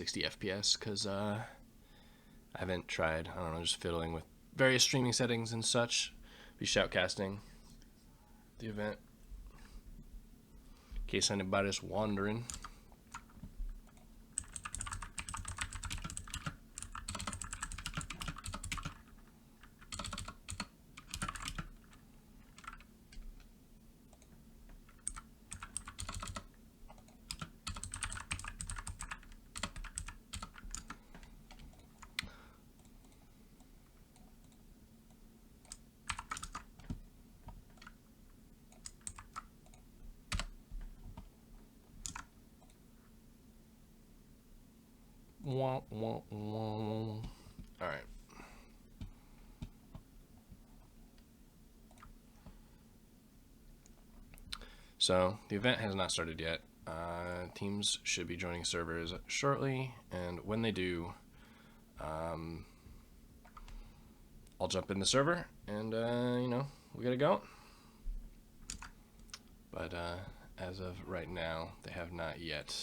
60 FPS because I haven't tried, I don't know, just fiddling with various streaming settings and such. Be shoutcasting the event in case anybody's wondering. All right. So the event has not started yet. Teams should be joining servers shortly, and when they do, I'll jump in the server, and we gotta go. But as of right now, they have not yet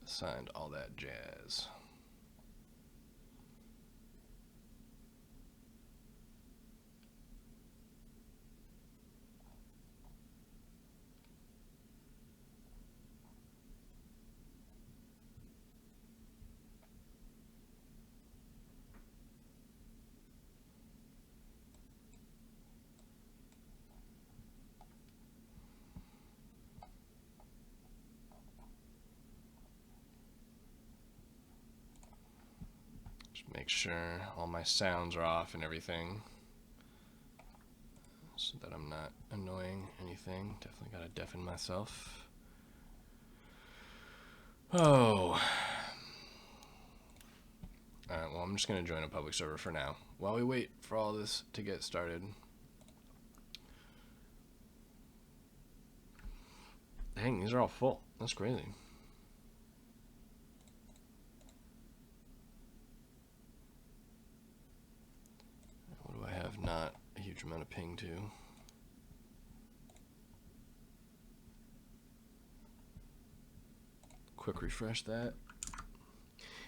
signed all that jazz. Make sure all my sounds are off and everything so that I'm not annoying anything. Definitely gotta deafen myself. Oh. Alright, well, I'm just gonna join a public server for now while we wait for all this to get started. Dang, these are all full. That's crazy. I have not a huge amount of ping to. Quick refresh that.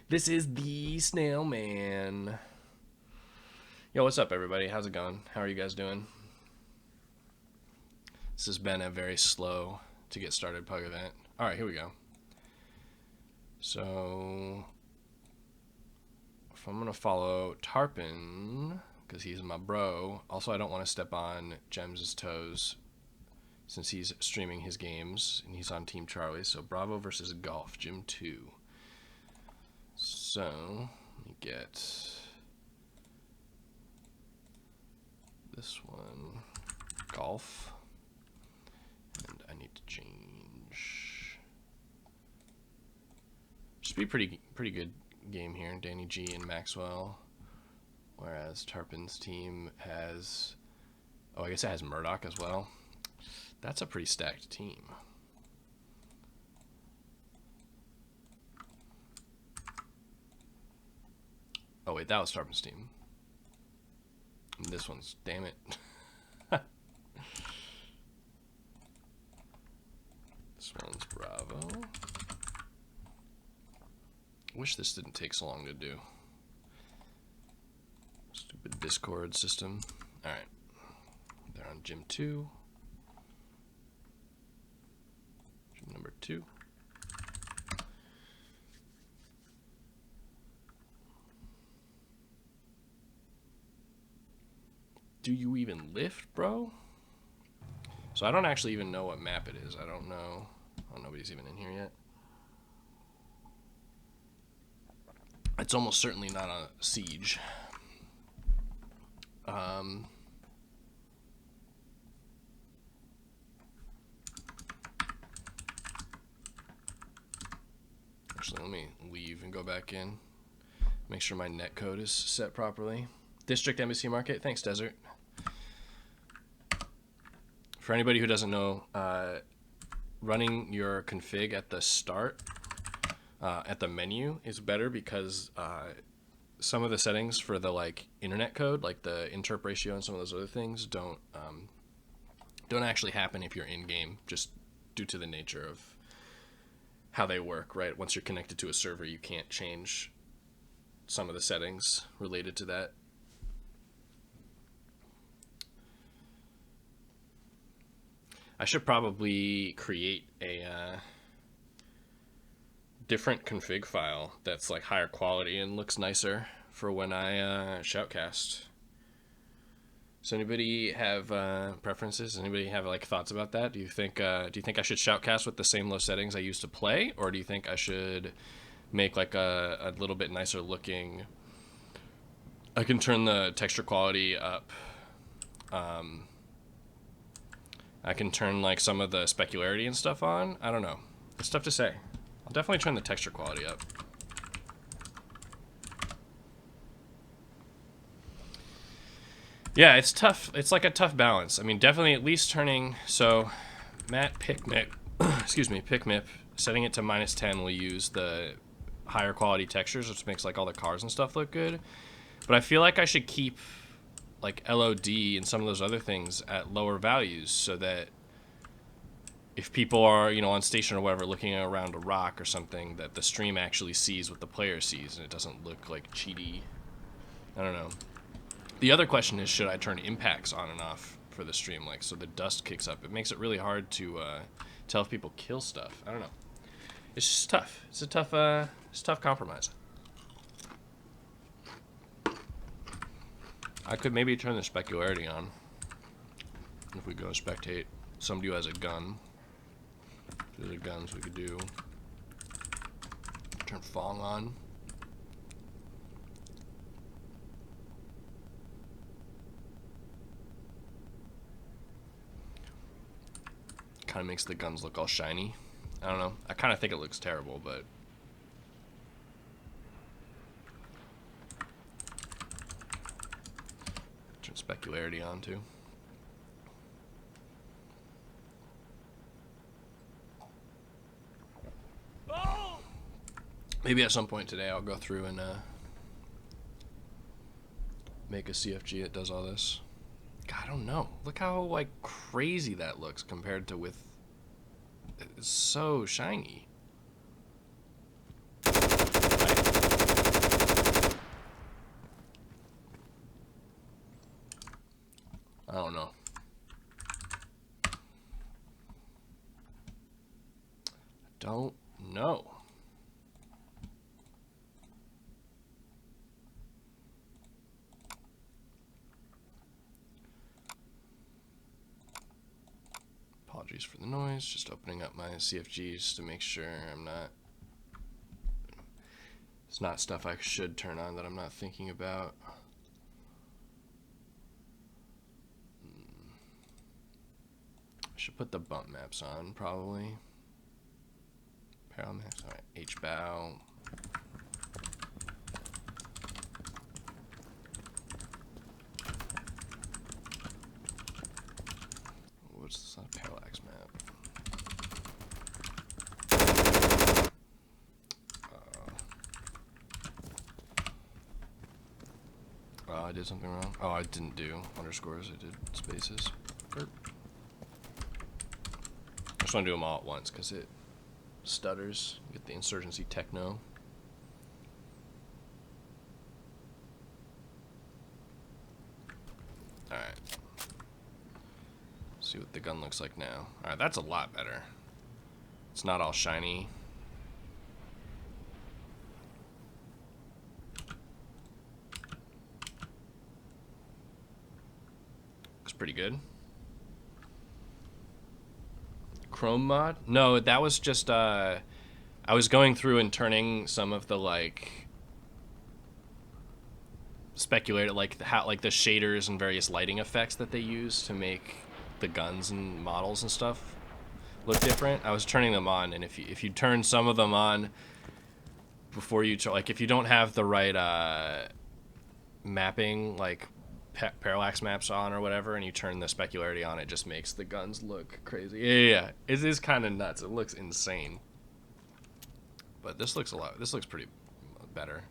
This is the Snail Man. Yo, what's up, everybody? How's it going? How are you guys doing? This has been a very slow to get started PUG event. All right, here we go. So if I'm gonna follow Tarpon, because he's my bro. Also, I don't want to step on Gems' toes since he's streaming his games and he's on Team Charlie. So Bravo versus Golf, Gym 2. So let me get this one, Golf, and I need to change. Should be pretty good game here. Danny G and Maxwell. Whereas Tarpon's team has, I guess it has Murdoch as well. That's a pretty stacked team. Oh wait, that was Tarpon's team. And this one's, damn it. This one's Bravo. Wish this didn't take so long to do. Stupid Discord system. Alright. They're on Gym 2. Gym number 2. Do you even lift, bro? So I don't actually even know what map it is. I don't know. Oh, nobody's even in here yet. It's almost certainly not a siege. Actually, let me leave and go back in. Make sure my net code is set properly. District Embassy Market. Thanks, Desert. For anybody who doesn't know, running your config at the start, at the menu, is better because some of the settings for the internet code, like the interp ratio and some of those other things, don't actually happen if you're in game, just due to the nature of how they work, right? Once you're connected to a server, you can't change some of the settings related to that. I should probably create a different config file that's like higher quality and looks nicer for when I shoutcast. Does anybody have preferences? Anybody have like thoughts about that? Do you think I should shoutcast with the same low settings I used to play, or do you think I should make like a little bit nicer looking? I can turn the texture quality up. I can turn like some of the specularity and stuff on. I don't know. It's tough to say. I'll definitely turn the texture quality up. Yeah, it's tough. It's like a tough balance. I mean, definitely at least turning. So, Matt PicMip, excuse me, PicMip, setting it to -10 will use the higher quality textures, which makes like all the cars and stuff look good. But I feel like I should keep like LOD and some of those other things at lower values so that if people are, you know, on station or whatever looking around a rock or something, that the stream actually sees what the player sees and it doesn't look like cheaty. I don't know. The other question is, should I turn impacts on and off for the stream, like so the dust kicks up? It makes it really hard to tell if people kill stuff. I don't know. It's just tough. It's a tough compromise. I could maybe turn the specularity on. If we go spectate somebody who has a gun. If there's a gun, so we could do turn Fong on. Kind of makes the guns look all shiny. I don't know. I kind of think it looks terrible, but turn specularity on too. Maybe at some point today I'll go through and make a CFG that does all this. God, I don't know. Look how like crazy that looks compared to with. It's so shiny. I don't know. Don't know. Apologies for the noise. Just opening up my CFGs to make sure I'm not. It's not stuff I should turn on that I'm not thinking about. I should put the bump maps on, probably. Parallel maps. Alright, H-bow. What's this? Not a parallax map. Oh, I did something wrong. Oh, I didn't do underscores. I did spaces. Burp. I just want to do them all at once because it stutters. Get the insurgency techno. Alright. See what the gun looks like now. Alright, that's a lot better. It's not all shiny. Looks pretty good. Chrome mod? No, that was just I was going through and turning some of the like speculated like the shaders and various lighting effects that they use to make the guns and models and stuff look different. I was turning them on, and if you turn some of them on before you like if you don't have the right mapping like parallax maps on or whatever, and you turn the specularity on, it just makes the guns look crazy. Yeah. It is kind of nuts. It looks insane. But this looks pretty better.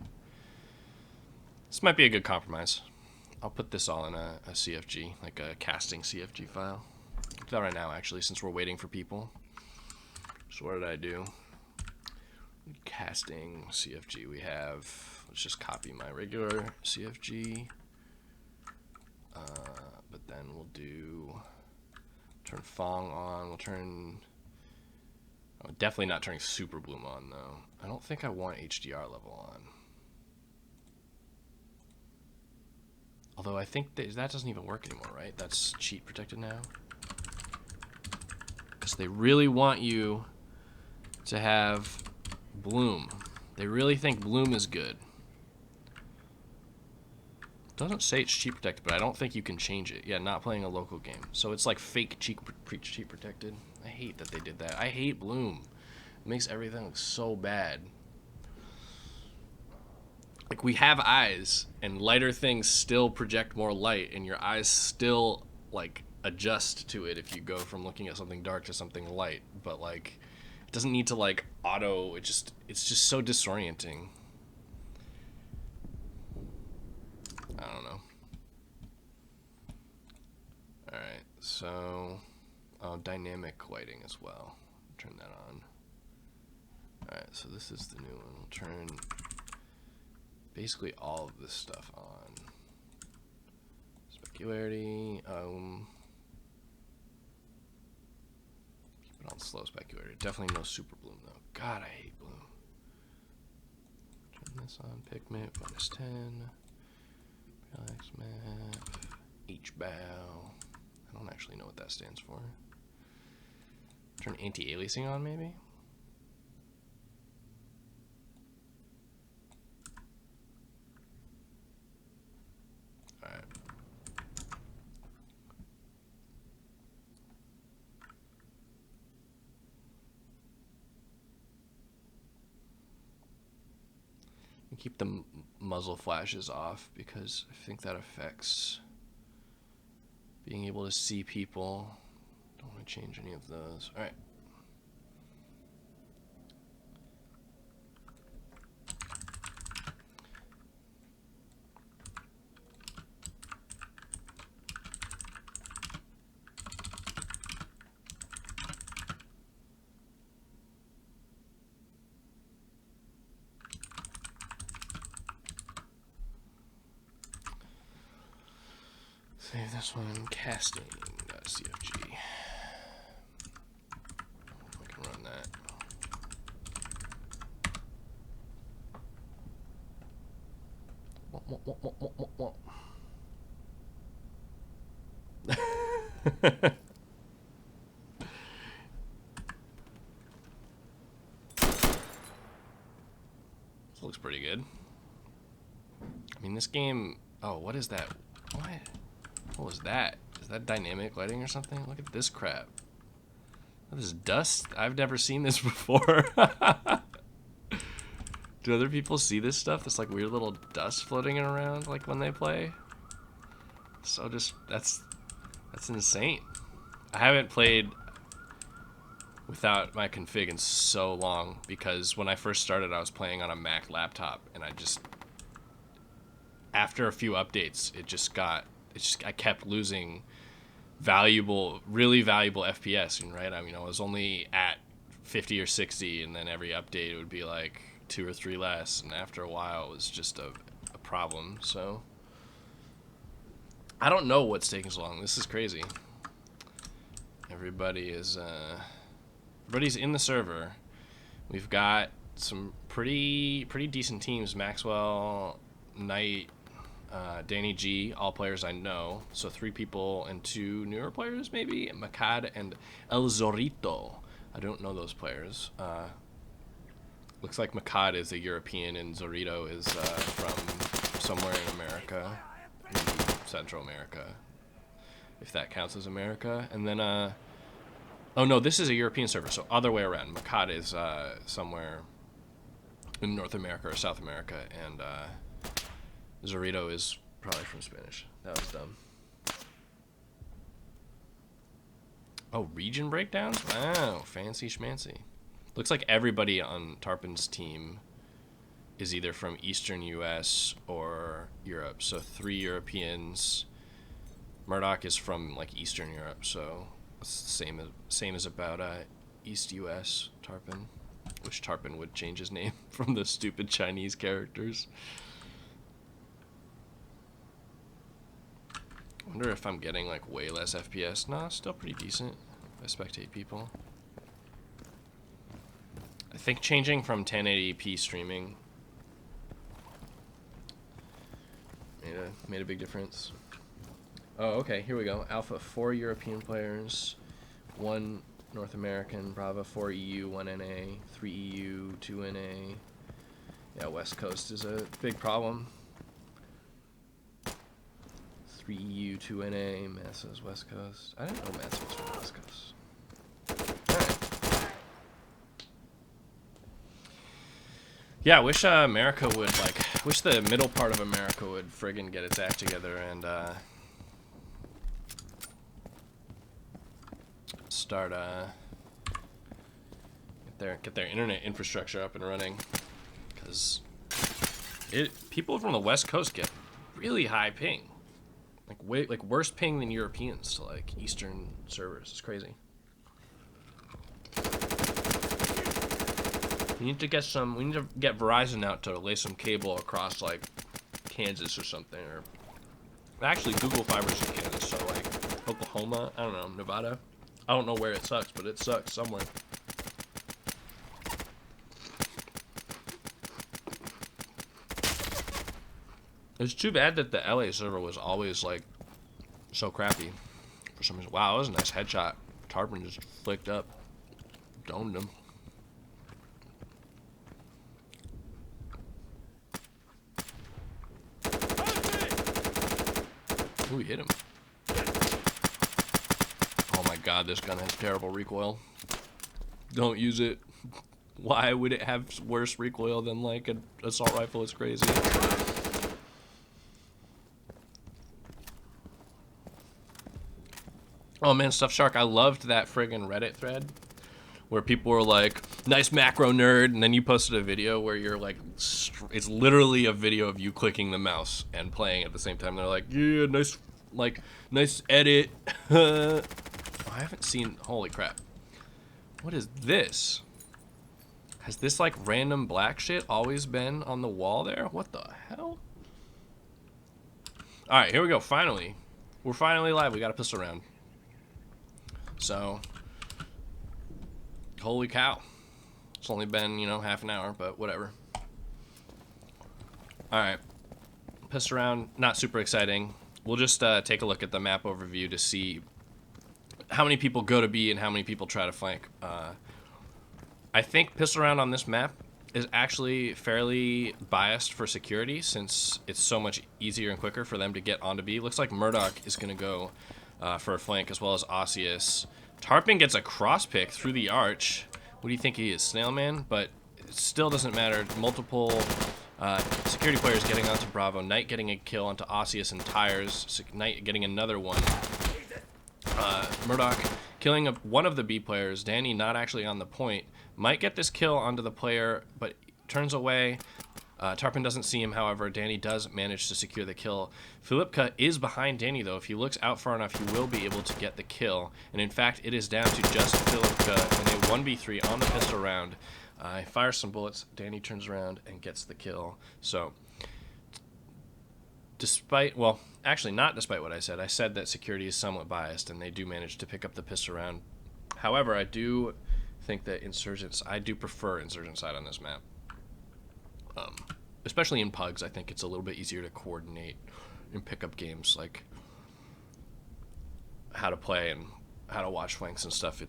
This might be a good compromise. I'll put this all in a CFG, like a casting CFG file. I'll do that right now, actually, since we're waiting for people. So what did I do? casting CFG we have. Let's just copy my regular CFG. But then we'll do turn Fong on. We'll turn. I'm definitely not turning Super Bloom on though. I don't think I want HDR level on. Although I think that doesn't even work anymore, right? That's cheat protected now. Because they really want you to have Bloom. They really think Bloom is good. Doesn't say it's cheat protected, but I don't think you can change it. Yeah, not playing a local game. So it's like fake cheat protected. I hate that they did that. I hate Bloom. It makes everything look so bad. Like, we have eyes, and lighter things still project more light, and your eyes still, like, adjust to it if you go from looking at something dark to something light. But, like, it doesn't need to, like, auto. It's just so disorienting. I don't know. Alright, so... Oh, dynamic lighting as well. Turn that on. Alright, so this is the new one. We'll turn basically all of this stuff on. Specularity. Keep it on slow specularity. Definitely no Super Bloom though. God, I hate Bloom. Turn this on. Pigment, -10. Parallax map. H-bow. I don't actually know what that stands for. Turn anti-aliasing on, maybe? Alright. Keep the muzzle flashes off because I think that affects being able to see people. Don't want to change any of those. All right. Save this one. Casting.cfg. I can run that. This looks pretty good. I mean, this game... Oh, what is that? What was that? Is that dynamic lighting or something? Look at this crap. This is dust. I've never seen this before. Do other people see this stuff? This like weird little dust floating around like when they play? So just that's insane. I haven't played without my config in so long because when I first started I was playing on a Mac laptop and after a few updates I kept losing really valuable FPS, right? I mean, I was only at 50 or 60 and then every update it would be like 2 or 3 less, and after a while it was just a problem. So I don't know what's taking so long. This is crazy. Everybody's in the server. We've got some pretty decent teams. Maxwell, Knight, Danny G, all players I know. So 3 people and 2 newer players, maybe. Makad and El Zorito. I don't know those players. Looks like Makad is a European and Zorito is from somewhere in America, maybe Central America, if that counts as America. And then, oh no, this is a European server, so other way around. Makad is somewhere in North America or South America, and Zorito is probably from Spanish. That was dumb. Oh, region breakdowns? Wow, fancy schmancy. Looks like everybody on Tarpon's team is either from Eastern US or Europe. So 3 Europeans. Murdoch is from like Eastern Europe, so it's the same as about East US Tarpon. Wish Tarpon would change his name from the stupid Chinese characters. I wonder if I'm getting like way less FPS. Nah, still pretty decent. I spectate people. I think changing from 1080p streaming made a big difference. Oh, okay, here we go. Alpha, 4 European players, 1 North American, Bravo, 4 EU, 1 NA, 3 EU, 2 NA. Yeah, West Coast is a big problem. 3 EU, 2 NA, Massa's West Coast. I didn't know Massa was from the West Coast. Alright. Yeah, I wish America would, wish the middle part of America would friggin' get its act together and, start, get their internet infrastructure up and running. Because people from the West Coast get really high ping. Like worse ping than Europeans to like Eastern servers. It's crazy. We need to get Verizon out to lay some cable across like Kansas or something, or actually Google Fiber's in Kansas, so like Oklahoma, I don't know, Nevada. I don't know where it sucks, but it sucks somewhere. It's too bad that the LA server was always like so crappy for some reason. Wow, that was a nice headshot. Tarpon just flicked up, domed him. Ooh, he hit him. Oh my god, this gun has terrible recoil. Don't use it. Why would it have worse recoil than like an assault rifle? It's crazy. Oh man, Stuffed Shark, I loved that friggin' Reddit thread where people were like, nice macro nerd, and then you posted a video where you're like, it's literally a video of you clicking the mouse and playing at the same time. They're like, yeah, nice edit. Oh, I haven't seen, holy crap. What is this? Has this like random black shit always been on the wall there? What the hell? All right, here we go, finally. We're finally live, we got a pistol round. So, holy cow. It's only been, half an hour, but whatever. Alright. Pissed around, not super exciting. We'll just take a look at the map overview to see how many people go to B and how many people try to flank. I think pissed around on this map is actually fairly biased for security since it's so much easier and quicker for them to get onto B. Looks like Murdoch is going to go for a flank, as well as Osseous. Tarpon gets a cross pick through the arch. What do you think he is, Snailman? But it still doesn't matter. Multiple security players getting onto Bravo. Knight getting a kill onto Osseous and Tires. Knight getting another one. Murdoch killing one of the B players. Danny not actually on the point. Might get this kill onto the player, but turns away. Tarpon doesn't see him, however. Danny does manage to secure the kill. Philipka is behind Danny, though. If he looks out far enough, he will be able to get the kill. And in fact, it is down to just Philipka in a 1v3 on the pistol round. He fires some bullets. Danny turns around and gets the kill. So, well, actually not despite what I said that security is somewhat biased, and they do manage to pick up the pistol round. However, I do think that I do prefer Insurgent side on this map. Especially in PUGs, I think it's a little bit easier to coordinate in pickup games, like how to play and how to watch flanks and stuff.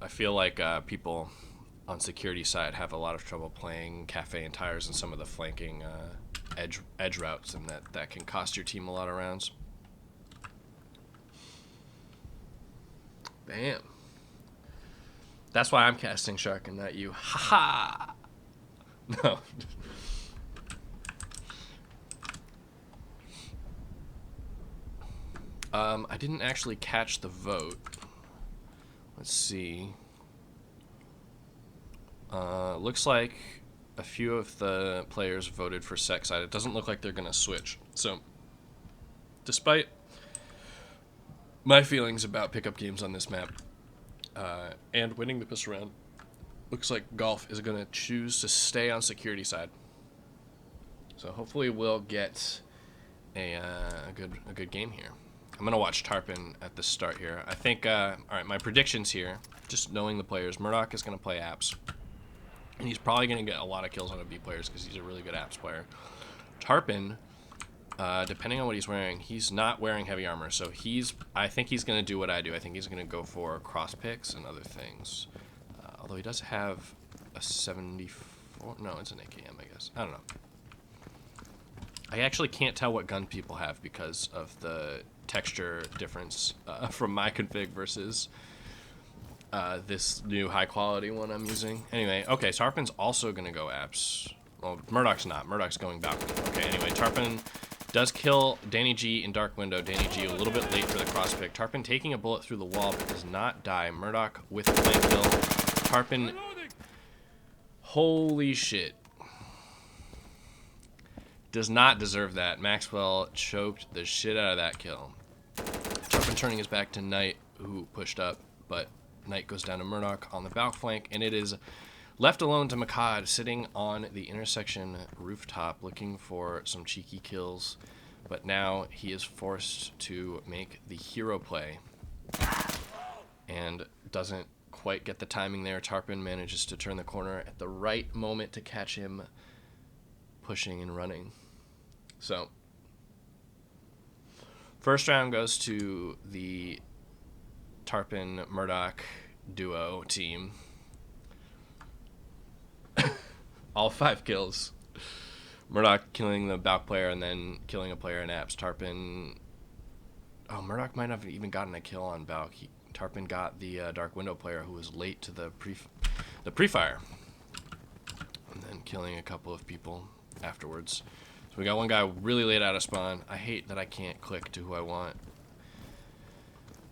I feel like people on security side have a lot of trouble playing Cafe and Tires and some of the flanking edge routes, and that can cost your team a lot of rounds. Bam. That's why I'm casting Shark and not you. Ha ha! No. I didn't actually catch the vote. Let's see. Looks like a few of the players voted for Sec side. It doesn't look like they're going to switch. So, despite my feelings about pickup games on this map and winning the pistol round, Looks like Golf is going to choose to stay on security side. So hopefully we'll get a good game here. I'm going to watch Tarpon at the start here. I think, all right, my predictions here, just knowing the players. Murdoch is going to play apps. And he's probably going to get a lot of kills on the B players because he's a really good apps player. Tarpon, depending on what he's wearing, he's not wearing heavy armor. So I think he's going to do what I do. I think he's going to go for cross picks and other things. Although he does have a 74. No, it's an AKM, I guess. I don't know. I actually can't tell what gun people have because of the texture difference from my config versus this new high quality one I'm using. Anyway, okay, Tarpon's also going to go apps. Well, Murdoch's not. Murdoch's going balcony. Okay, anyway, Tarpon does kill Danny G in Dark Window. Danny G a little bit late for the cross pick. Tarpon taking a bullet through the wall but does not die. Murdoch with the flank kill. Tarpon, holy shit. Does not deserve that. Maxwell choked the shit out of that kill. Tarpon turning his back to Knight, who pushed up, but Knight goes down to Murdoch on the back flank, and it is left alone to Makad, sitting on the intersection rooftop, looking for some cheeky kills. But now he is forced to make the hero play, and doesn't quite get the timing there. Tarpon manages to turn the corner at the right moment to catch him pushing and running. So, first round goes to the Tarpon Murdoch duo team. All 5 kills. Murdoch killing the Balk player and then killing a player in apps. Tarpon... Oh, Murdoch might have even gotten a kill on Balk. Tarpon got the Dark Window player who was late to the pre-fire. And then killing a couple of people afterwards. So we got one guy really late out of spawn. I hate that I can't click to who I want.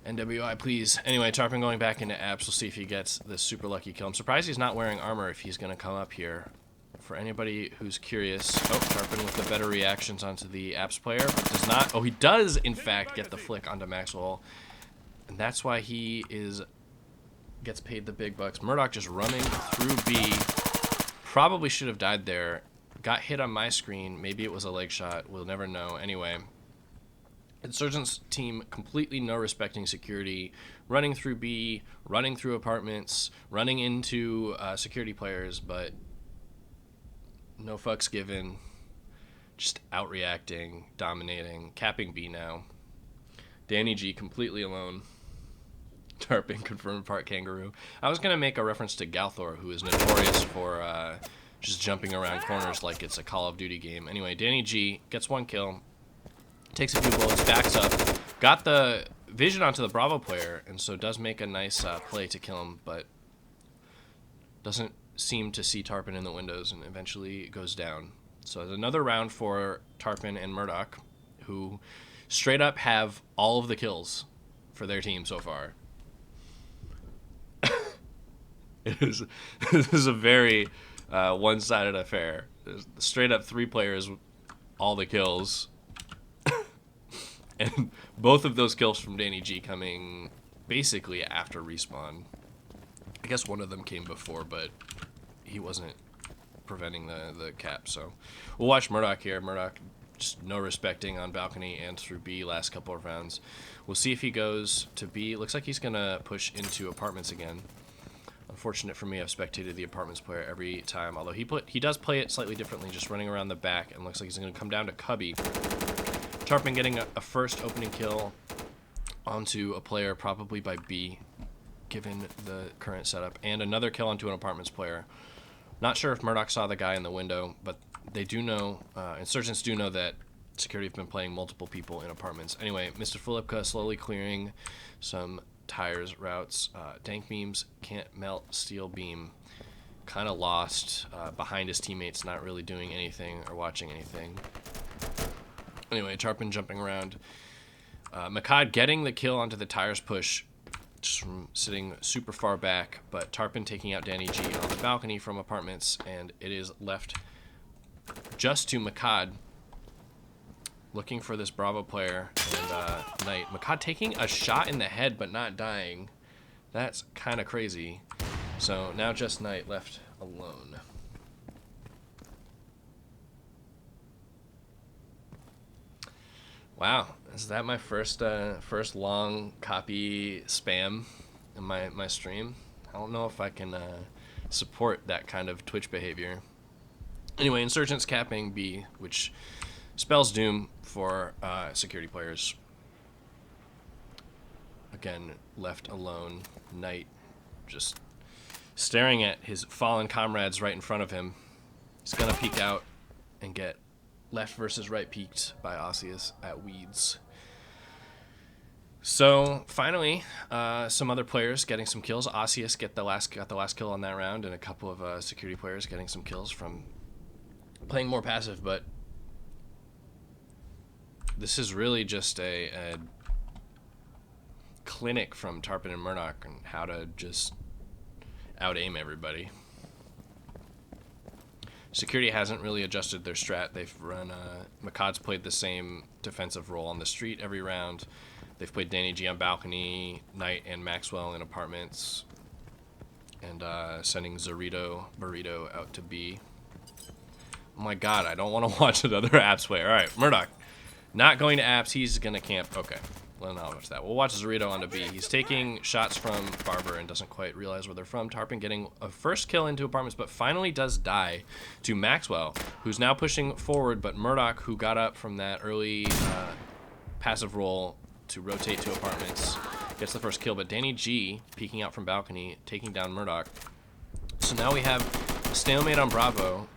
NWI, please. Anyway, Tarpon going back into apps. We'll see if he gets this super lucky kill. I'm surprised he's not wearing armor if he's going to come up here. For anybody who's curious, oh, Tarpon with the better reactions onto the apps player, but does not. Oh, he does, in fact, get the flick onto Maxwell. And that's why he gets paid the big bucks. Murdoch just running through B. Probably should have died there. Got hit on my screen. Maybe it was a leg shot. We'll never know. Anyway, Insurgents team completely no respecting security. Running through B, running through apartments, running into security players, but no fucks given. Just outreacting, dominating, capping B now. Danny G completely alone. Tarpon confirmed part kangaroo. I was going to make a reference to Galthor, who is notorious for just jumping around corners like it's a Call of Duty game. Anyway, Danny G gets 1 kill, takes a few bullets, backs up, got the vision onto the Bravo player, and so does make a nice play to kill him, but doesn't seem to see Tarpon in the windows and eventually goes down. So it's another round for Tarpon and Murdoch, who straight up have all of the kills for their team so far. This is a very one-sided affair. There's straight up 3 players, all the kills. And both of those kills from Danny G coming basically after respawn. I guess one of them came before, but he wasn't preventing the cap. So we'll watch Murdoch here. Murdoch just no respecting on balcony and through B last couple of rounds. We'll see if he goes to B. Looks like he's going to push into apartments again. Unfortunate for me, I've spectated the apartments player every time, although he does play it slightly differently, just running around the back, and looks like he's going to come down to Cubby. Tarpon getting a first opening kill onto a player, probably by B, given the current setup, and another kill onto an apartments player. Not sure if Murdoch saw the guy in the window, but they do know, Insurgents do know that security have been playing multiple people in apartments. Anyway, Mr. Filipka slowly clearing some tires routes. Dank Memes can't melt steel beam. Kind of lost behind his teammates, not really doing anything or watching anything. Anyway, Tarpon jumping around. Makad getting the kill onto the tires push, just from sitting super far back, but Tarpon taking out Danny G on the balcony from apartments, and it is left just to Makad looking for this Bravo player and Knight. Makad taking a shot in the head but not dying. That's kind of crazy. So now just Knight left alone. Wow, is that my first long copy spam in my stream? I don't know if I can support that kind of Twitch behavior. Anyway, Insurgents capping B, which spells doom for security players. Again, left alone. Knight just staring at his fallen comrades right in front of him. He's going to peek out and get left versus right peeked by Osseous at Weeds. So finally, some other players getting some kills. Osseous got the last kill on that round, and a couple of security players getting some kills from playing more passive. But this is really just a clinic from Tarpon and Murdoch on how to just out-aim everybody. Security hasn't really adjusted their strat. They've run, Makad's played the same defensive role on the street every round. They've played Danny G on balcony, Knight and Maxwell in apartments, and sending Burrito out to B. Oh my god, I don't want to watch another apps play. Alright, Murdoch. Not going to apps, he's going to camp. Okay. Well, not watch that. We'll watch Zorito onto B. He's taking shots from Barber and doesn't quite realize where they're from. Tarpon getting a first kill into apartments, but finally does die to Maxwell, who's now pushing forward, but Murdoch, who got up from that early passive roll to rotate to apartments, gets the first kill, but Danny G, peeking out from balcony, taking down Murdoch. So now we have a stalemate on Bravo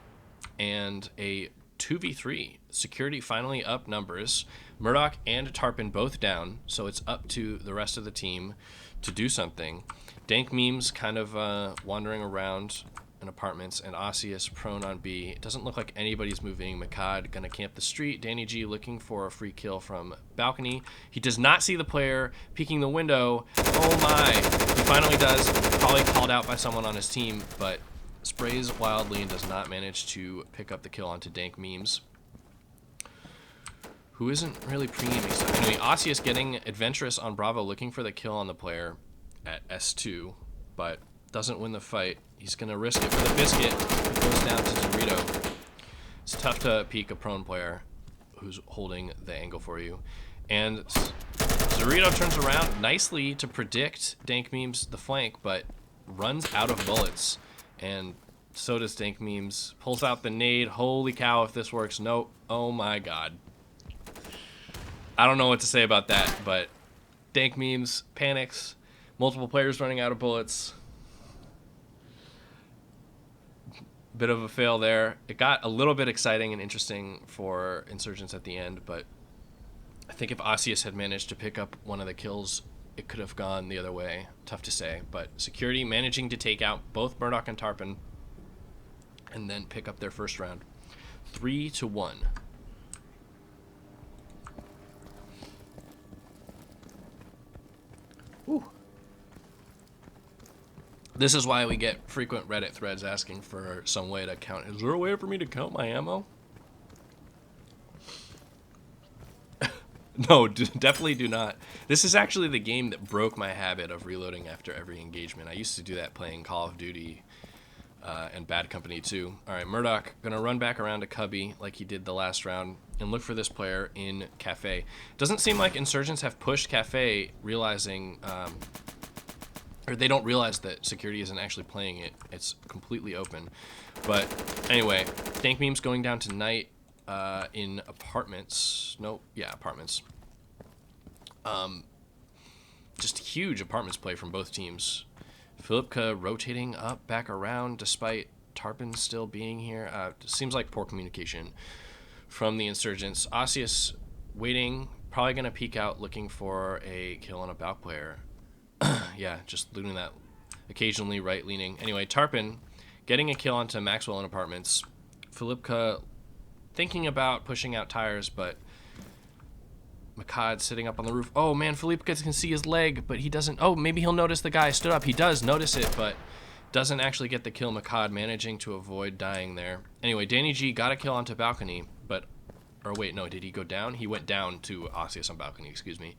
and a 2v3. Security finally up numbers. Murdoch and Tarpon both down, so it's up to the rest of the team to do something. Dank Memes kind of wandering around in apartments, and Osseous prone on B. It doesn't look like anybody's moving. Makad gonna camp the street. Danny G looking for a free kill from balcony. He does not see the player peeking the window. Oh my! He finally does. Probably called out by someone on his team, but sprays wildly and does not manage to pick up the kill onto Dank Memes, who isn't really pre-aiming stuff. Anyway, Osseous getting adventurous on Bravo, looking for the kill on the player at S2, but doesn't win the fight. He's going to risk it for the biscuit. It goes down to Zorito. It's tough to peek a prone player who's holding the angle for you. And Zorito turns around nicely to predict Dank Memes the flank, but runs out of bullets. And so does Dank Memes. Pulls out the nade. Holy cow, if this works. Nope. Oh my god. I don't know what to say about that, but Dank Memes panics. Multiple players running out of bullets. Bit of a fail there. It got a little bit exciting and interesting for Insurgents at the end, but I think if Osseous had managed to pick up one of the kills, it could have gone the other way. Tough to say, but Security managing to take out both Murdoch and Tarpon and then pick up their first round. 3-1. Whew. This is why we get frequent Reddit threads asking for some way to count. Is there a way for me to count my ammo? No, definitely do not. This is actually the game that broke my habit of reloading after every engagement. I used to do that playing Call of Duty and Bad Company 2. All right, Murdoch gonna run back around to Cubby like he did the last round and look for this player in Cafe. Doesn't seem like Insurgents have pushed Cafe, realizing, or they don't realize that Security isn't actually playing it. It's completely open. But anyway, Dank Memes going down to Knight in apartments. Nope, yeah, apartments. Just huge apartments play from both teams. Filipka rotating up, back around, despite Tarpon still being here. Seems like poor communication from the Insurgents. Osseous waiting, probably going to peek out looking for a kill on a Balk player. Yeah, just looting that occasionally right-leaning. Anyway, Tarpon getting a kill onto Maxwell in apartments. Filipka thinking about pushing out tires, but Makad sitting up on the roof. Oh man, Filipka can see his leg, but he doesn't. Oh, maybe he'll notice the guy stood up. He does notice it, but doesn't actually get the kill. Makad managing to avoid dying there. Anyway, Danny G got a kill onto balcony, but, or wait, no, did he go down? He went down to Osseous on balcony, excuse me.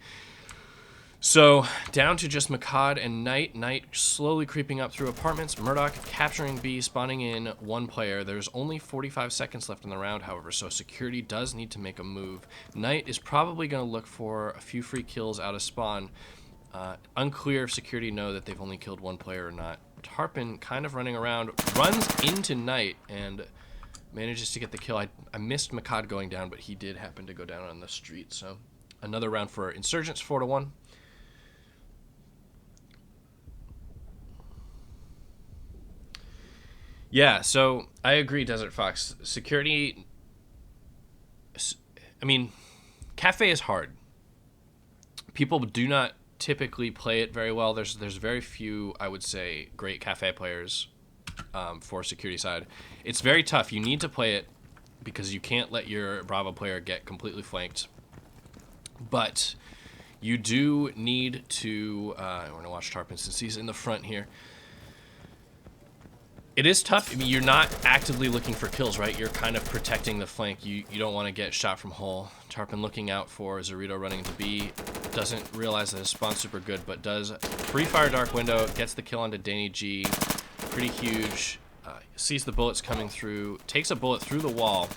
So down to just Makad and Knight. Knight slowly creeping up through apartments. Murdoch capturing B, spawning in one player. There's only 45 seconds left in the round, however, so security does need to make a move. Knight is probably going to look for a few free kills out of spawn. Unclear if security know that they've only killed one player or not. Tarpon kind of running around, runs into Knight and manages to get the kill. I missed Makad going down, but he did happen to go down on the street. So another round for Insurgents, 4-1. Yeah, so I agree, Desert Fox. Security, I mean, Cafe is hard. People do not typically play it very well. There's very few, I would say, great Cafe players for security side. It's very tough. You need to play it because you can't let your Bravo player get completely flanked. But you do need to, we're going to watch Tarpon since he's in the front here. It is tough. I mean, you're not actively looking for kills, right? You're kind of protecting the flank. You don't want to get shot from hole. Tarpon looking out for Zorito running into B. Doesn't realize that his spawn's super good, but does pre-fire dark window. Gets the kill onto Danny G. Pretty huge. Sees the bullets coming through. Takes a bullet through the wall.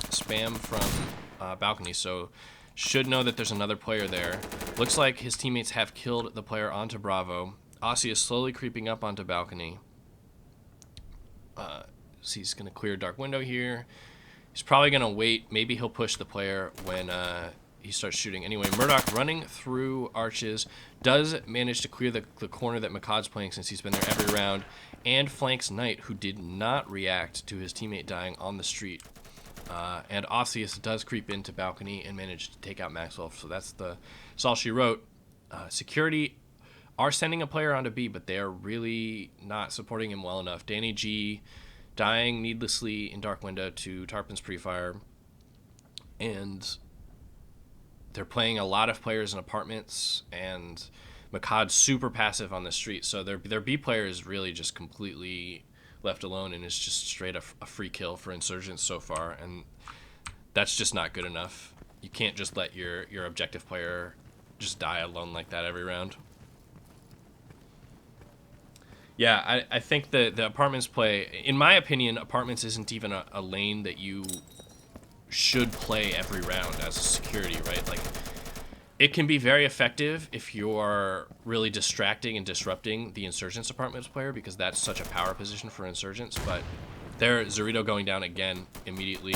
Spam from balcony, so should know that there's another player there. Looks like his teammates have killed the player onto Bravo. Aussie is slowly creeping up onto balcony. So he's going to clear dark window here. He's probably going to wait. Maybe he'll push the player when he starts shooting. Anyway, Murdoch running through arches. Does manage to clear the corner that Makad's playing since he's been there every round. And flanks Knight, who did not react to his teammate dying on the street. And Osseous does creep into balcony and manage to take out Maxwell. So that's all she wrote. Security are sending a player onto B, but they are really not supporting him well enough. Danny G dying needlessly in dark window to Tarpon's pre-fire. And they're playing a lot of players in apartments, and Makad's super passive on the street. So their B player is really just completely left alone and is just straight a free kill for Insurgents so far. And that's just not good enough. You can't just let your objective player just die alone like that every round. Yeah, I think the apartments play, in my opinion, apartments isn't even a lane that you should play every round as a security, right? Like, it can be very effective if you're really distracting and disrupting the Insurgents apartments player, because that's such a power position for Insurgents. But there, Zorito going down again immediately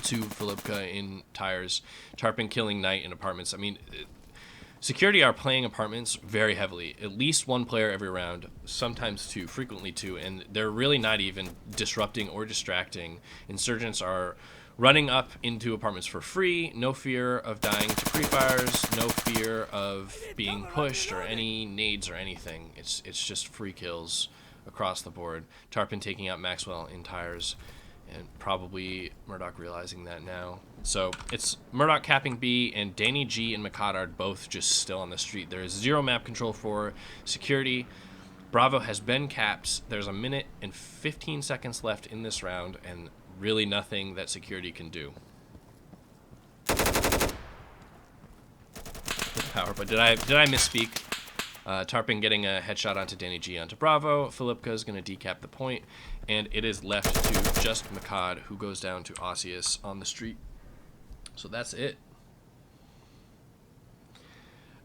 to Filipka in tires. Tarpon killing Knight in apartments. I mean, security are playing apartments very heavily. At least one player every round, sometimes two, frequently two, and they're really not even disrupting or distracting. Insurgents are running up into apartments for free, no fear of dying to pre-fires, no fear of being pushed or any nades or anything. It's just free kills across the board. Tarpon taking out Maxwell in tires, and probably Murdoch realizing that now. So it's Murdoch capping B, and Danny G and Makad are both just still on the street. There is zero map control for security. Bravo has been capped. There's a minute and 15 seconds left in this round, and really nothing that security can do. Power, but did I misspeak? Tarpon getting a headshot onto Danny G onto Bravo. Filipka is going to decap the point, and it is left to just Makad, who goes down to Osseous on the street. So that's it.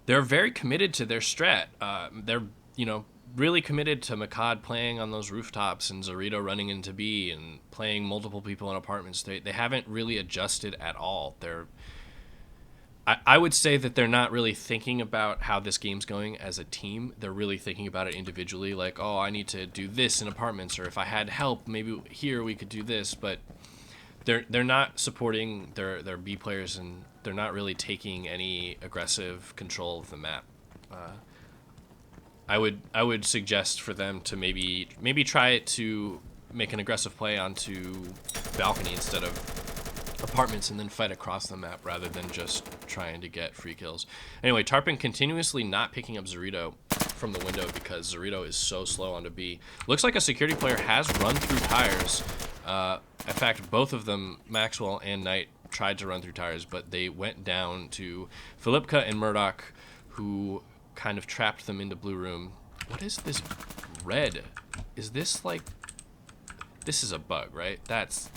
They're very committed to their strat. They're, really committed to Makad playing on those rooftops and Zorito running into B and playing multiple people in apartments. They haven't really adjusted at all. I would say that they're not really thinking about how this game's going as a team. They're really thinking about it individually, like, oh, I need to do this in apartments, or if I had help, maybe here we could do this. But they're not supporting their B players, and they're not really taking any aggressive control of the map. I would suggest for them to maybe try it to make an aggressive play onto balcony instead of apartments, and then fight across the map rather than just trying to get free kills. Anyway, Tarpon continuously not picking up Zorito from the window because Zorito is so slow onto B. Looks like a security player has run through tires. In fact, both of them, Maxwell and Knight, tried to run through tires, but they went down to Filipka and Murdoch, who kind of trapped them into blue room. What is this red? Is this like... This is a bug, right? That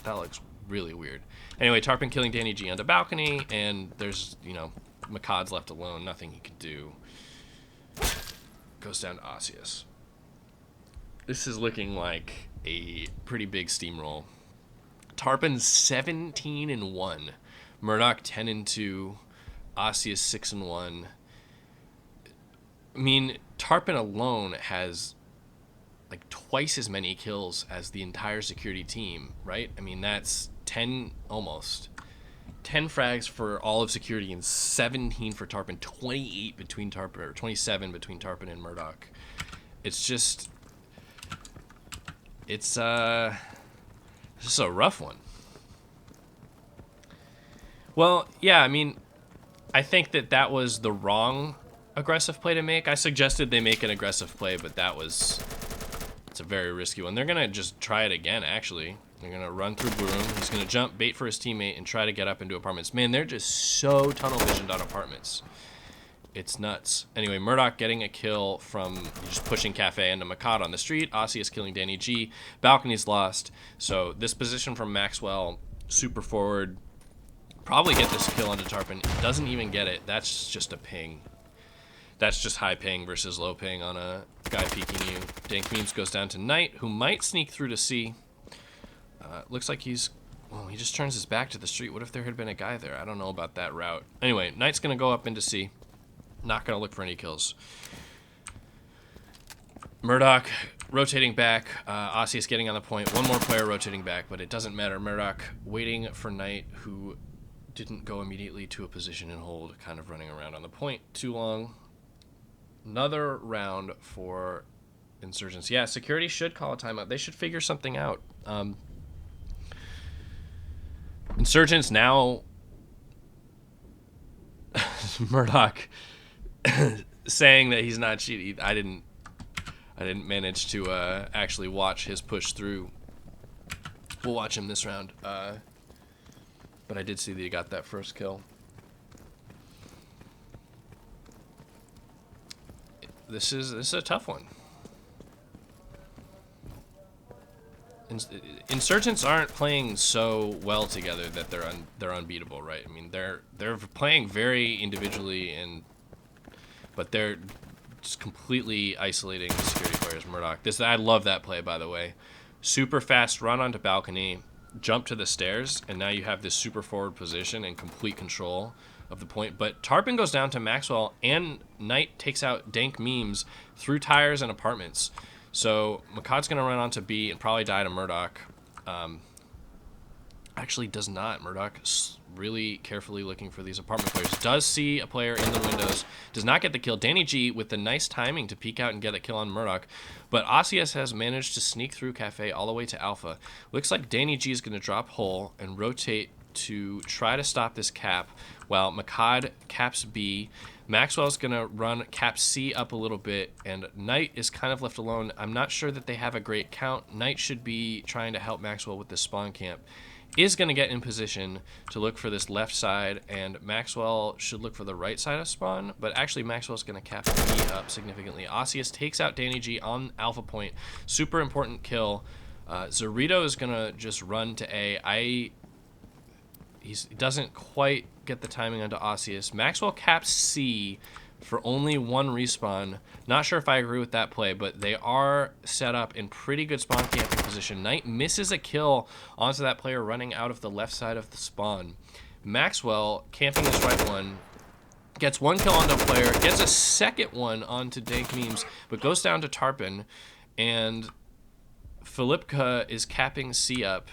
looks really weird. Anyway, Tarpon killing Danny G on the balcony, and there's, you know, Makad's left alone. Nothing he can do. Goes down to Osseous. This is looking like a pretty big steamroll. Tarpon 17-1. Murdoch 10-2. Osseous 6-1. I mean, Tarpon alone has like twice as many kills as the entire security team, right? I mean, that's 10 almost. 10 frags for all of security and 17 for Tarpon, 28 between Tarpon, or 27 between Tarpon and Murdoch. It's just, it's just a rough one. Well, yeah, I mean, I think that was the wrong aggressive play to make. I suggested they make an aggressive play, but it's a very risky one. They're going to just try it again, actually. They're going to run through blue room. He's going to jump, bait for his teammate, and try to get up into apartments. Man, they're just so tunnel visioned on apartments. It's nuts. Anyway, Murdoch getting a kill from just pushing Cafe into Makad on the street. Osseous killing Danny G. Balcony's lost. So this position from Maxwell, super forward, probably get this kill onto Tarpon. Doesn't even get it. That's just a ping. That's just high ping versus low ping on a guy peeking you. Dank Memes goes down to Knight, who might sneak through to C. Looks like he just turns his back to the street. What if there had been a guy there? I don't know about that route. Anyway, Knight's going to go up into C. Not going to look for any kills. Murdoch rotating back. Osseous getting on the point. One more player rotating back, but it doesn't matter. Murdoch waiting for Knight, who didn't go immediately to a position and hold, kind of running around on the point too long. Another round for Insurgents. Yeah, security should call a timeout. They should figure something out. Insurgents now... Murdoch saying that he's not cheating. I didn't manage to actually watch his push through. We'll watch him this round. But I did see that he got that first kill. This is a tough one. Insurgents aren't playing so well together that they're unbeatable, right? I mean, they're playing very individually, but they're just completely isolating the security players. Murdoch. I love that play, by the way. Super fast run onto balcony, jump to the stairs, and now you have this super forward position and complete control of the point. But Tarpon goes down to Maxwell, and Knight takes out Dank Memes through tires and apartments. So Makad's going to run onto B and probably die to Murdoch. Actually does not. Murdoch really carefully looking for these apartment players. Does see a player in the windows. Does not get the kill. Danny G with the nice timing to peek out and get a kill on Murdoch. But Osseous has managed to sneak through Cafe all the way to Alpha. Looks like Danny G is going to drop hole and rotate to try to stop this cap while Makad caps B. Maxwell's going to run cap C up a little bit, and Knight is kind of left alone. I'm not sure that they have a great count. Knight should be trying to help Maxwell with this spawn camp. Is going to get in position to look for this left side, and Maxwell should look for the right side of spawn, but actually Maxwell's going to cap B up significantly. Osseous takes out Danny G on Alpha point. Super important kill. Zorito is going to just run to A. He doesn't quite get the timing onto Osseous. Maxwell caps C for only one respawn. Not sure if I agree with that play, but they are set up in pretty good spawn camping position. Knight misses a kill onto that player running out of the left side of the spawn. Maxwell camping his right one, gets one kill onto a player, gets a second one onto Dank Memes, but goes down to Tarpon, and Filipka is capping C up,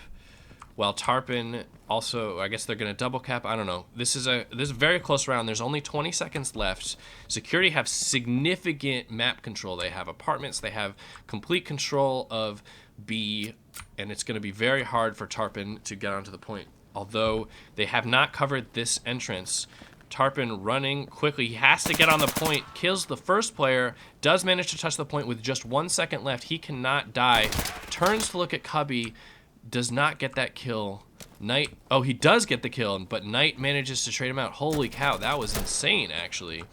while Tarpon also, I guess they're going to double cap. I don't know. This is a very close round. There's only 20 seconds left. Security have significant map control. They have apartments. They have complete control of B, and it's going to be very hard for Tarpon to get onto the point. Although they have not covered this entrance. Tarpon running quickly. He has to get on the point. Kills the first player. Does manage to touch the point with just 1 second left. He cannot die. Turns to look at Cubby. Does not get that kill. Knight, he does get the kill, but Knight manages to trade him out. Holy cow, that was insane, actually.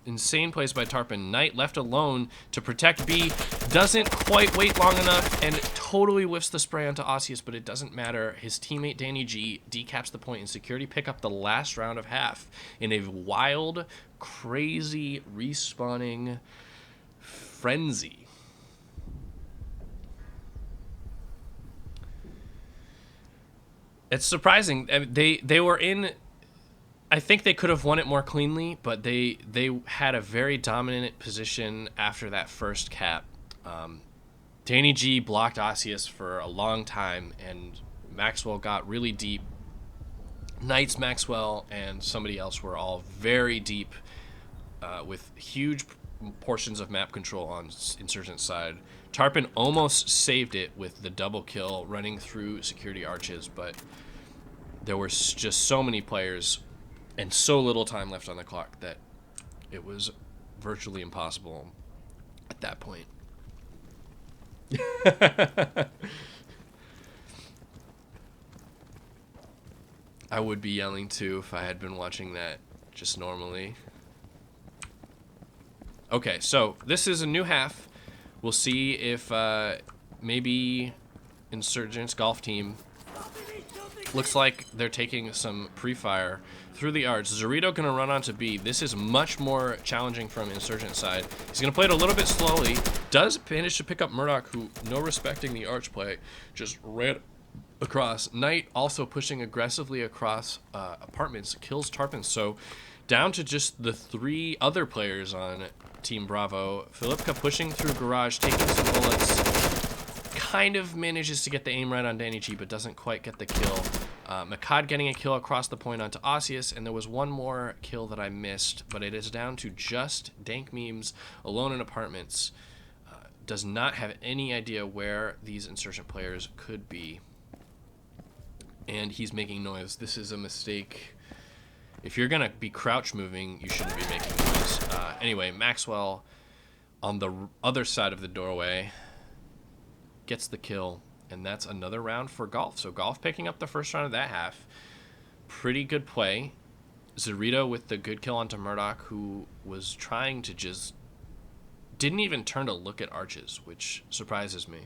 insane plays by Tarpon. Knight left alone to protect B. Doesn't quite wait long enough and totally whiffs the spray onto Osseous, but it doesn't matter. His teammate Danny G decaps the point, and Security pick up the last round of half in a wild, crazy, respawning frenzy. It's surprising. I mean, they were in... I think they could have won it more cleanly, but they had a very dominant position after that first cap. Danny G blocked Osseous for a long time, and Maxwell got really deep. Knights, Maxwell, and somebody else were all very deep with huge portions of map control on Insurgent side. Tarpon almost saved it with the double kill running through security arches, but there were just so many players and so little time left on the clock that it was virtually impossible at that point. I would be yelling too if I had been watching that just normally. Okay, so this is a new half. We'll see if maybe Insurgents golf team looks like they're taking some pre-fire through the arch. Zorito gonna run onto B. This is much more challenging from Insurgent side. He's gonna play it a little bit slowly. Does manage to pick up Murdoch, who, no respecting the arch play, just ran across. Knight also pushing aggressively across apartments, kills Tarpon. So down to just the 3 other players on Team Bravo. Filipka pushing through garage, taking some bullets. Kind of manages to get the aim right on Danny G, but doesn't quite get the kill. Makad getting a kill across the point onto Osseous, and there was one more kill that I missed, but it is down to just Dank Memes alone in apartments. Does not have any idea where these Insurgent players could be. And he's making noise. This is a mistake. If you're gonna be crouch moving, you shouldn't be making noise. Anyway, Maxwell on the other side of the doorway gets the kill, and that's another round for Golf. So Golf picking up the first round of that half. Pretty good play. Zorito with the good kill onto Murdoch, who was trying to just... didn't even turn to look at arches, which surprises me.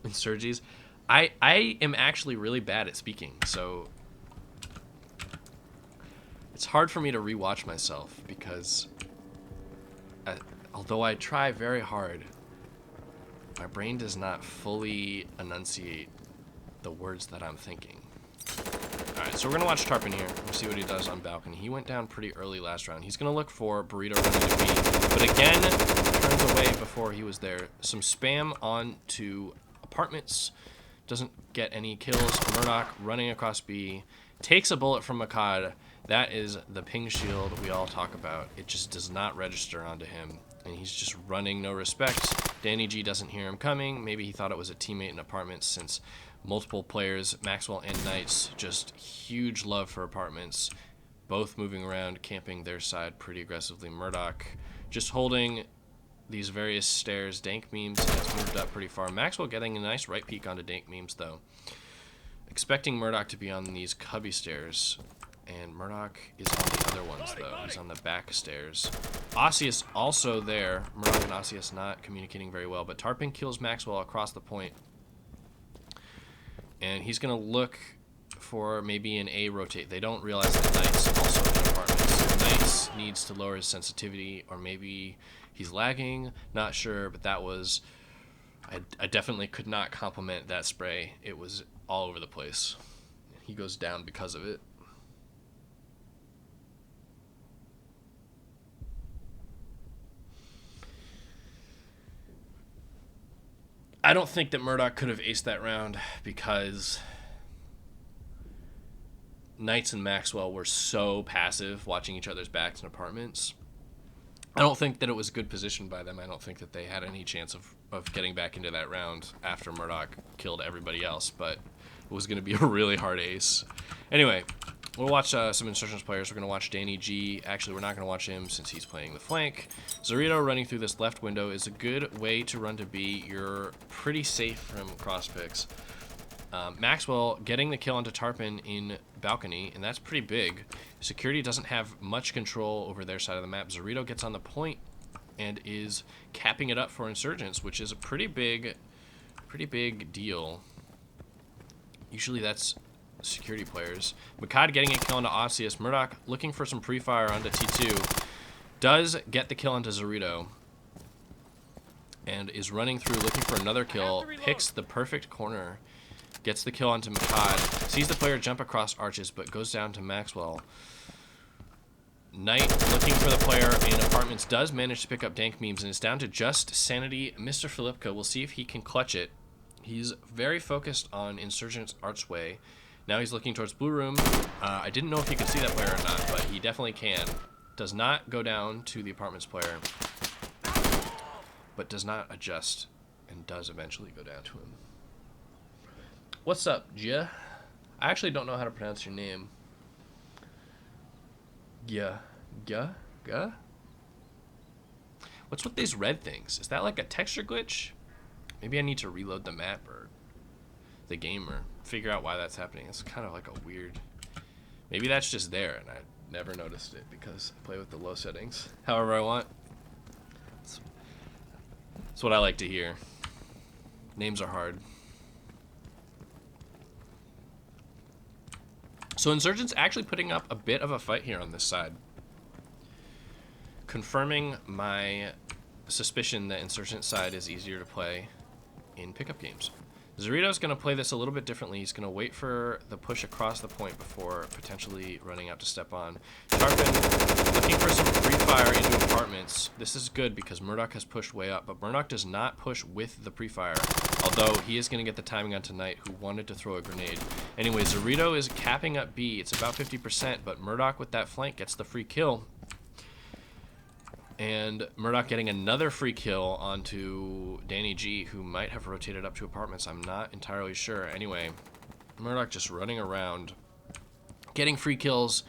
And Sergi's... I am actually really bad at speaking, so... it's hard for me to rewatch myself, because... although I try very hard, my brain does not fully enunciate the words that I'm thinking. Alright, so we're going to watch Tarpon here. We'll see what he does on balcony. He went down pretty early last round. He's going to look for Burrito running to B, but again, turns away before he was there. Some spam on to apartments. Doesn't get any kills. Murdoch running across B. Takes a bullet from Makad. That is the ping shield we all talk about. It just does not register onto him. And he's just running, no respect. Danny G doesn't hear him coming. Maybe he thought it was a teammate in apartments, since multiple players, Maxwell and Knights, just huge love for apartments. Both moving around, camping their side pretty aggressively. Murdoch just holding these various stairs. Dank Memes has moved up pretty far. Maxwell getting a nice right peek onto Dank Memes, though. Expecting Murdoch to be on these cubby stairs. And Murdoch is on the other ones, though. He's on the back stairs. Osseous also there. Murdoch and Osseous not communicating very well. But Tarpon kills Maxwell across the point. And he's going to look for maybe an A rotate. They don't realize that Knight's also in apartments. Knights needs to lower his sensitivity, or maybe he's lagging. Not sure, but that was... I definitely could not compliment that spray. It was all over the place. He goes down because of it. I don't think that Murdoch could have aced that round, because Knights and Maxwell were so passive watching each other's backs in apartments. I don't think that it was a good position by them. I don't think that they had any chance of getting back into that round after Murdoch killed everybody else, but it was going to be a really hard ace. Anyway, we'll watch some Insurgents players. We're going to watch Danny G. Actually, we're not going to watch him since he's playing the flank. Zorito running through this left window is a good way to run to B. You're pretty safe from cross picks. Maxwell getting the kill onto Tarpon in balcony, and that's pretty big. Security doesn't have much control over their side of the map. Zorito gets on the point and is capping it up for Insurgents, which is a pretty big deal. Usually that's security players. Makad getting a kill onto Osseous. Murdoch looking for some pre-fire onto T2. Does get the kill onto Zorito. And is running through looking for another kill. Picks the perfect corner. Gets the kill onto Makad. Sees the player jump across arches, but goes down to Maxwell. Knight looking for the player in apartments. Does manage to pick up dank memes and is down to just sanity. Mr. Filipka, we'll see if he can clutch it. He's very focused on Insurgent's archway. Now he's looking towards blue room. I didn't know if he could see that player or not, but he definitely can. Does not go down to the apartments player, but does not adjust and does eventually go down to him. What's up, Jia? I actually don't know how to pronounce your name. Yeah. What's with these red things? Is that like a texture glitch? Maybe I need to reload the map or the game or figure out why that's happening. It's kind of like a weird... Maybe that's just there and I never noticed it because I play with the low settings however I want. That's what I like to hear. Names are hard. So Insurgent's actually putting up a bit of a fight here on this side. Confirming my suspicion that Insurgent side is easier to play in pickup games. Zorito's going to play this a little bit differently. He's going to wait for the push across the point before potentially running out to step on. Tarpon looking for some free fire into apartments. This is good because Murdoch has pushed way up, but Murdoch does not push with the pre-fire, although he is going to get the timing on Tonight, who wanted to throw a grenade. Anyway, Zorito is capping up B. It's about 50%, but Murdoch with that flank gets the free kill. And Murdoch getting another free kill onto Danny G, who might have rotated up to apartments. I'm not entirely sure. Anyway, Murdoch just running around, getting free kills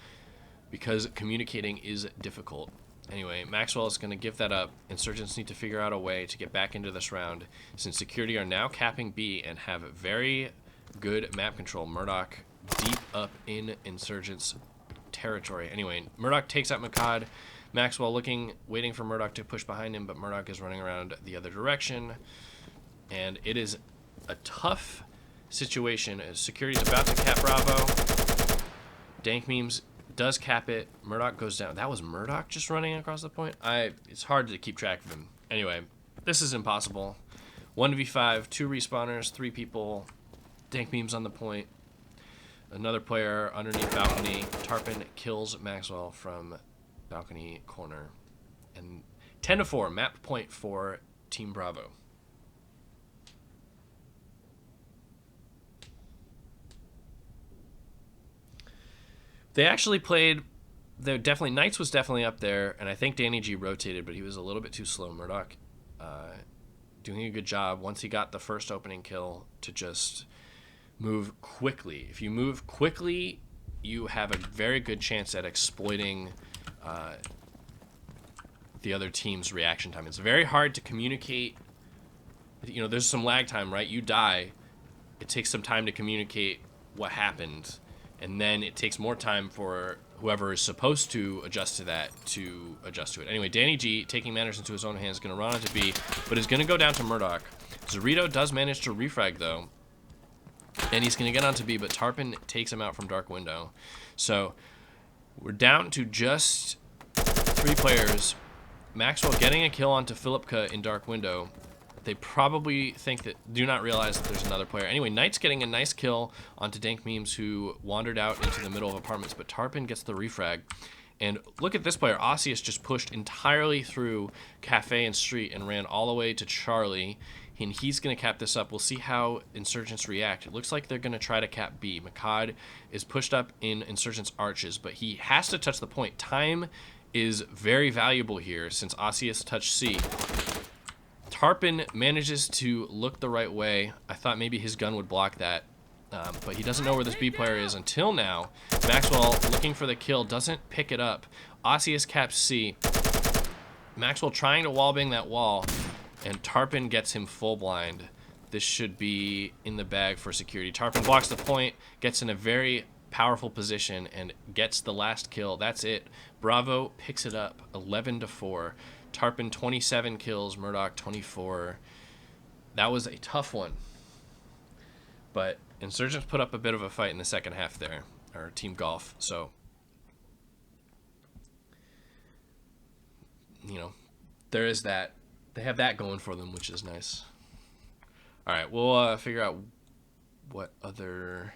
because communicating is difficult. Anyway, Maxwell is going to give that up. Insurgents need to figure out a way to get back into this round since security are now capping B and have very good map control. Murdoch deep up in Insurgents territory. Anyway, Murdoch takes out Makad. Maxwell waiting for Murdoch to push behind him, but Murdoch is running around the other direction. And it is a tough situation as security is about to cap Bravo. Dank Memes does cap it. Murdoch goes down. That was Murdoch just running across the point? It's hard to keep track of him. Anyway, this is impossible. 1v5, 2 respawners, 3 people. Dank Memes on the point. Another player underneath balcony. Tarpon kills Maxwell from balcony corner, and 10-4 map point for Team Bravo. They actually played. Knights was definitely up there, and I think Danny G rotated, but he was a little bit too slow. Murdoch doing a good job once he got the first opening kill to just move quickly. If you move quickly, you have a very good chance at exploiting the other team's reaction time. It's very hard to communicate. You know, there's some lag time, right? You die, it takes some time to communicate what happened, and then it takes more time for whoever is supposed to adjust to that to adjust to it. Anyway, Danny G, taking matters into his own hands, is going to run onto B, but is going to go down to Murdoch. Zorito does manage to refrag, though, and he's going to get onto B, but Tarpon takes him out from Dark Window. So we're down to just 3 players. Maxwell getting a kill onto Filipka in Dark Window. They probably do not realize that there's another player. Anyway, Knight's getting a nice kill onto Dank Memes, who wandered out into the middle of apartments, but Tarpon gets the refrag. And look at this player. Osseous just pushed entirely through Cafe and Street and ran all the way to Charlie. And he's going to cap this up. We'll see how Insurgents react. It looks like they're going to try to cap B. Makad is pushed up in Insurgents' arches, but he has to touch the point. Time is very valuable here since Osseous touched C. Tarpon manages to look the right way. I thought maybe his gun would block that, but he doesn't know where this B player is until now. Maxwell looking for the kill, doesn't pick it up. Osseous caps C. Maxwell trying to wallbang that wall, and Tarpon gets him full blind. This should be in the bag for security. Tarpon blocks the point, gets in a very powerful position, and gets the last kill. That's it. Bravo picks it up, 11-4. Tarpon 27 kills, Murdoch 24. That was a tough one. But Insurgents put up a bit of a fight in the second half there, or Team Golf. So, you know, there is that. They have that going for them, which is nice. All right, we'll figure out what other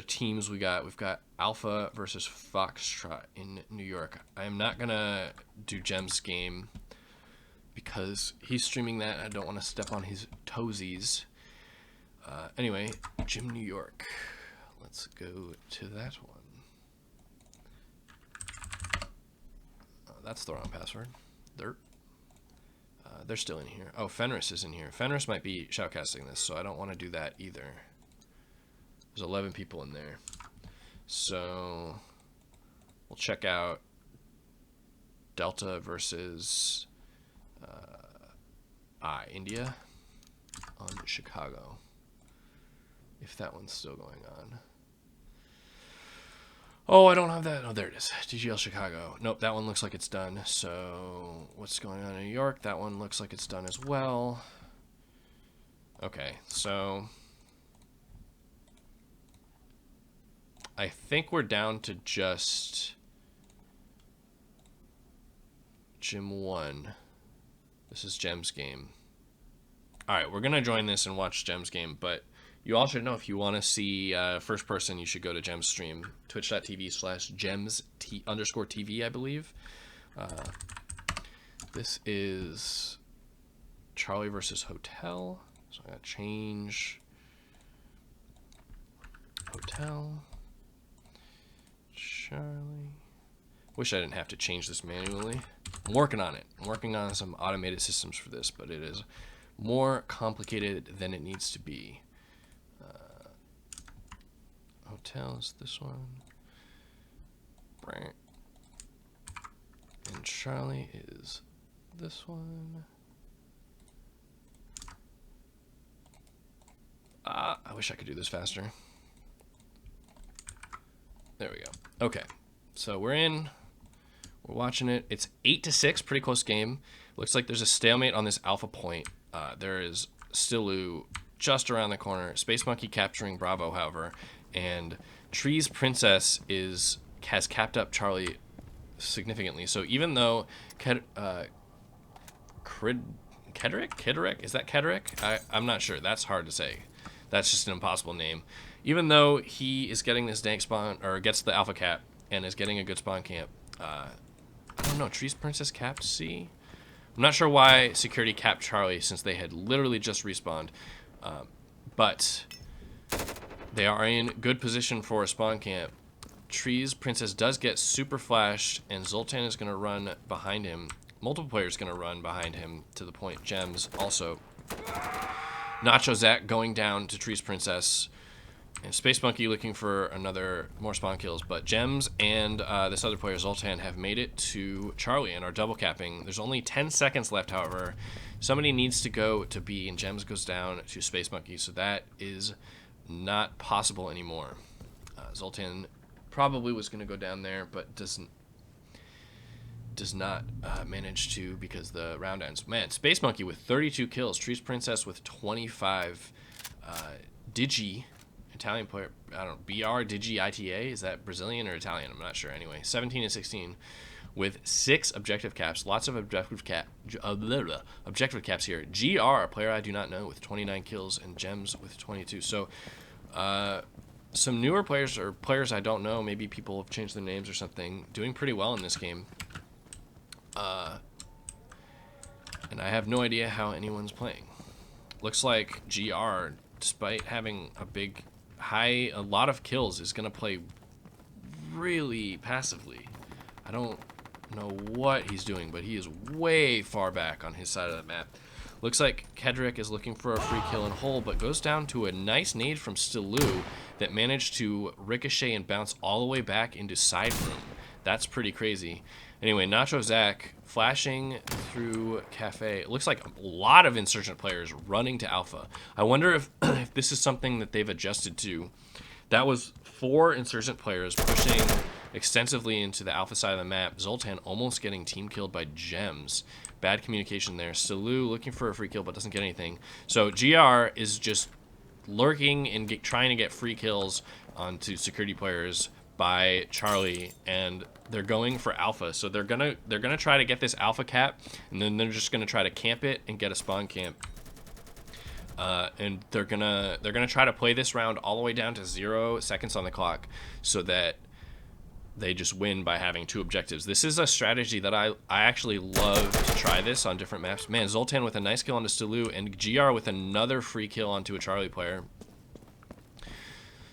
teams we got. We've got Alpha versus Foxtrot in New York. I am not gonna do Jem's game because he's streaming that. I don't want to step on his toesies. Anyway, Gym New York. Let's go to that one. That's the wrong password. Dirt. They're still in here. Oh, Fenris is in here. Fenris might be shoutcasting this, so I don't want to do that either. There's 11 people in there. So we'll check out Delta versus India on Chicago. If that one's still going on. Oh, I don't have that. Oh, there it is. DGL Chicago. Nope, that one looks like it's done. So what's going on in New York? That one looks like it's done as well. Okay, so I think we're down to just Gym 1. This is Gem's game. All right, we're going to join this and watch Gem's game, but you all should know if you want to see first person, you should go to Gem's stream, twitch.tv/gems_TV, I believe. This is Charlie versus Hotel. So I got to change Hotel. Charlie. Wish I didn't have to change this manually. I'm working on it. I'm working on some automated systems for this, but it is more complicated than it needs to be. Hotel is this one. And Charlie is this one. I wish I could do this faster. There we go. Okay, so we're in. We're watching it. It's 8-6, pretty close game. Looks like there's a stalemate on this alpha point. There is Stilu just around the corner. Space Monkey capturing Bravo, however, and Tree's Princess has capped up Charlie significantly. So even though Kedrick, is that Kedrick? I'm not sure. That's hard to say. That's just an impossible name. Even though he is getting this dank spawn, or gets the alpha cap and is getting a good spawn camp, I don't know. Tree's Princess capped C. I'm not sure why security capped Charlie since they had literally just respawned, but they are in good position for a spawn camp. Tree's Princess does get super flashed, and Zoltan is going to run behind him. Multiple players going to run behind him to the point. Gems also. Nacho Zach going down to Tree's Princess. And Space Monkey looking for more spawn kills. But Gems and this other player, Zoltan, have made it to Charlie and are double capping. There's only 10 seconds left, however. Somebody needs to go to B, and Gems goes down to Space Monkey. So that is not possible anymore. Zoltan probably was going to go down there, but does not manage to because the round ends. Man, Space Monkey with 32 kills. Tree's Princess with 25. Digi, Italian player, I don't know, BR Digi ITA, is that Brazilian or Italian? I'm not sure. Anyway, 17 and 16 with 6 objective caps. Lots of objective caps here. GR, a player I do not know, with 29 kills, and Gems with 22. So some newer players, or players I don't know, maybe people have changed their names or something, doing pretty well in this game. And I have no idea how anyone's playing. Looks like GR, despite having a lot of kills, is going to play really passively. I don't know what he's doing, but he is way far back on his side of the map. Looks like Kedrick is looking for a free kill and hole, but goes down to a nice nade from Stilu that managed to ricochet and bounce all the way back into side room. That's pretty crazy. Anyway, Nacho Zach flashing through Cafe. It looks like a lot of Insurgent players running to Alpha. I wonder if, if this is something that they've adjusted to. That was 4 Insurgent players pushing extensively into the Alpha side of the map. Zoltan almost getting team killed by Gems. Bad communication there. Salu looking for a free kill but doesn't get anything. So GR is just lurking and trying to get free kills onto security players by Charlie, and they're going for Alpha. So they're gonna try to get this Alpha cap, and then they're just gonna try to camp it and get a spawn camp. And they're gonna try to play this round all the way down to 0 seconds on the clock, so that they just win by having 2 objectives. This is a strategy that I actually love to try this on different maps. Man, Zoltan with a nice kill onto Salu, and GR with another free kill onto a Charlie player.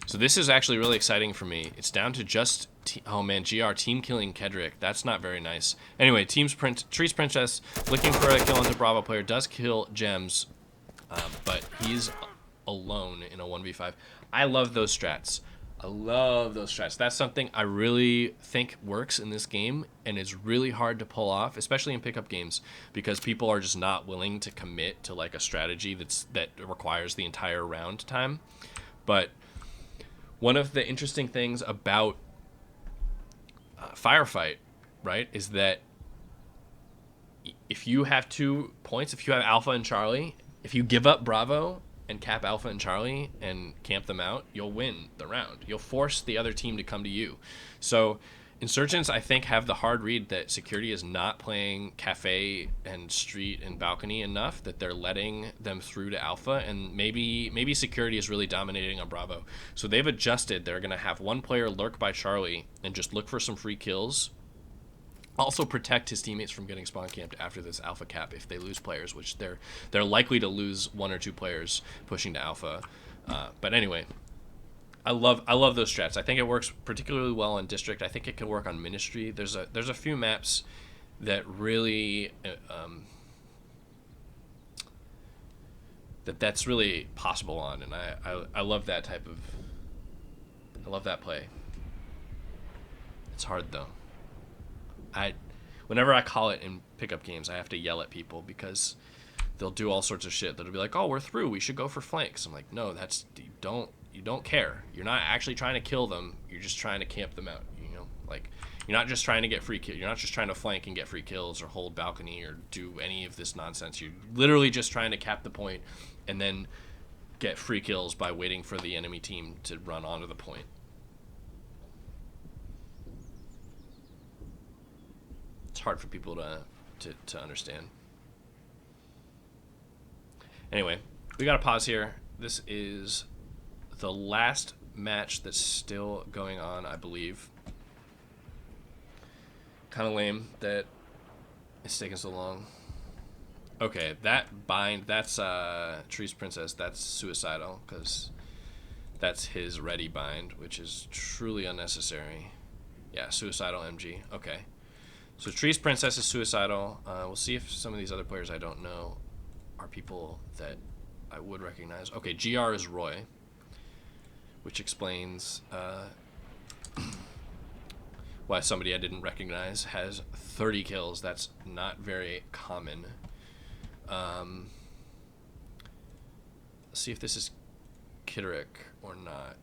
So this is actually really exciting for me. It's down to just... oh man, GR team killing Kedrick. That's not very nice. Anyway, Trees Princess looking for a kill onto Bravo player. Does kill Gems, but he's alone in a 1v5. I love those strats. I love those strats. That's something I really think works in this game, and is really hard to pull off, especially in pickup games, because people are just not willing to commit to like a strategy that requires the entire round time. But one of the interesting things about Firefight, right, is that if you have 2 points, if you have Alpha and Charlie, if you give up Bravo and cap Alpha and Charlie and camp them out, you'll win the round. You'll force the other team to come to you. So Insurgents, I think, have the hard read that security is not playing Cafe and Street and Balcony enough, that they're letting them through to Alpha, and maybe security is really dominating on Bravo. So they've adjusted. They're going to have 1 player lurk by Charlie and just look for some free kills. Also protect his teammates from getting spawn camped after this Alpha cap if they lose players, which they're likely to lose 1 or 2 players pushing to Alpha. But anyway, I love those strats. I think it works particularly well on District. I think it can work on Ministry. There's a few maps that really that's really possible on, and I love that type of play. It's hard though. Whenever I call it in pickup games, I have to yell at people because they'll do all sorts of shit. They'll be like, "Oh, we're through. We should go for flanks." I'm like, "No, you don't care. You're not actually trying to kill them. You're just trying to camp them out. You know, like you're not just trying to get free kill. You're not just trying to flank and get free kills or hold balcony or do any of this nonsense. You're literally just trying to cap the point and then get free kills by waiting for the enemy team to run onto the point." It's hard for people to understand. Anyway, we got to pause here. This is the last match that's still going on, I believe. Kind of lame that it's taking so long. Okay, that bind, that's Trees Princess, that's suicidal, because that's his ready bind, which is truly unnecessary. Yeah, suicidal MG. Okay. So Trees Princess is suicidal. We'll see if some of these other players I don't know are people that I would recognize. Okay, GR is Roy, which explains why somebody I didn't recognize has 30 kills. That's not very common. Let's see if this is Kitterick or not.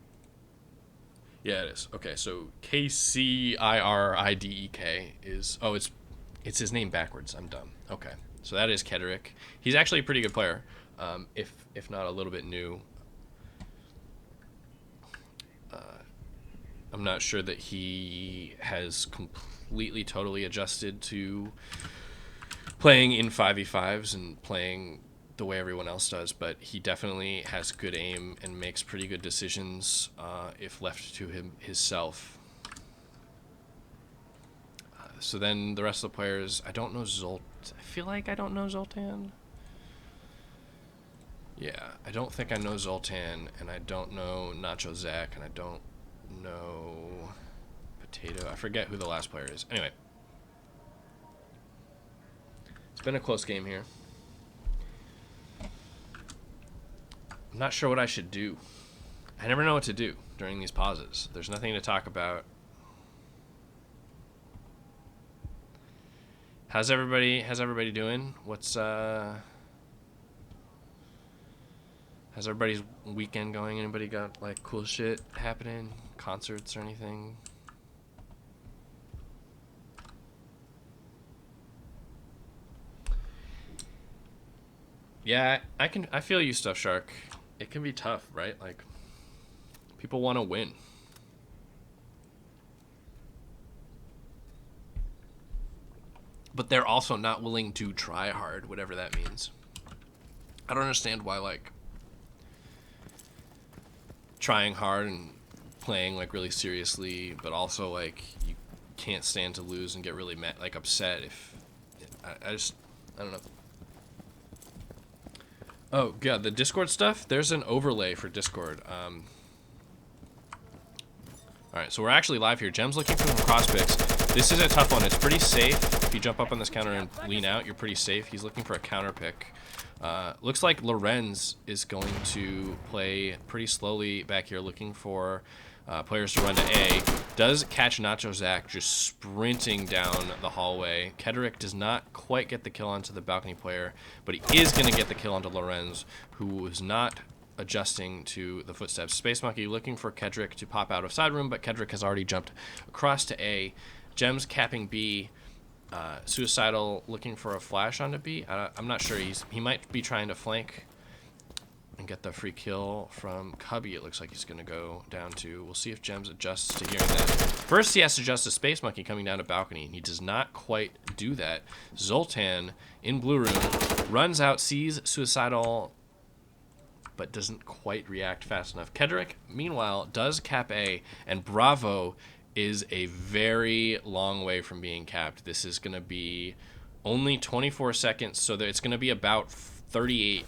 Yeah, it is. Okay, so KCIRIDEK is... oh, it's his name backwards. I'm dumb. Okay, so that is Kedrick. He's actually a pretty good player, if not a little bit new. I'm not sure that he has completely, totally adjusted to playing in 5v5s and playing the way everyone else does, but he definitely has good aim and makes pretty good decisions if left to himself. So then the rest of the players, I don't know I feel like I don't know Zoltan. Yeah, I don't think I know Zoltan, and I don't know Nacho Zach, and I don't know Potato. I forget who the last player is. Anyway, it's been a close game here. I'm not sure what I should do. I never know what to do during these pauses. There's nothing to talk about. How's everybody doing? How's everybody's weekend going? Anybody got like cool shit happening? Concerts or anything? Yeah, I feel you, Stuff Shark. It can be tough, right? Like, people want to win. But they're also not willing to try hard, whatever that means. I don't understand why, like, trying hard and playing, like, really seriously, but also, like, you can't stand to lose and get really mad, like, upset if... I don't know. Oh, yeah, the Discord stuff, there's an overlay for Discord. Alright, so we're actually live here. Gem's looking for some cross picks. This is a tough one. It's pretty safe. If you jump up on this counter and lean out, you're pretty safe. He's looking for a counter pick. Looks like Lorenz is going to play pretty slowly back here, looking for players to run to A. Does catch Nacho Zach just sprinting down the hallway. Kedrick does not quite get the kill onto the balcony player, but he is going to get the kill onto Lorenz, who is not adjusting to the footsteps. Space Monkey looking for Kedrick to pop out of side room, but Kedrick has already jumped across to A. Gems capping B. Suicidal looking for a flash onto B. I'm not sure. He might be trying to flank and get the free kill from Cubby. It looks like he's going to go down to. We'll see if Gems adjusts to hearing that. First, he has to adjust to Space Monkey coming down to balcony, and he does not quite do that. Zoltan in blue room runs out, sees Suicidal, but doesn't quite react fast enough. Kedrick, meanwhile, does cap A, and Bravo is a very long way from being capped. This is going to be only 24 seconds, so that it's going to be about 38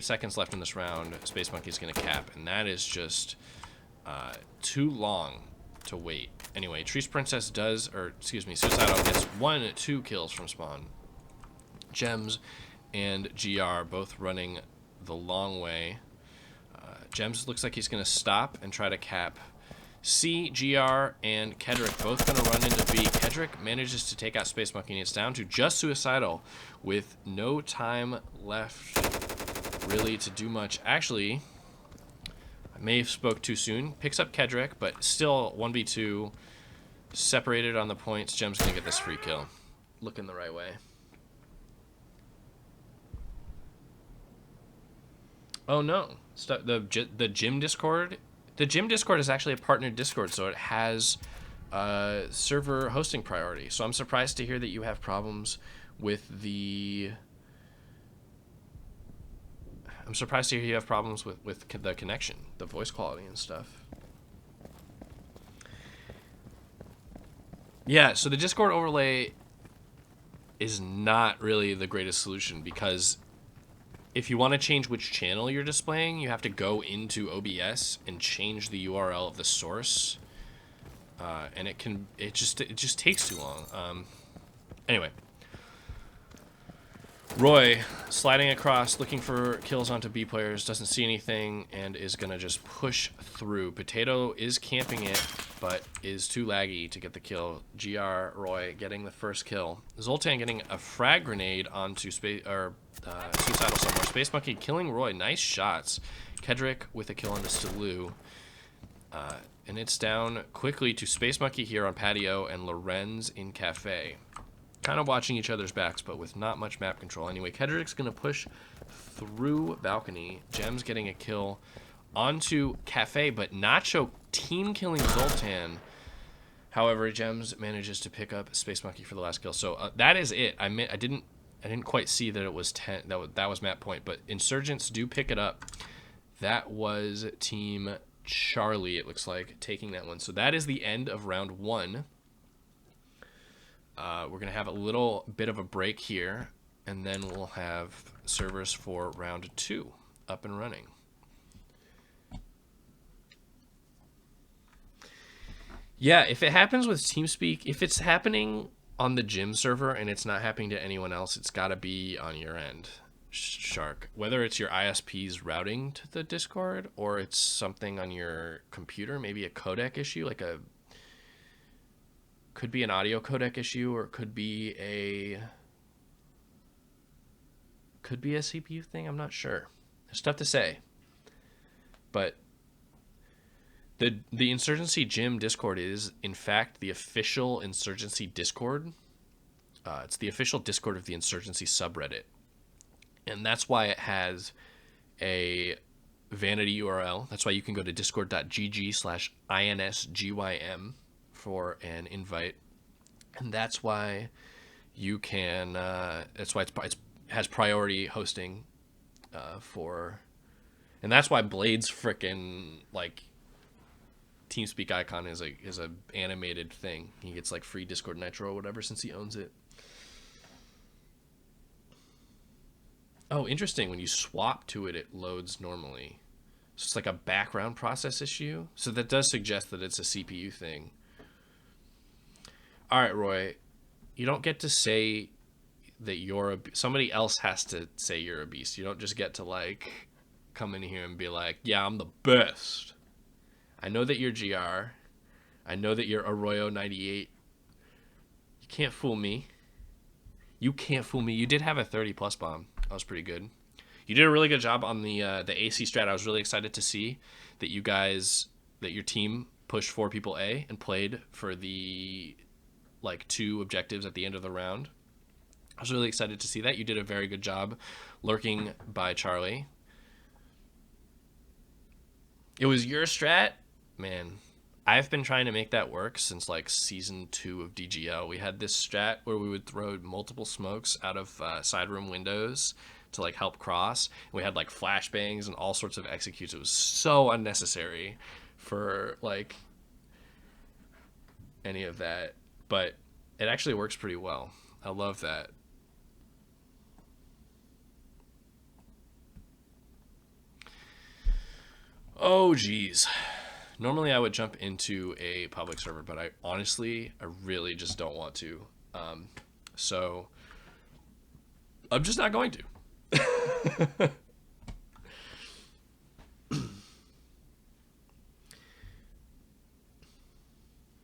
seconds left in this round. Space Monkey's going to cap, and that is just too long to wait. Anyway, Trees Princess Suicidal gets 2 kills from spawn. Gems and GR both running the long way. Gems looks like he's going to stop and try to cap C. GR and Kedrick both going to run into B. Kedrick manages to take out Space Monkey, and it's down to just Suicidal with no time left really to do much. Actually, I may have spoke too soon. Picks up Kedrick, but still 1v2 separated on the points. Gem's going to get this free kill. Looking the right way. Oh no, the gym Discord. The gym Discord is actually a partnered Discord, so it has server hosting priority. So I'm surprised to hear that you have problems with the. I'm surprised to hear you have problems with the connection, the voice quality and stuff. Yeah, so the Discord overlay is not really the greatest solution, because if you want to change which channel you're displaying, you have to go into OBS and change the URL of the source, and it just takes too long. Anyway, Roy sliding across, looking for kills onto B players, doesn't see anything, and is gonna just push through. Potato is camping it, but is too laggy to get the kill. GR Roy getting the first kill. Zoltan getting a frag grenade onto Suicidal somewhere. Space Monkey killing Roy. Nice shots. Kedrick with a kill on the Staloo. And it's down quickly to Space Monkey here on patio and Lorenz in cafe. Kind of watching each other's backs, but with not much map control. Anyway, Kedrick's going to push through balcony. Gems getting a kill onto cafe, but Nacho team killing Zoltan. However, Gems manages to pick up Space Monkey for the last kill. So that is it. I didn't quite see that it was 10. That was map point, but Insurgents do pick it up. That was Team Charlie, it looks like, taking that one. So that is the end of round 1. We're going to have a little bit of a break here, and then we'll have servers for round 2 up and running. Yeah, if it happens with TeamSpeak, if it's happening on the gym server and it's not happening to anyone else, it's got to be on your end, Shark. Whether it's your ISP's routing to the Discord or it's something on your computer, maybe a codec issue, like Could be an audio codec issue, or it could be a CPU thing. I'm not sure. It's tough to say. But the Insurgency Gym Discord is, in fact, the official Insurgency Discord. It's the official Discord of the Insurgency subreddit. And that's why it has a vanity URL. That's why you can go to discord.gg/insgym for an invite. And that's why you can, that's why it has priority hosting for, and that's why Blade's frickin' like TeamSpeak icon is a animated thing. He gets like free Discord Nitro or whatever since he owns it. Oh, interesting. When you swap to it, it loads normally. So it's like a background process issue. So that does suggest that it's a CPU thing. All right, Roy. You don't get to say that you're somebody else has to say you're a beast. You don't just get to like come in here and be like, yeah, I'm the best. I know that you're GR. I know that you're Arroyo98. You can't fool me. You can't fool me. You did have a 30 plus bomb. That was pretty good. You did a really good job on the AC strat. I was really excited to see that your team pushed 4 people A and played for the like 2 objectives at the end of the round. I was really excited to see that. You did a very good job lurking by Charlie. It was your strat? Man, I've been trying to make that work since like season 2 of DGL. We had this strat where we would throw multiple smokes out of side room windows to like help cross. We had like flashbangs and all sorts of executes. It was so unnecessary for like any of that, but it actually works pretty well. I love that. Oh geez. Normally I would jump into a public server, but I really just don't want to. So I'm just not going to.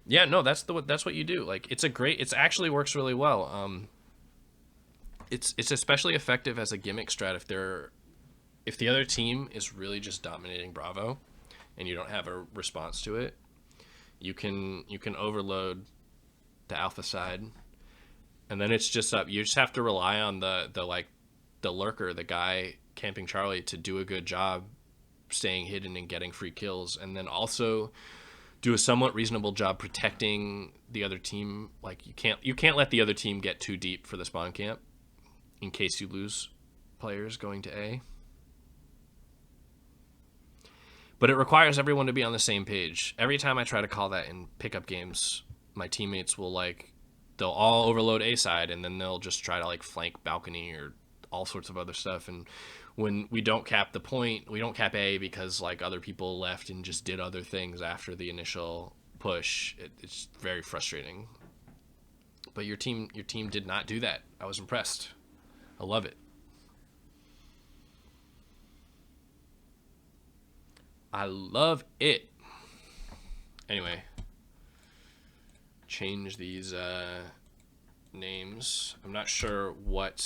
Yeah, no, that's what you do. Like it actually works really well. It's especially effective as a gimmick strat if the other team is really just dominating Bravo and you don't have a response to it. You can overload the alpha side, and then it's just up. You just have to rely on the lurker, the guy camping Charlie, to do a good job staying hidden and getting free kills, and then also do a somewhat reasonable job protecting the other team. Like you can't let the other team get too deep for the spawn camp in case you lose players going to A. But it requires everyone to be on the same page. Every time I try to call that in pickup games, my teammates will they'll all overload A side, and then they'll just try to like flank balcony or all sorts of other stuff. And when we don't cap the point, we don't cap A because like other people left and just did other things after the initial push. It's very frustrating. But your team did not do that. I was impressed. I love it. I love it. Anyway, change these names. I'm not sure what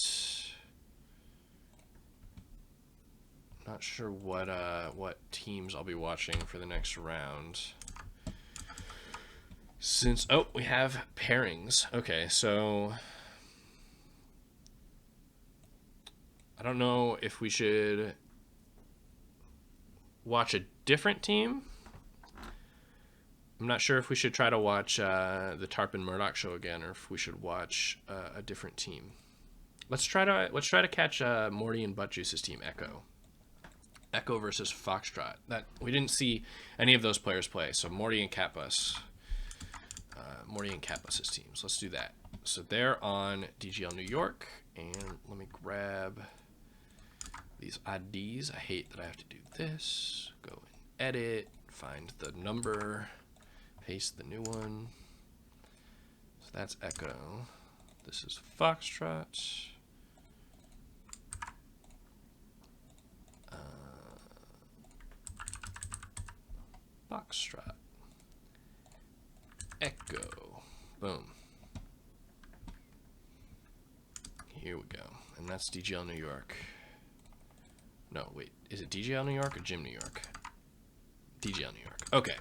teams I'll be watching for the next round. We have pairings. Okay, so I don't know if we should watch a different team. I'm not sure if we should try to watch the Tarpon Murdoch show again, or if we should watch a different team. Let's try to catch Morty and Buttjuice's team, Echo versus Foxtrot. That we didn't see any of those players play. So Morty and Catbus's teams. Let's do that. So they're on DGL New York, and let me grab these IDs. I hate that I have to do this. Go and edit, find the number, paste the new one. So that's Echo. This is Foxtrot. Foxtrot. Echo. Boom. Here we go. And that's DGL New York. No, wait. Is it DGL New York or Gym New York? DGL New York. Okay.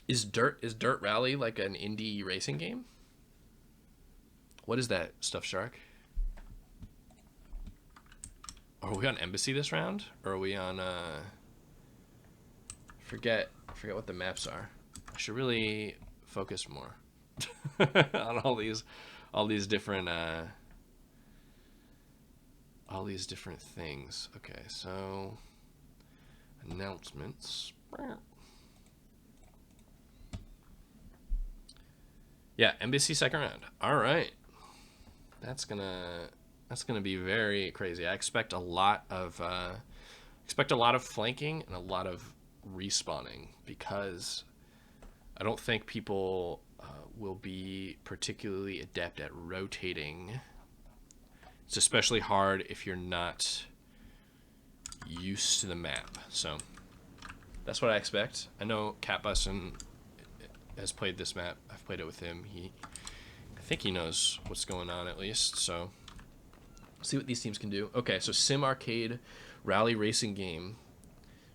Is Dirt Rally like an indie racing game? What is that, Stuffed Shark? Are we on Embassy this round? Or are we on forget what the maps are. I should really focus more on all these different things. Okay, so announcements. Yeah, NBC second round. All right, that's gonna be very crazy. I expect a lot of flanking and a lot of respawning because I don't think people will be particularly adept at rotating. It's especially hard if you're not used to the map. So that's what I expect. I know Catbussin has played this map. I've played it with him. I think he knows what's going on at least. So see what these teams can do. Okay, so Sim Arcade Rally Racing game.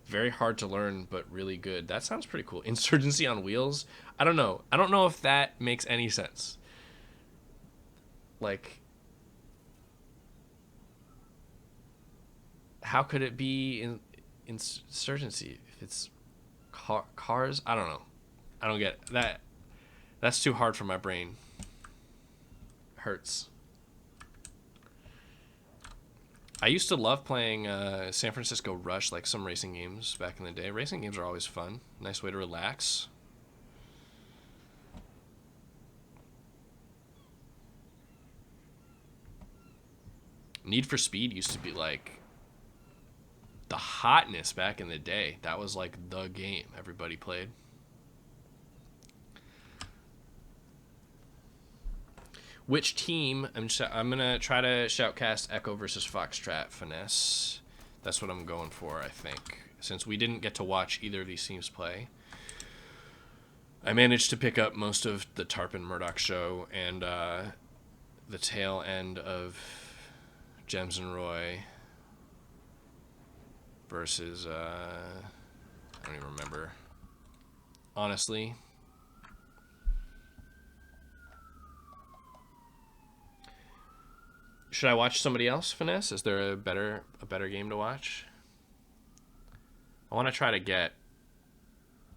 Very hard to learn, but really good. That sounds pretty cool. Insurgency on Wheels. I don't know. I don't know if that makes any sense. Like, how could it be insurgency if it's cars? I don't know. I don't get that. That's too hard for my brain. Hurts. I used to love playing San Francisco Rush, like some racing games back in the day. Racing games are always fun. Nice way to relax. Need for Speed used to be like the hotness back in the day. That was like the game everybody played. Which team? I'm gonna try to shoutcast Echo versus Foxtrot Finesse. That's what I'm going for, I think. Since we didn't get to watch either of these teams play, I managed to pick up most of the Tarpon Murdoch show and the tail end of Gems and Roy versus I don't even remember. Honestly. Should I watch somebody else, Finesse? Is there a better game to watch? I want to try to get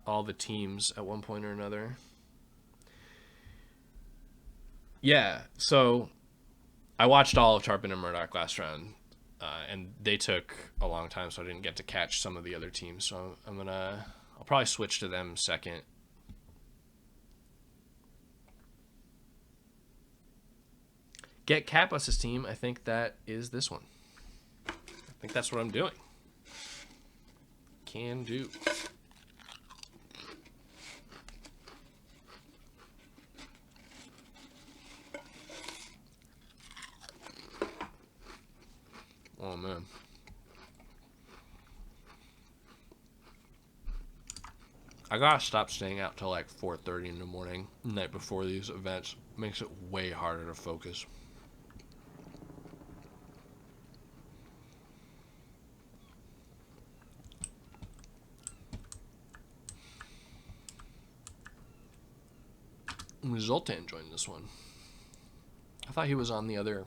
all the teams at one point or another. Yeah, so I watched all of Tarpon and Murdoch last round, and they took a long time, so I didn't get to catch some of the other teams. So I'll probably switch to them second. Get Catbus's team. I think that is this one. I think that's what I'm doing. Can do. Oh, man. I gotta stop staying out till like 4:30 in the morning, the night before these events. Makes it way harder to focus. Zoltan joined this one. I thought he was on the other.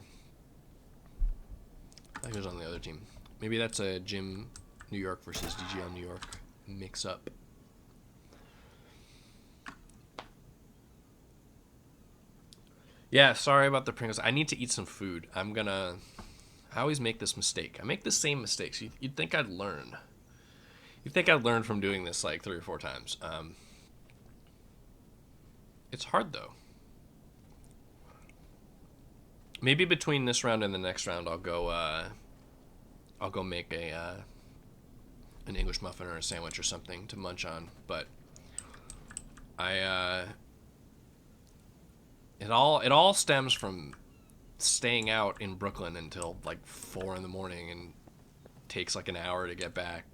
Team. Maybe that's a Gym New York versus DGL New York mix up. Yeah, sorry about the Pringles. I need to eat some food. I always make this mistake. I make the same mistakes. You'd think I'd learn. You'd think I'd learn from doing this like 3 or 4 times. It's hard though. Maybe between this round and the next round, I'll go make an English muffin or a sandwich or something to munch on. But it all stems from staying out in Brooklyn until like 4 in the morning and takes like an hour to get back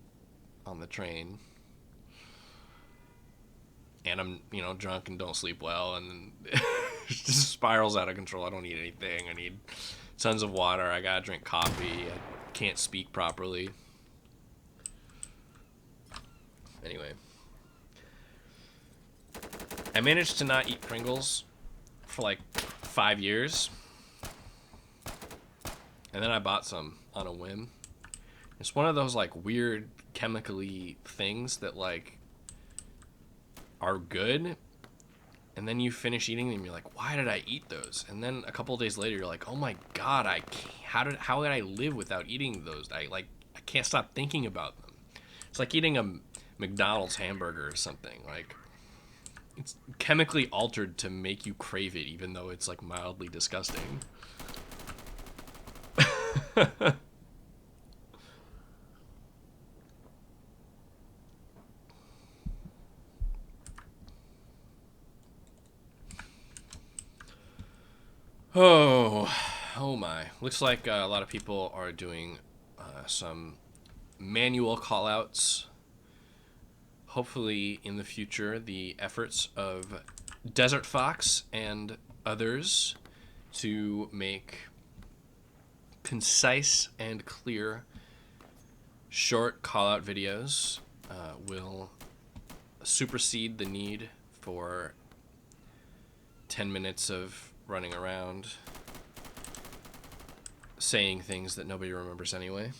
on the train. And I'm, drunk and don't sleep well, and it just spirals out of control. I don't eat anything. I need tons of water. I gotta drink coffee. I can't speak properly. Anyway, I managed to not eat Pringles for like 5 years, and then I bought some on a whim. It's one of those like weird chemically things that like are good, and then you finish eating them, you're like, why did I eat those? And then a couple of days later you're like, oh my god, I can't, how did I live without eating those? I can't stop thinking about them. It's like eating a McDonald's hamburger or something. Like, it's chemically altered to make you crave it, even though it's like mildly disgusting. Oh my. Looks like a lot of people are doing some manual callouts. Hopefully, in the future, the efforts of Desert Fox and others to make concise and clear short callout videos will supersede the need for 10 minutes of running around saying things that nobody remembers anyway.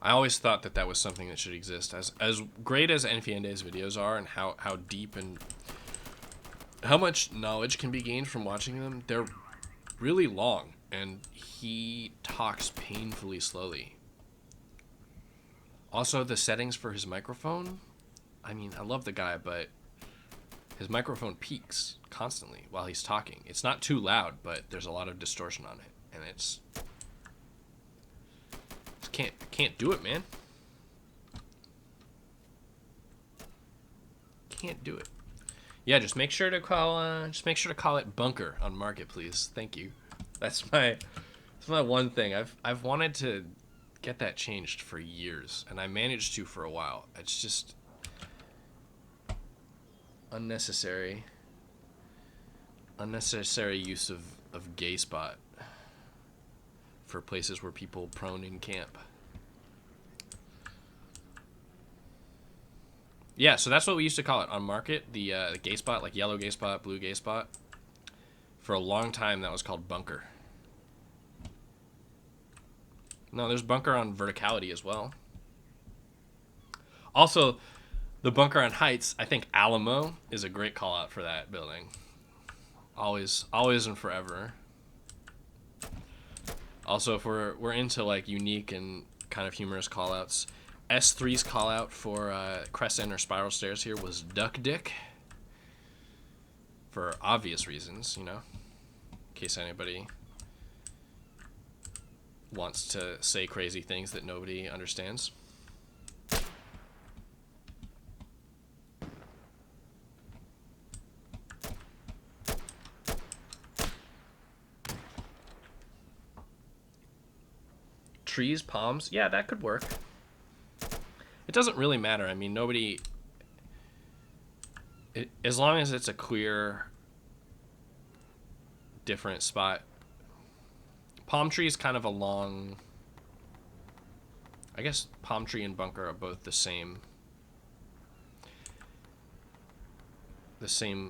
I always thought that that was something that should exist. As great as Enfiende's videos are, and how deep and how much knowledge can be gained from watching them, they're really long, and he talks painfully slowly. Also, the settings for his microphone, I mean, I love the guy, but his microphone peaks constantly while he's talking. It's not too loud, but there's a lot of distortion on it, and it's can't do it, man. Can't do it. Yeah, just make sure to call it Bunker on Market, please. Thank you. That's my one thing. I've wanted to get that changed for years, and I managed to for a while. It's just unnecessary use of gay spot for places where people prone in camp. Yeah, so that's what we used to call it on Market, the gay spot, like yellow gay spot, blue gay spot. For a long time, that was called Bunker. No, there's Bunker on Verticality as well. Also, the Bunker on Heights, I think Alamo is a great call out for that building. Always and forever. Also, if we're into like unique and kind of humorous call outs, S3's call out for Crescent or Spiral Stairs here was Duck Dick. For obvious reasons, in case anybody wants to say crazy things that nobody understands. Trees, palms, yeah, that could work. It doesn't really matter. I mean, as long as it's a clear, different spot. Palm tree is kind of a long, I guess palm tree and Bunker are both the same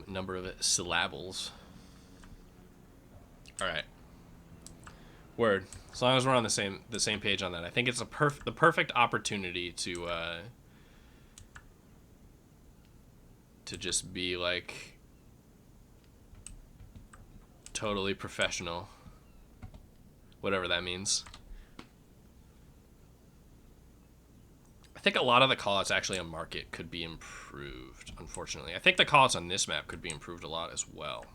number of syllables. All right. Word. As long as we're on the same page on that, I think it's the perfect opportunity to just be like totally professional, whatever that means. I think a lot of the callouts actually on Market could be improved. Unfortunately, I think the callouts on this map could be improved a lot as well.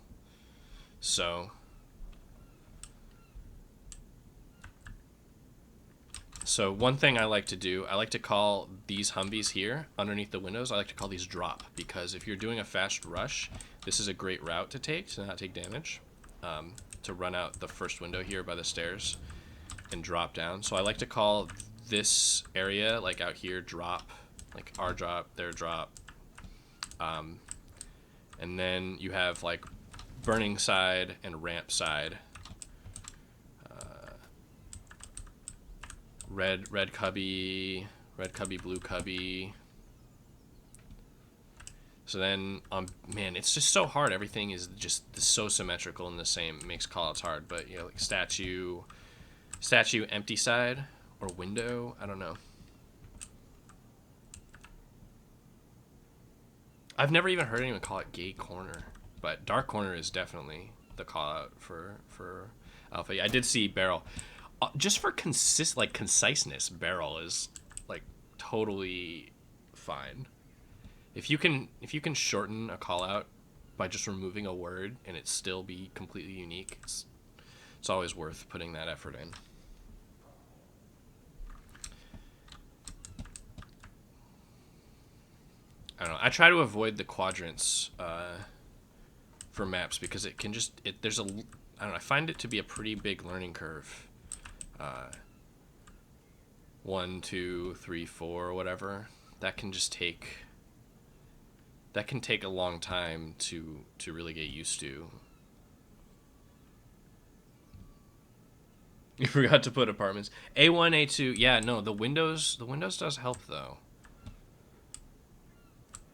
So one thing I like to do, I like to call these Humvees here underneath the windows, I like to call these drop, because if you're doing a fast rush, this is a great route to take to not take damage. to run out the first window here by the stairs and drop down. So I like to call this area, like out here, drop, like our drop, their drop. And then you have like burning side and ramp side. Red cubby, blue cubby. So then, man, it's just so hard. Everything is just so symmetrical and the same. It makes callouts hard. But, you know, like statue, empty side, or window. I don't know. I've never even heard anyone call it gay corner. But dark corner is definitely the callout for alpha. I did see barrel. Just for conciseness, barrel is like totally fine. If you can shorten a call out by just removing a word and it still be completely unique, it's always worth putting that effort in. I don't know. I try to avoid the quadrants for maps because it can just there's a I don't know. I find it to be a pretty big learning curve. 1, 2, 3, 4, or whatever. That can take a long time to really get used to. You forgot to put apartments. A1, A2. Yeah, no, the windows does help though.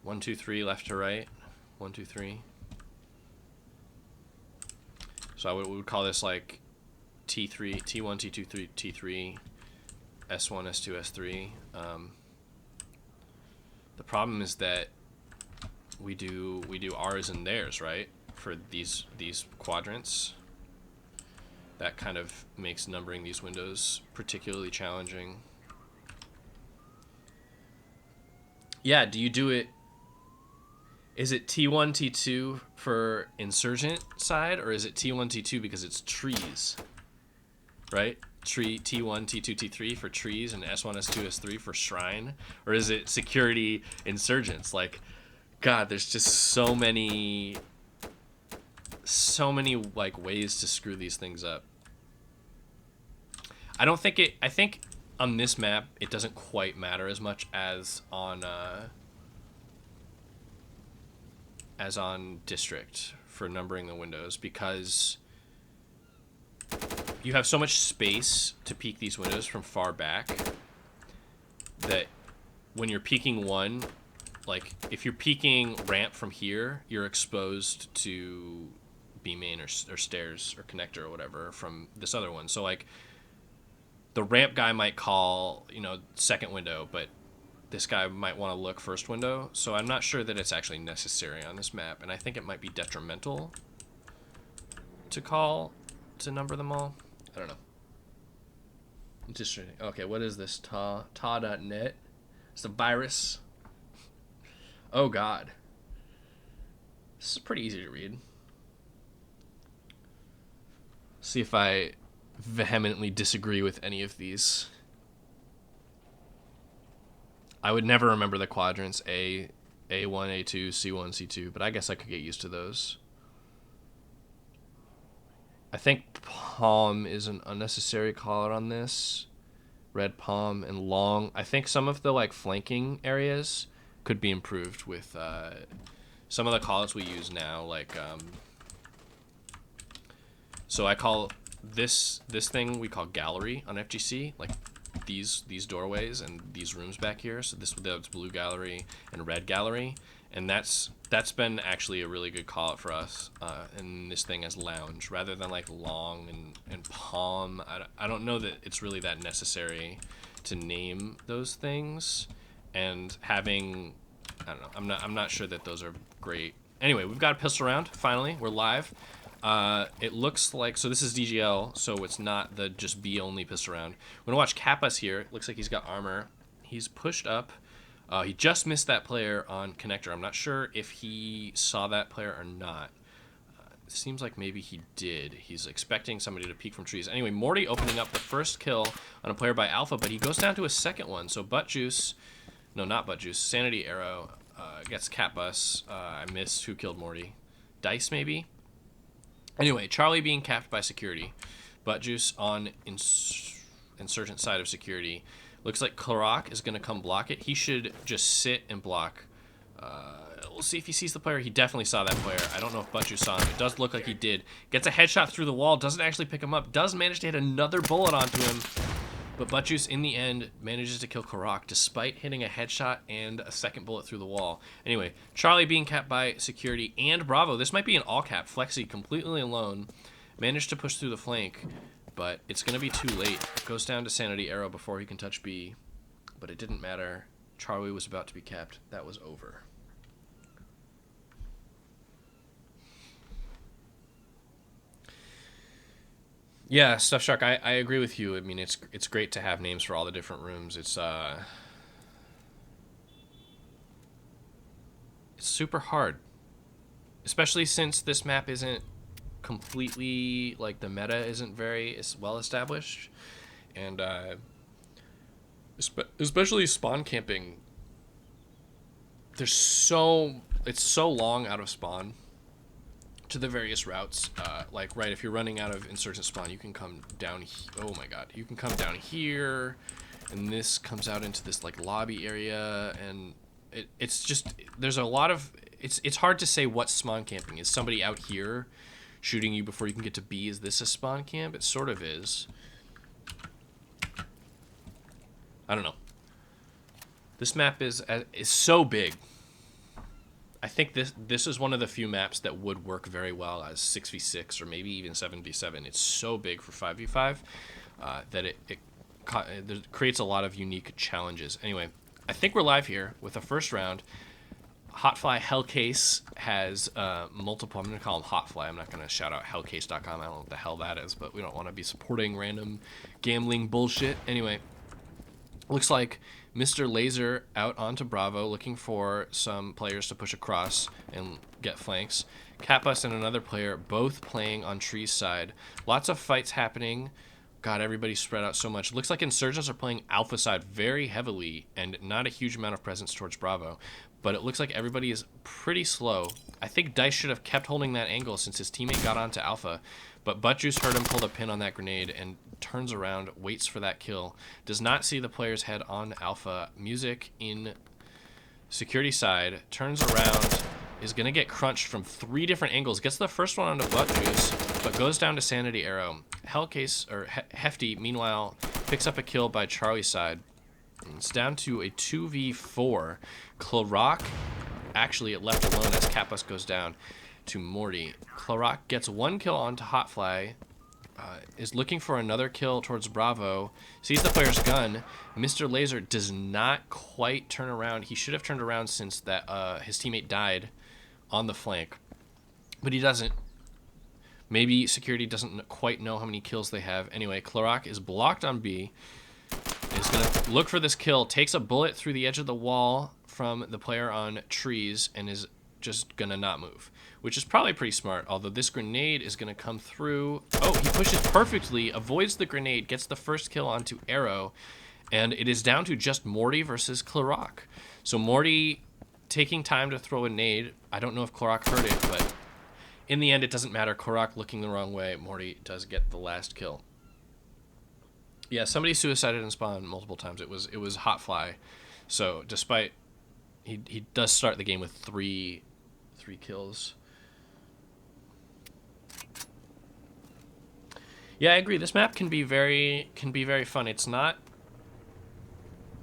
1, 2, 3 left to right. 1, 2, 3. So we would call this like T3, T1, T2, T3, S1, S2, S3. The problem is that we do ours and theirs, right? For these quadrants. That kind of makes numbering these windows particularly challenging. Yeah, do you do it? Is it T1, T2 for insurgent side, or is it T1, T2 because it's trees? Right? Tree T1, T2, T3 for trees, and S1, S2, S3 for shrine? Or is it security insurgents? Like, God, there's just so many like ways to screw these things up. I think on this map it doesn't quite matter as much as on district for numbering the windows, because you have so much space to peek these windows from far back that when you're peeking one, like if you're peeking ramp from here, you're exposed to B main or stairs or connector or whatever from this other one. So like the ramp guy might call, you know, second window, but this guy might want to look first window. So I'm not sure that it's actually necessary on this map, and I think it might be detrimental to number them all. I don't know. Interesting. Okay, what is this? Ta.net? It's a virus. Oh God. This is pretty easy to read. See if I vehemently disagree with any of these. I would never remember the quadrants A1, A2, C1, C2, but I guess I could get used to those. I think palm is an unnecessary call out on this. Red palm and long. I think some of the like flanking areas could be improved with some of the callouts we use now. Like, so I call this thing we call gallery on FGC. Like these doorways and these rooms back here. So that's blue gallery and red gallery, and that's been actually a really good call out for us. And this thing as lounge rather than like long and palm. I don't know that it's really that necessary to name those things, and having, I don't know, I'm not sure that those are great. Anyway, we've got a pistol round. Finally, we're live. It looks like, so this is DGL, so it's not the just B only pistol round. We're gonna watch Kappas here. It looks like he's got armor. He's pushed up. He just missed that player on connector. I'm not sure if he saw that player or not. It seems like maybe he did. He's expecting somebody to peek from trees. Anyway, Morty opening up the first kill on a player by Alpha, but he goes down to a second one. So Butt Juice, no, not Butt Juice, Sanity Arrow gets Kappas. I missed who killed Morty. Dice maybe? Anyway, Charlie being capped by security. Butt juice on insurgent side of security. Looks like Karak is going to come block it. He should just sit and block. We'll see if he sees the player. He definitely saw that player. I don't know if butt juice saw him. It does look like he did. Gets a headshot through the wall. Doesn't actually pick him up. Does manage to hit another bullet onto him. But butt juice, in the end, manages to kill Karak despite hitting a headshot and a second bullet through the wall. Anyway, Charlie being capped by security and Bravo. This might be an all-cap. Flexi completely alone. Managed to push through the flank, but it's going to be too late. Goes down to Sanity Arrow before he can touch B, but it didn't matter. Charlie was about to be capped. That was over. Yeah, Stuff Shark, I agree with you. I mean, it's great to have names for all the different rooms. It's super hard, especially since this map isn't completely, like, the meta isn't very well established, and especially spawn camping. It's so long out of spawn to the various routes. Like, right, if you're running out of insurgent spawn, you can come down. Oh my god, you can come down here, and this comes out into this like lobby area, and it's just, there's a lot of, it's hard to say what spawn camping is. Somebody out here shooting you before you can get to B, is this a spawn camp? It sort of is. I don't know. This map is so big. I think this is one of the few maps that would work very well as 6v6 or maybe even 7v7. It's so big for 5v5 that it creates a lot of unique challenges. Anyway, I think we're live here with the first round. Hotfly Hellcase has multiple, I'm going to call him Hotfly. I'm not going to shout out hellcase.com. I don't know what the hell that is, but we don't want to be supporting random gambling bullshit. Anyway, looks like Mr. Laser out onto Bravo looking for some players to push across and get flanks. Kappas and another player both playing on Tree's side. Lots of fights happening. God, everybody's spread out so much. Looks like Insurgents are playing Alpha side very heavily and not a huge amount of presence towards Bravo. But it looks like everybody is pretty slow. I think Dice should have kept holding that angle since his teammate got onto Alpha. But Buttjuice heard him pull the pin on that grenade and turns around, waits for that kill. Does not see the player's head on Alpha. Music in security side. Turns around. Is going to get crunched from 3 different angles. Gets the first one onto Buttjuice, but goes down to Sanity Arrow. Hellcase, or Hefty, meanwhile, picks up a kill by Charlie's side. It's down to a 2v4. Klarock, actually, it left alone as Kappas goes down to Morty. Klarock gets 1 kill onto Hotfly, is looking for another kill towards Bravo, sees the player's gun. Mr. Laser does not quite turn around. He should have turned around since that his teammate died on the flank, but he doesn't. Maybe security doesn't quite know how many kills they have. Anyway, Klarock is blocked on B. Is going to look for this kill, takes a bullet through the edge of the wall from the player on Trees, and is just going to not move, which is probably pretty smart, although this grenade is going to come through. Oh, he pushes perfectly, avoids the grenade, gets the first kill onto Arrow, and it is down to just Morty versus Klarock. So Morty taking time to throw a nade. I don't know if Klarock heard it, but in the end, it doesn't matter. Klarock looking the wrong way. Morty does get the last kill. Yeah, somebody suicided in spawn multiple times. It was Hotfly. So despite he does start the game with three kills. Yeah, I agree. This map can be very fun. It's not.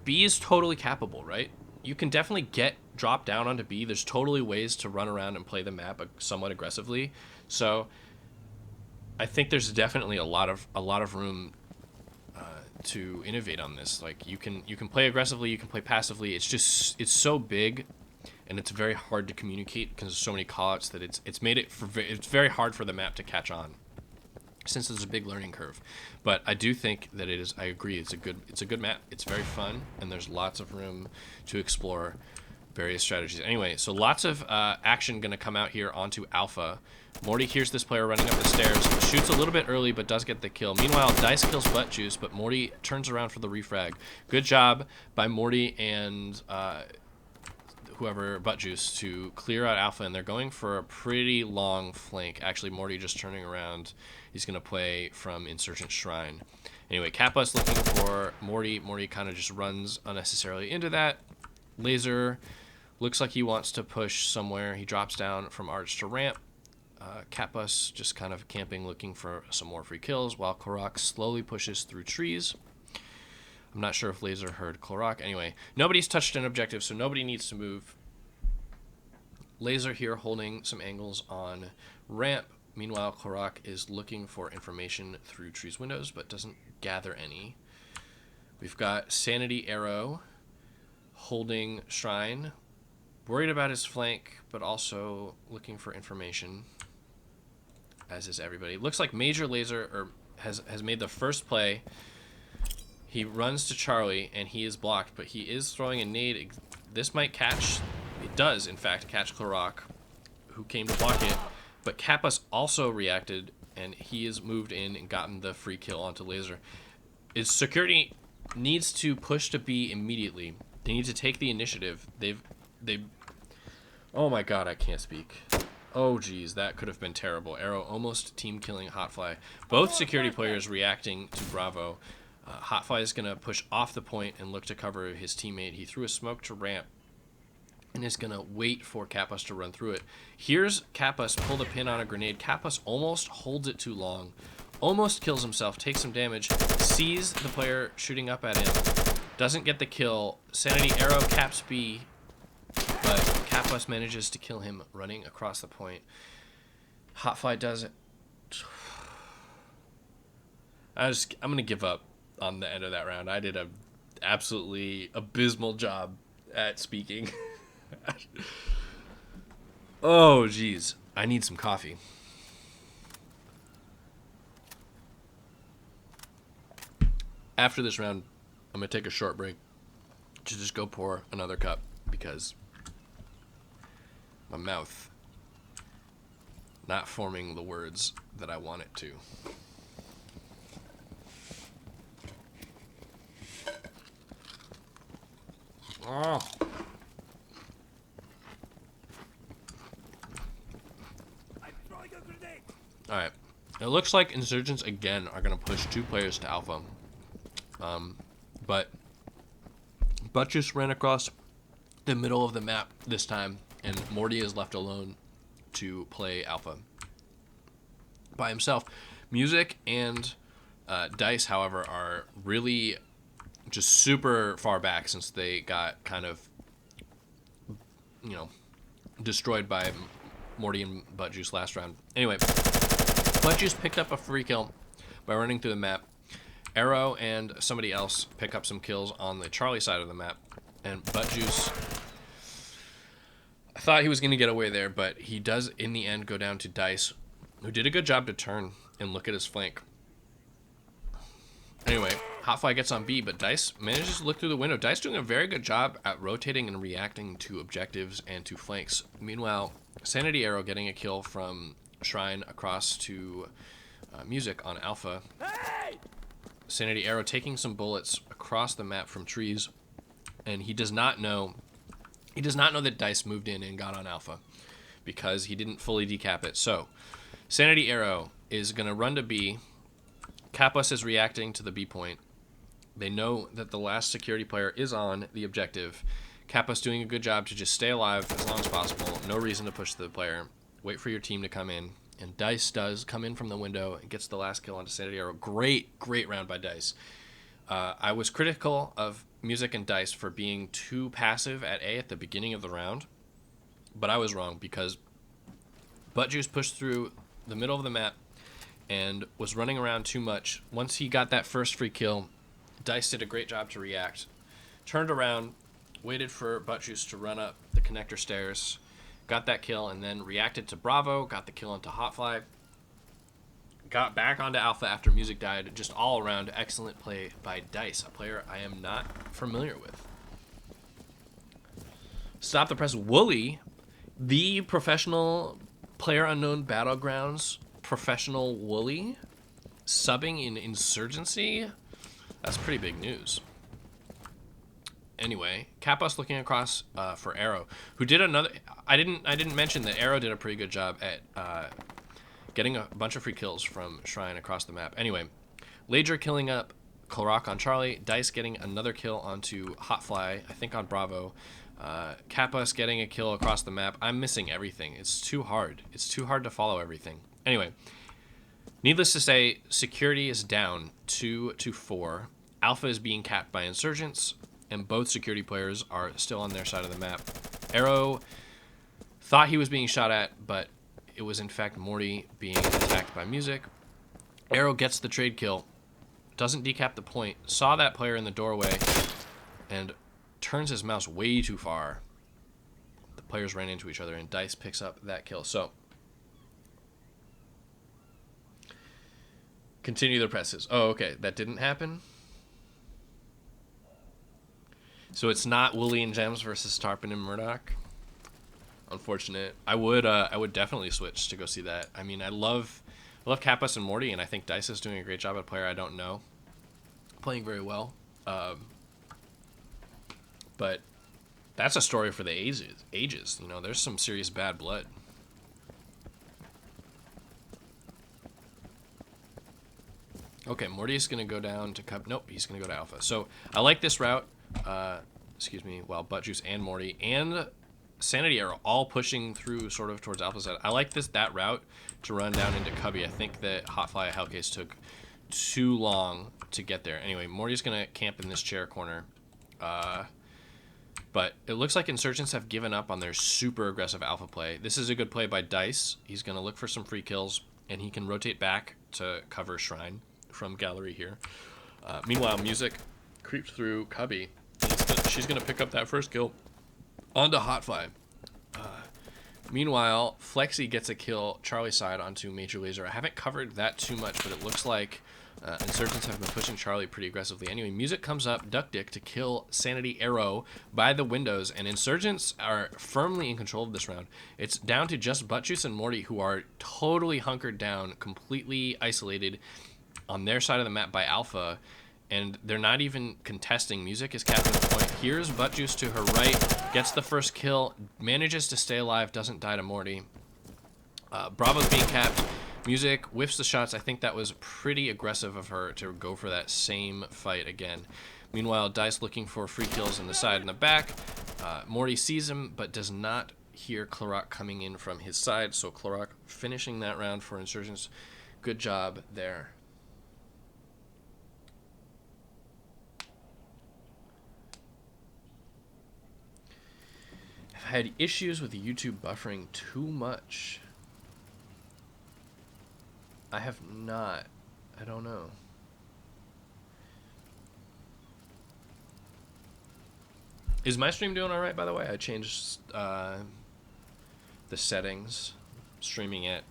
B is totally cappable, right? You can definitely drop down onto B. There's totally ways to run around and play the map somewhat aggressively. So I think there's definitely a lot of room to innovate on this. Like you can play aggressively, you can play passively. It's so big, and it's very hard to communicate because there's so many callouts that it's very hard for the map to catch on, since there's a big learning curve. But I do think that it is. I agree. It's a good map. It's very fun, and there's lots of room to explore various strategies. Anyway, so lots of action going to come out here onto Alpha. Morty hears this player running up the stairs, shoots a little bit early, but does get the kill. Meanwhile, Dice kills Buttjuice, but Morty turns around for the refrag. Good job by Morty and whoever Butt Juice to clear out Alpha, and they're going for a pretty long flank. Actually, Morty just turning around. He's going to play from Insurgent Shrine. Anyway, Kappa's looking for Morty. Morty kind of just runs unnecessarily into that. Laser looks like he wants to push somewhere. He drops down from Arch to ramp. Kappa's just kind of camping, looking for some more free kills, while Korok slowly pushes through trees. I'm not sure if Laser heard Korok. Anyway, nobody's touched an objective, so nobody needs to move. Laser here holding some angles on ramp. Meanwhile, Korok is looking for information through trees windows, but doesn't gather any. We've got Sanity Arrow holding Shrine, worried about his flank, but also looking for information, as is everybody. Looks like Major Laser has made the first play. He runs to Charlie, and he is blocked, but he is throwing a nade. This might catch. It does, in fact, catch Korok, who came to block it. But Kappa's also reacted, and he has moved in and gotten the free kill onto Laser. His security needs to push to B immediately. They need to take the initiative. They've. Oh my God, I can't speak. Oh geez, that could have been terrible. Arrow almost team killing Hotfly. Both security players reacting to Bravo. Hotfly is going to push off the point and look to cover his teammate. He threw a smoke to ramp and is going to wait for Kappa's to run through it. Here's Kappa's pull a pin on a grenade. Kappa's almost holds it too long, almost kills himself, takes some damage, sees the player shooting up at him, doesn't get the kill. Sanity Arrow caps B, but Kappa's manages to kill him running across the point. Hotfly does it. I'm going to give up on the end of that round. I did a absolutely abysmal job at speaking. Oh, geez. I need some coffee. After this round, I'm going to take a short break to just go pour another cup because my mouth not forming the words that I want it to. Oh. Alright. It looks like Insurgents again are going to push 2 players to Alpha. But Butt Juice ran across the middle of the map this time, and Morty is left alone to play Alpha by himself. Music and Dice, however, are really just super far back since they got kind of, destroyed by Morty and Butt Juice last round. Anyway, Butt Juice picked up a free kill by running through the map. Arrow and somebody else pick up some kills on the Charlie side of the map. And Butt Juice, I thought he was going to get away there, but he does in the end go down to Dice, who did a good job to turn and look at his flank. Anyway, Hotfly gets on B, but Dice manages to look through the window. Dice doing a very good job at rotating and reacting to objectives and to flanks. Meanwhile, Sanity Arrow getting a kill from Shrine across to Music on Alpha. Hey! Sanity Arrow taking some bullets across the map from trees, and he does not know that Dice moved in and got on Alpha because he didn't fully decap it. So Sanity Arrow is going to run to B. Kappa's is reacting to the B point. They know that the last security player is on the objective. Kappa's doing a good job to just stay alive as long as possible. No reason to push the player. Wait for your team to come in. And Dice does come in from the window and gets the last kill onto Sanity Arrow. Great round by Dice. I was critical of Music and Dice for being too passive at A at the beginning of the round. But I was wrong because Butt Juice pushed through the middle of the map and was running around too much. Once he got that first free kill, Dice did a great job to react. Turned around, waited for Butt Juice to run up the connector stairs, got that kill, and then reacted to Bravo, got the kill onto Hotfly, got back onto Alpha after Music died. Just all around excellent play by Dice, a player I am not familiar with. Stop the Press Wooly, the professional PlayerUnknown Battlegrounds professional Wooly, subbing in Insurgency. That's pretty big news. Anyway, Kapos looking across for Arrow, who did another. I didn't mention that Arrow did a pretty good job at getting a bunch of free kills from Shrine across the map. Anyway, Lager killing up Klorak on Charlie, Dice getting another kill onto Hotfly, I think on Bravo. Kapos getting a kill across the map. I'm missing everything. It's too hard. It's too hard to follow everything. Anyway, needless to say, security is down 2-4. Alpha is being capped by insurgents, and both security players are still on their side of the map. Arrow thought he was being shot at, but it was in fact Morty being attacked by Music. Arrow gets the trade kill, doesn't decap the point, saw that player in the doorway, and turns his mouse way too far. The players ran into each other, and Dice picks up that kill. So, continue the presses. Oh, okay, that didn't happen. So it's not Wooly and Gems versus Tarpon and Murdoch. Unfortunate. I would definitely switch to go see that. I mean, I love Kappas and Morty, and I think Dice is doing a great job at a player I don't know, playing very well. But that's a story for the ages. You know, there's some serious bad blood. Okay, Morty is going to go down to Cub. Nope, he's going to go to Alpha. So I like this route. Excuse me, while Buttjuice and Morty and Sanity are all pushing through sort of towards Alpha side. I like that route to run down into Cubby. I think that Hotfly Hellcase took too long to get there. Anyway, Morty's going to camp in this chair corner. But it looks like Insurgents have given up on their super aggressive Alpha play. This is a good play by Dice. He's going to look for some free kills, and he can rotate back to cover Shrine from Gallery here. Meanwhile, Music creeps through Cubby. She's going to pick up that first kill onto Hotfly. Meanwhile, Flexi gets a kill Charlie side onto Major Lazer. I haven't covered that too much, but it looks like Insurgents have been pushing Charlie pretty aggressively. Anyway, Music comes up, Duck Dick, to kill Sanity Arrow by the windows, and Insurgents are firmly in control of this round. It's down to just Buttjuice and Morty, who are totally hunkered down, completely isolated on their side of the map by Alpha, and they're not even contesting. Music is capping the point. Here's Buttjuice to her right, gets the first kill, manages to stay alive, doesn't die to Morty. Bravo's being capped. Music whiffs the shots. I think that was pretty aggressive of her to go for that same fight again. Meanwhile, Dice looking for free kills in the side and the back. Morty sees him, but does not hear Klorak coming in from his side, so Klorak finishing that round for Insurgents. Good job there. I've had issues with YouTube buffering too much. I have not. I don't know. Is my stream doing alright, by the way? I changed the settings. Streaming at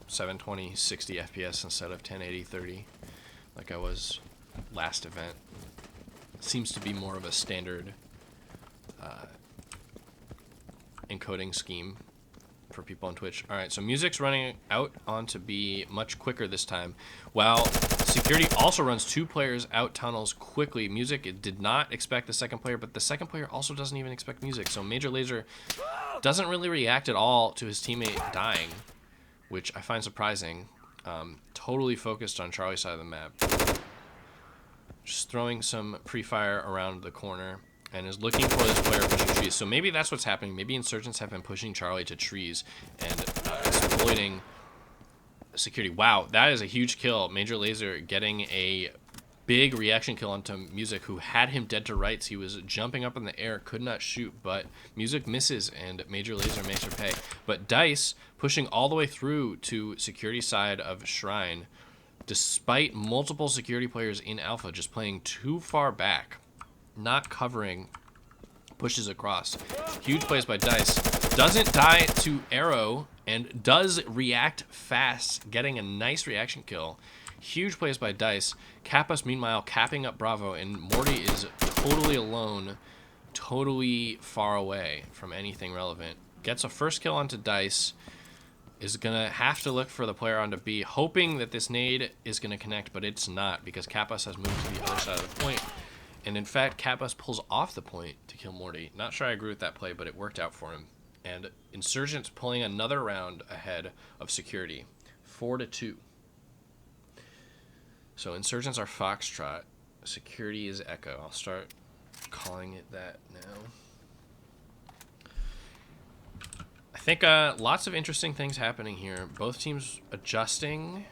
720 60 FPS instead of 1080 30 like I was last event. Seems to be more of a standard encoding scheme for people on Twitch. All right, so Music's running out on to be much quicker this time, while Security also runs two players out tunnels quickly. Music did not expect the second player, but the second player also doesn't even expect Music, so Major Lazer doesn't really react at all to his teammate dying, which I find surprising. Totally focused on Charlie's side of the map. Just throwing some pre-fire around the corner, and is looking for this player pushing trees. So maybe that's what's happening. Maybe Insurgents have been pushing Charlie to trees and exploiting Security. Wow, that is a huge kill. Major Lazer getting a big reaction kill onto Music, who had him dead to rights. He was jumping up in the air, could not shoot, but Music misses, and Major Lazer makes her pay. But Dice pushing all the way through to Security side of Shrine, despite multiple Security players in Alpha just playing too far back. Not covering, pushes across. Huge plays by Dice. Doesn't die to Arrow and does react fast, getting a nice reaction kill. Huge plays by Dice. Kappas, meanwhile, capping up Bravo, and Morty is totally alone, totally far away from anything relevant. Gets a first kill onto Dice. Is going to have to look for the player onto B, hoping that this nade is going to connect, but it's not, because Kappas has moved to the other side of the point. And in fact, Catbus pulls off the point to kill Morty. Not sure I agree with that play, but it worked out for him. And Insurgents pulling another round ahead of Security, 4-2. So Insurgents are Foxtrot, Security is Echo. I'll start calling it that now. I think lots of interesting things happening here. Both teams adjusting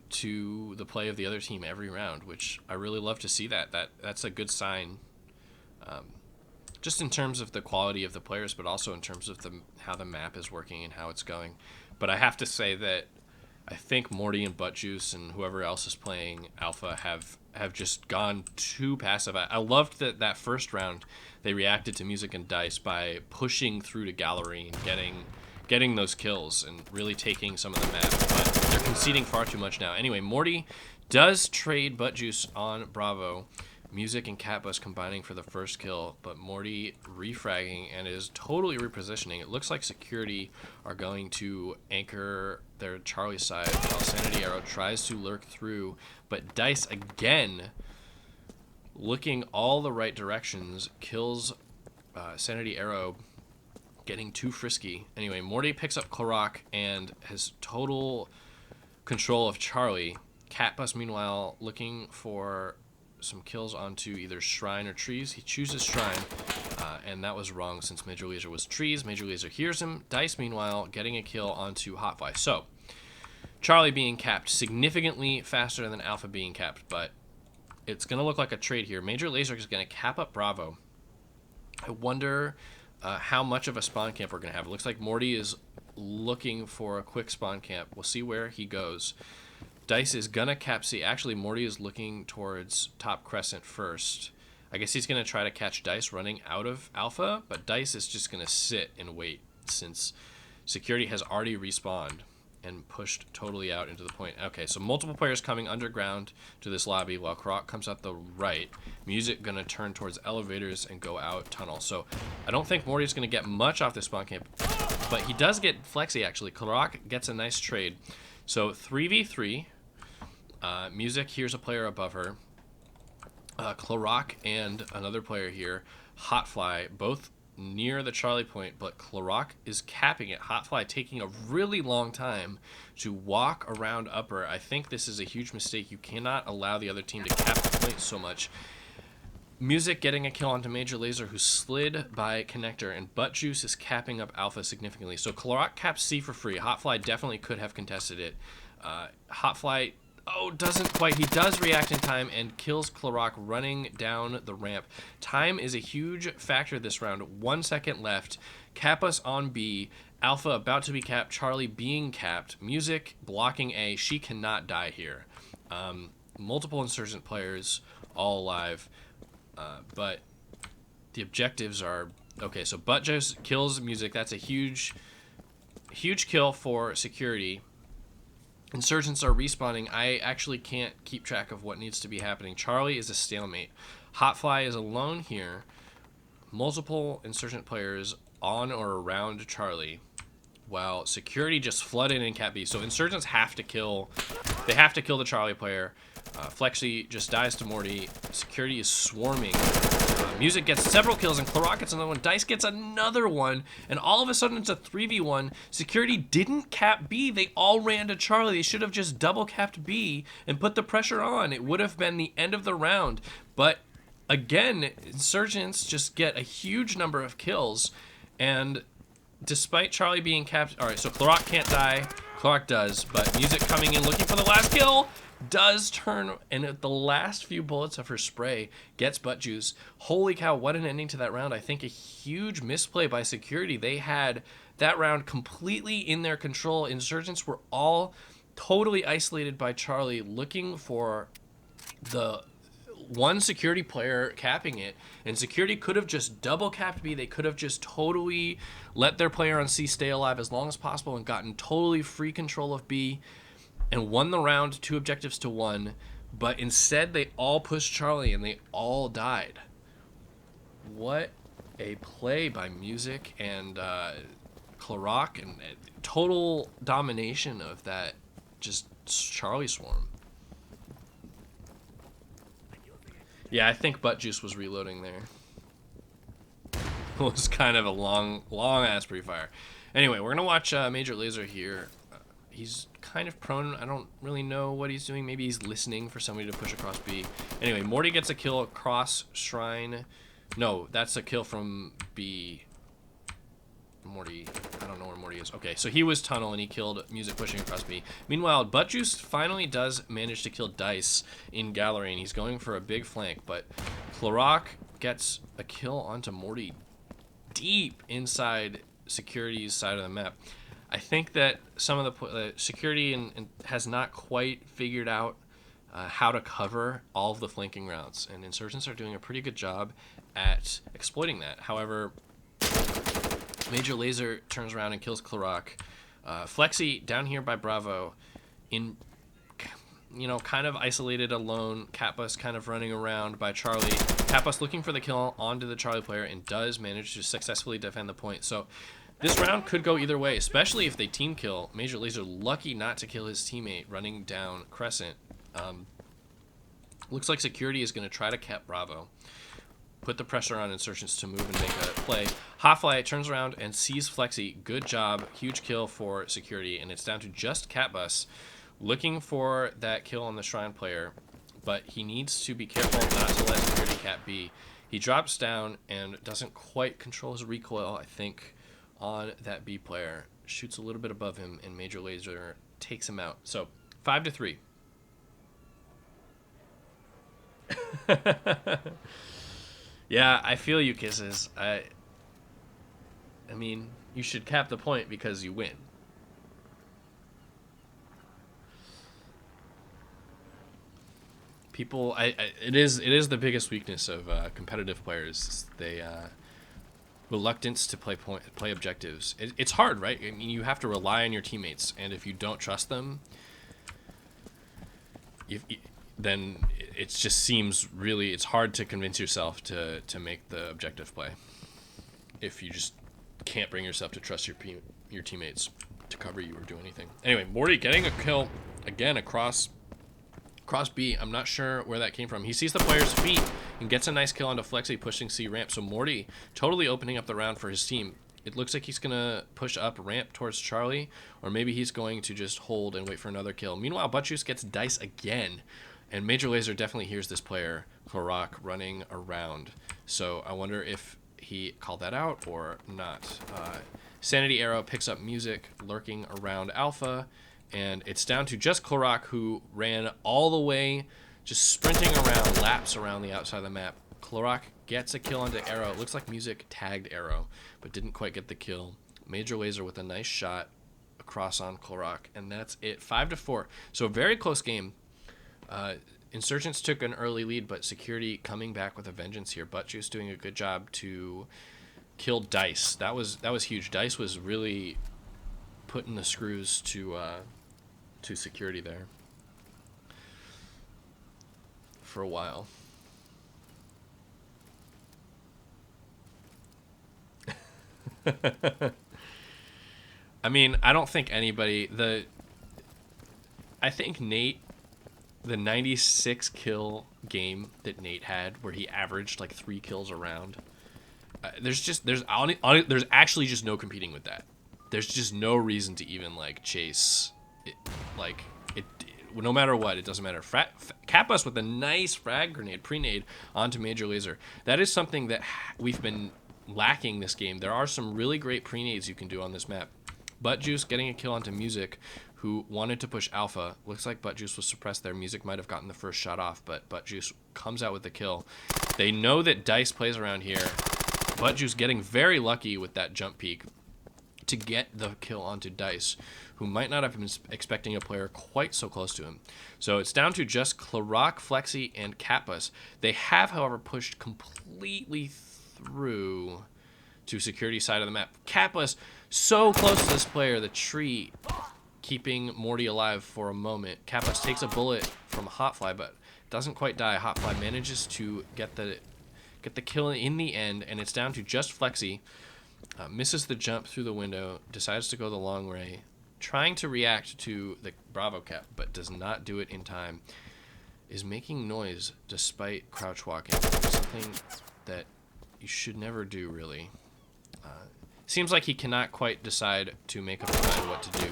to the play of the other team every round, which I really love to see that. That's a good sign. Just in terms of the quality of the players, but also in terms of how the map is working and how it's going. But I have to say that I think Morty and Buttjuice and whoever else is playing Alpha have just gone too passive. I loved that first round they reacted to Music and Dice by pushing through to Gallery and getting those kills and really taking some of the map. But they're conceding far too much now. Anyway, Morty does trade Buttjuice on Bravo. Music and Catbus combining for the first kill, but Morty refragging and is totally repositioning. It looks like Security are going to anchor their Charlie side while Sanity Arrow tries to lurk through, but Dice again, looking all the right directions, kills Sanity Arrow, getting too frisky. Anyway, Morty picks up Korok and has total control of Charlie. Catbus, meanwhile, looking for some kills onto either Shrine or Trees. He chooses Shrine, and that was wrong since Major Lazer was Trees. Major Lazer hears him. Dice, meanwhile, getting a kill onto Hotfly. So, Charlie being capped significantly faster than Alpha being capped, but it's going to look like a trade here. Major Lazer is going to cap up Bravo. I wonder how much of a spawn camp we're going to have. It looks like Morty is looking for a quick spawn camp. We'll see where he goes. Dice is gonna cap C. Actually, Morty is looking towards top Crescent first. I guess he's gonna try to catch Dice running out of Alpha, but Dice is just gonna sit and wait since Security has already respawned and pushed totally out into the point. Okay, so multiple players coming underground to this lobby while Korok comes out the right. Music gonna turn towards elevators and go out tunnel. So I don't think Morty's gonna get much off this spawn camp, but he does get Flexi actually. Korok gets a nice trade. So 3v3. Music here's a player above her. Korok and another player here. Hotfly, both near the Charlie point, but Korok is capping it. Hotfly taking a really long time to walk around upper. I think this is a huge mistake. You cannot allow the other team to cap the point so much. Music getting a kill onto Major Lazer, who slid by Connector, and Buttjuice is capping up Alpha significantly. So Korok caps C for free. Hotfly definitely could have contested it. Hotfly, doesn't quite. He does react in time and kills Korok running down the ramp. Time is a huge factor this round. 1 second left. Kappa's on B. Alpha about to be capped. Charlie being capped. Music blocking A. She cannot die here. Multiple Insurgent players all alive. But the objectives are... Okay, so Buttjuice kills Music. That's a huge kill for Security. Insurgents are respawning. I actually can't keep track of what needs to be happening. Charlie is a stalemate. Hotfly is alone here. Multiple Insurgent players on or around Charlie, while Security just flood in Cap B. So Insurgents have to kill. They have to kill the Charlie player. Flexi just dies to Morty. Security is swarming. Music gets several kills, and Korok gets another one. Dice gets another one, and all of a sudden it's a 3v1. Security didn't cap B. They all ran to Charlie. They should have just double capped B and put the pressure on. It would have been the end of the round. But again, Insurgents just get a huge number of kills, and despite Charlie being capped... All right, so Korok can't die. Korok does, but Music coming in looking for the last kill. Does turn, and at the last few bullets of her spray gets Buttjuice. Holy cow, what an ending to that round. I think a huge misplay by Security. They had that round completely in their control. Insurgents were all totally isolated by Charlie, looking for the one Security player capping it, and Security could have just double capped B. They could have just totally let their player on C stay alive as long as possible and gotten totally free control of B and won the round 2 objectives to 1, but instead they all pushed Charlie and they all died. What a play by Music and Korok, and total domination of that just Charlie swarm. Yeah, I think Butt Juice was reloading there. It was kind of a long ass pre-fire. Anyway, we're gonna watch Major Lazer here. He's kind of prone. I don't really know what he's doing. Maybe he's listening for somebody to push across B. Anyway, Morty gets a kill across Shrine. No, that's a kill from B. Morty, I don't know where Morty is. Okay, so he was tunnel and he killed Music pushing across B. Meanwhile, Buttjuice finally does manage to kill Dice in Gallery, and he's going for a big flank, but Cloroc gets a kill onto Morty deep inside Security's side of the map. I think that some of the Security has not quite figured out how to cover all of the flanking routes, and Insurgents are doing a pretty good job at exploiting that. However, Major Lazer turns around and kills Cloroc. Flexi down here by Bravo, in kind of isolated alone. Catbus kind of running around by Charlie. Catbus looking for the kill onto the Charlie player and does manage to successfully defend the point. So this round could go either way, especially if they team kill. Major Lazer lucky not to kill his teammate running down Crescent. Looks like Security is going to try to cap Bravo. Put the pressure on Insurgents to move and make a play. Hotfly turns around and sees Flexi. Good job. Huge kill for Security. And it's down to just Catbus looking for that kill on the Shrine player. But he needs to be careful not to let Security cap B. He drops down and doesn't quite control his recoil, I think, on that B player. Shoots a little bit above him, and Major Lazer takes him out. So, 5-3. Yeah, I feel you, Kisses. I mean, you should cap the point because you win. People, it is the biggest weakness of competitive players. They reluctance to play objectives. It's hard, right? I mean, you have to rely on your teammates, and if you don't trust them, then it just seems really, it's hard to convince yourself to make the objective play if you just can't bring yourself to trust your teammates to cover you or do anything. Anyway, Morty getting a kill again across B. I'm not sure where that came from. He sees the player's feet and gets a nice kill onto Flexi pushing C ramp. So Morty totally opening up the round for his team. It looks like he's going to push up ramp towards Charlie, or maybe he's going to just hold and wait for another kill. Meanwhile, Buttjuice gets Dice again. And Major Lazer definitely hears this player, Cloroc, running around. So I wonder if he called that out or not. Sanity Arrow picks up Music, lurking around Alpha. And it's down to just Cloroc, who ran all the way, just sprinting around, laps around the outside of the map. Cloroc gets a kill onto Arrow. It looks like Music tagged Arrow, but didn't quite get the kill. Major Lazer with a nice shot across on Cloroc. And that's it, 5-4. So a very close game. Insurgents took an early lead, but Security coming back with a vengeance here. Buttjuice doing a good job to kill Dice. That was huge. Dice was really putting the screws to Security there for a while. I mean, I don't think anybody I think Nate, the 96 kill game that Nate had, where he averaged like 3 kills a round, there's actually just no competing with that. There's just no reason to even like chase it, no matter what. It doesn't matter. Catbus with a nice frag grenade, pre-nade onto Major Lazer. That is something that we've been lacking this game. There are some really great pre-nades you can do on this map. Buttjuice getting a kill onto Music, who wanted to push Alpha. Looks like Buttjuice was suppressed there. Music might have gotten the first shot off, but Buttjuice comes out with the kill. They know that Dice plays around here. Buttjuice getting very lucky with that jump peek to get the kill onto Dice, who might not have been expecting a player quite so close to him. So it's down to just Cloroc, Flexi, and Catbus. They have, however, pushed completely through to Security side of the map. Catbus so close to this player, the tree keeping Morty alive for a moment. Catbus takes a bullet from Hotfly, but doesn't quite die. Hotfly manages to get the kill in the end, and it's down to just Flexi. Misses the jump through the window, decides to go the long way, trying to react to the Bravo cap, but does not do it in time. is making noise despite crouch walking. Something that you should never do, really. Seems like he cannot quite decide to make up his mind what to do.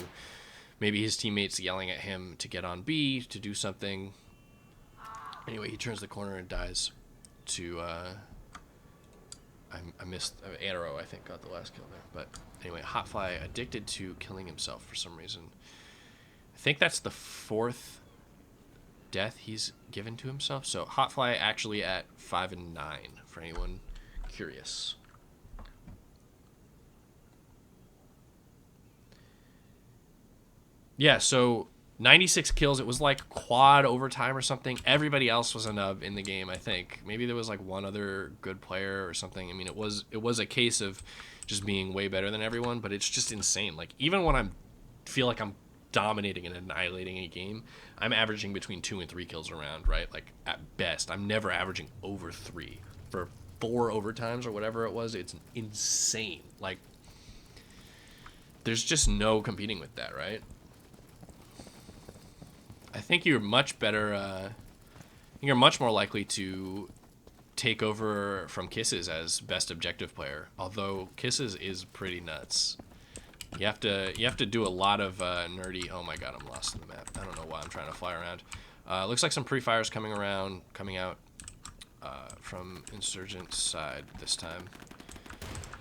Maybe his teammates yelling at him to get on B, to do something. Anyway, he turns the corner and dies to... I missed... Arrow, I think, got the last kill there. But anyway, Hotfly addicted to killing himself for some reason. I think that's the 4th death he's given to himself. So Hotfly actually at 5 and 9, for anyone curious. Yeah, so 96 kills. It was like quad overtime or something. Everybody else was a nub in the game, I think. Maybe there was like one other good player or something. I mean, it was a case of just being way better than everyone, but it's just insane. Like, even when I feel like I'm dominating and annihilating a game, I'm averaging between 2 and 3 kills around, right? Like, at best. I'm never averaging over 3. For 4 overtimes or whatever it was, it's insane. Like, there's just no competing with that, right? I think you're much better, you're much more likely to take over from Kisses as best objective player, although Kisses is pretty nuts. You have to do a lot of nerdy... Oh my god, I'm lost in the map. I don't know why I'm trying to fly around. Looks like some pre-fires coming out from Insurgent side this time.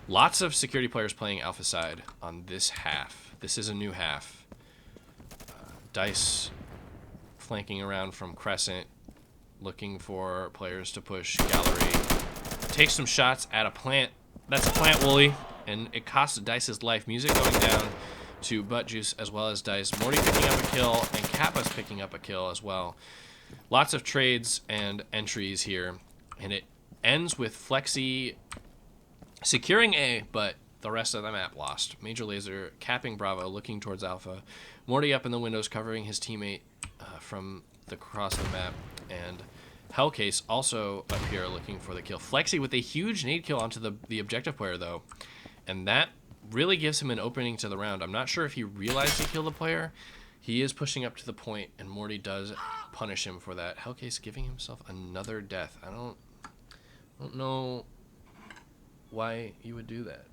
Lots of security players playing Alpha side on this half. This is a new half. Dice flanking around from Crescent, looking for players to push Gallery. Takes some shots at a plant. That's a plant, Wooly, and it costs Dice his life. Music going down to Butt Juice as well as Dice. Morty picking up a kill, and Kappa's picking up a kill as well. Lots of trades and entries here, and it ends with Flexi securing A, but the rest of the map lost. Major Laser capping Bravo, looking towards Alpha. Morty up in the windows, covering his teammate from across the map, and Hellcase also up here looking for the kill. Flexi with a huge nade kill onto the objective player, though, and that really gives him an opening to the round. I'm not sure if he realized he killed the player. He is pushing up to the point, and Morty does punish him for that. Hellcase giving himself another death. I don't know why you would do that.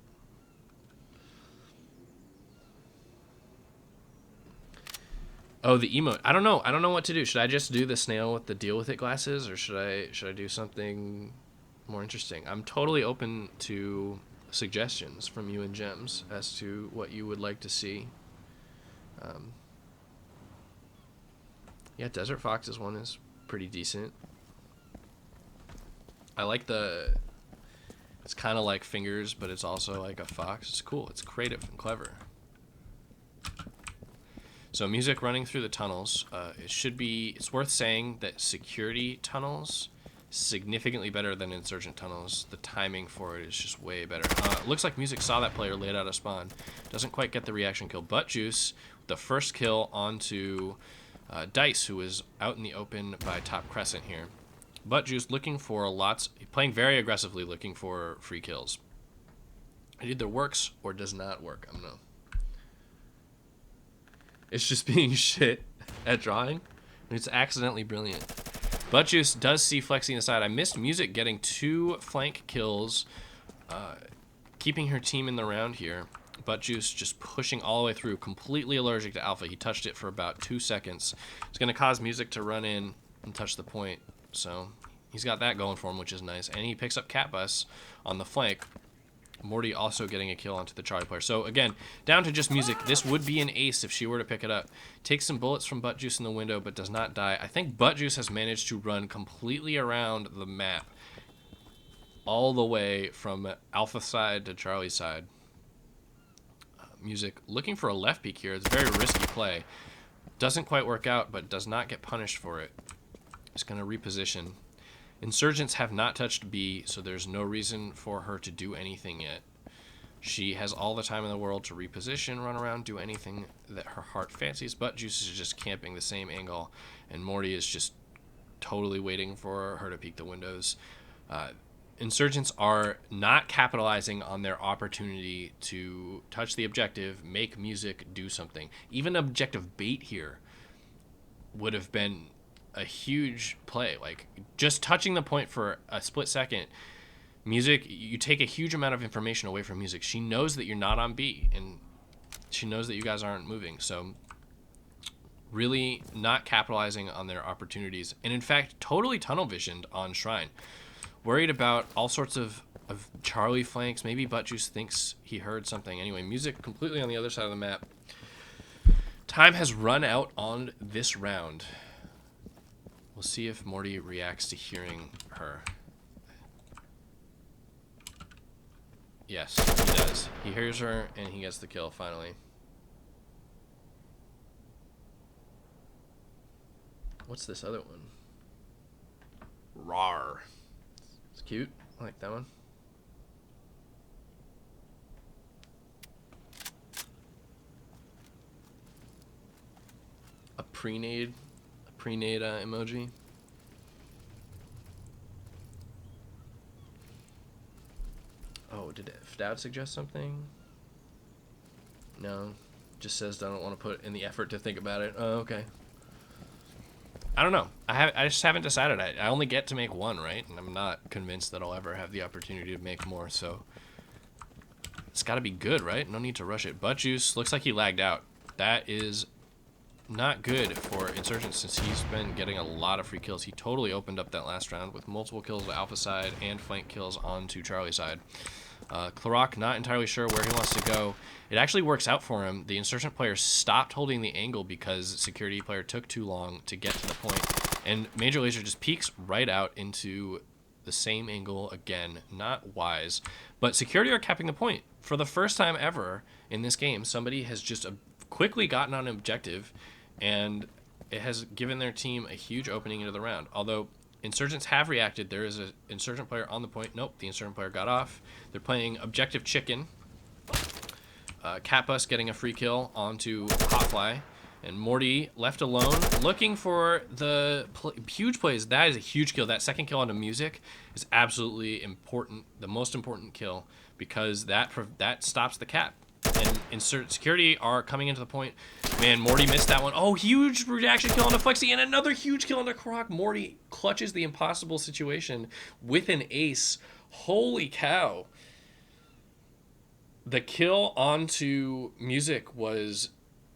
Oh, the emote. I don't know. I don't know what to do. Should I just do the snail with the deal with it glasses, or should I do something more interesting? I'm totally open to suggestions from you and Gems as to what you would like to see. Yeah, Desert Fox's one is pretty decent. I like the... It's kind of like Fingers, but it's also like a fox. It's cool. It's creative and clever. So music running through the tunnels. It's worth saying that security tunnels significantly better than insurgent tunnels. The timing for it is just way better. Looks like music saw that player laid out a spawn. Doesn't quite get the reaction kill. Butt Juice, the first kill onto Dice, who is out in the open by top Crescent here. Butt Juice looking for playing very aggressively, looking for free kills. It either works or does not work. I don't know. It's just being shit at drawing. It's accidentally brilliant. Butt Juice does see Flexi in the side. I missed music getting 2 flank kills, keeping her team in the round here. Butt Juice just pushing all the way through, completely allergic to Alpha. He touched it for about 2 seconds. It's going to cause music to run in and touch the point. So he's got that going for him, which is nice. And he picks up Catbus on the flank. Morty also getting a kill onto the Charlie player. So again, down to just music. This would be an ace if she were to pick it up. Takes some bullets from Butt Juice in the window, but does not die. I think Butt Juice has managed to run completely around the map, all the way from Alpha side to Charlie side. Music looking for a left peek here. It's a very risky play. Doesn't quite work out, but does not get punished for it. It's going to reposition. Insurgents have not touched B, so there's no reason for her to do anything yet. She has all the time in the world to reposition, run around, do anything that her heart fancies. Butt Juice is just camping the same angle, and Morty is just totally waiting for her to peek the windows. Insurgents are not capitalizing on their opportunity to touch the objective, make music, do something. Even objective bait here would have been a huge play. Like, just touching the point for a split second, Music, you take a huge amount of information away from Music. She knows that you're not on B, and she knows that you guys aren't moving. So really not capitalizing on their opportunities. And in fact, totally tunnel visioned on Shrine. Worried about all sorts of Charlie flanks. Maybe Buttjuice thinks he heard something. Anyway, Music completely on the other side of the map. Time has run out on this round. We'll see if Morty reacts to hearing her. Yes, he does. He hears her, and he gets the kill, finally. What's this other one? Rawr. It's cute. I like that one. A pre-nade emoji. Oh, did Dad suggest something? No. Just says I don't want to put in the effort to think about it. Oh, okay. I don't know. I just haven't decided. I only get to make one, right? And I'm not convinced that I'll ever have the opportunity to make more, so it's got to be good, right? No need to rush it. Buttjuice looks like he lagged out. That is not good for Insurgent since he's been getting a lot of free kills. He totally opened up that last round with multiple kills to Alpha side and flank kills onto Charlie side. Clarok, not entirely sure where he wants to go. It actually works out for him. The Insurgent player stopped holding the angle because Security player took too long to get to the point. And Major Lazer just peeks right out into the same angle again. Not wise. But Security are capping the point. For the first time ever in this game, somebody has just quickly gotten on an objective, and it has given their team a huge opening into the round. Although Insurgents have reacted. There is an Insurgent player on the point. Nope, the Insurgent player got off. They're playing Objective Chicken. Catbus getting a free kill onto Hotfly. And Morty left alone, looking for the huge plays. That is a huge kill. That second kill onto Music is absolutely important, the most important kill, because that stops the cap. And Security are coming into the point. Man, Morty missed that one. Oh, huge reaction kill onto Flexi, and another huge kill onto Croc. Morty clutches the impossible situation with an ace. Holy cow. The kill onto Music was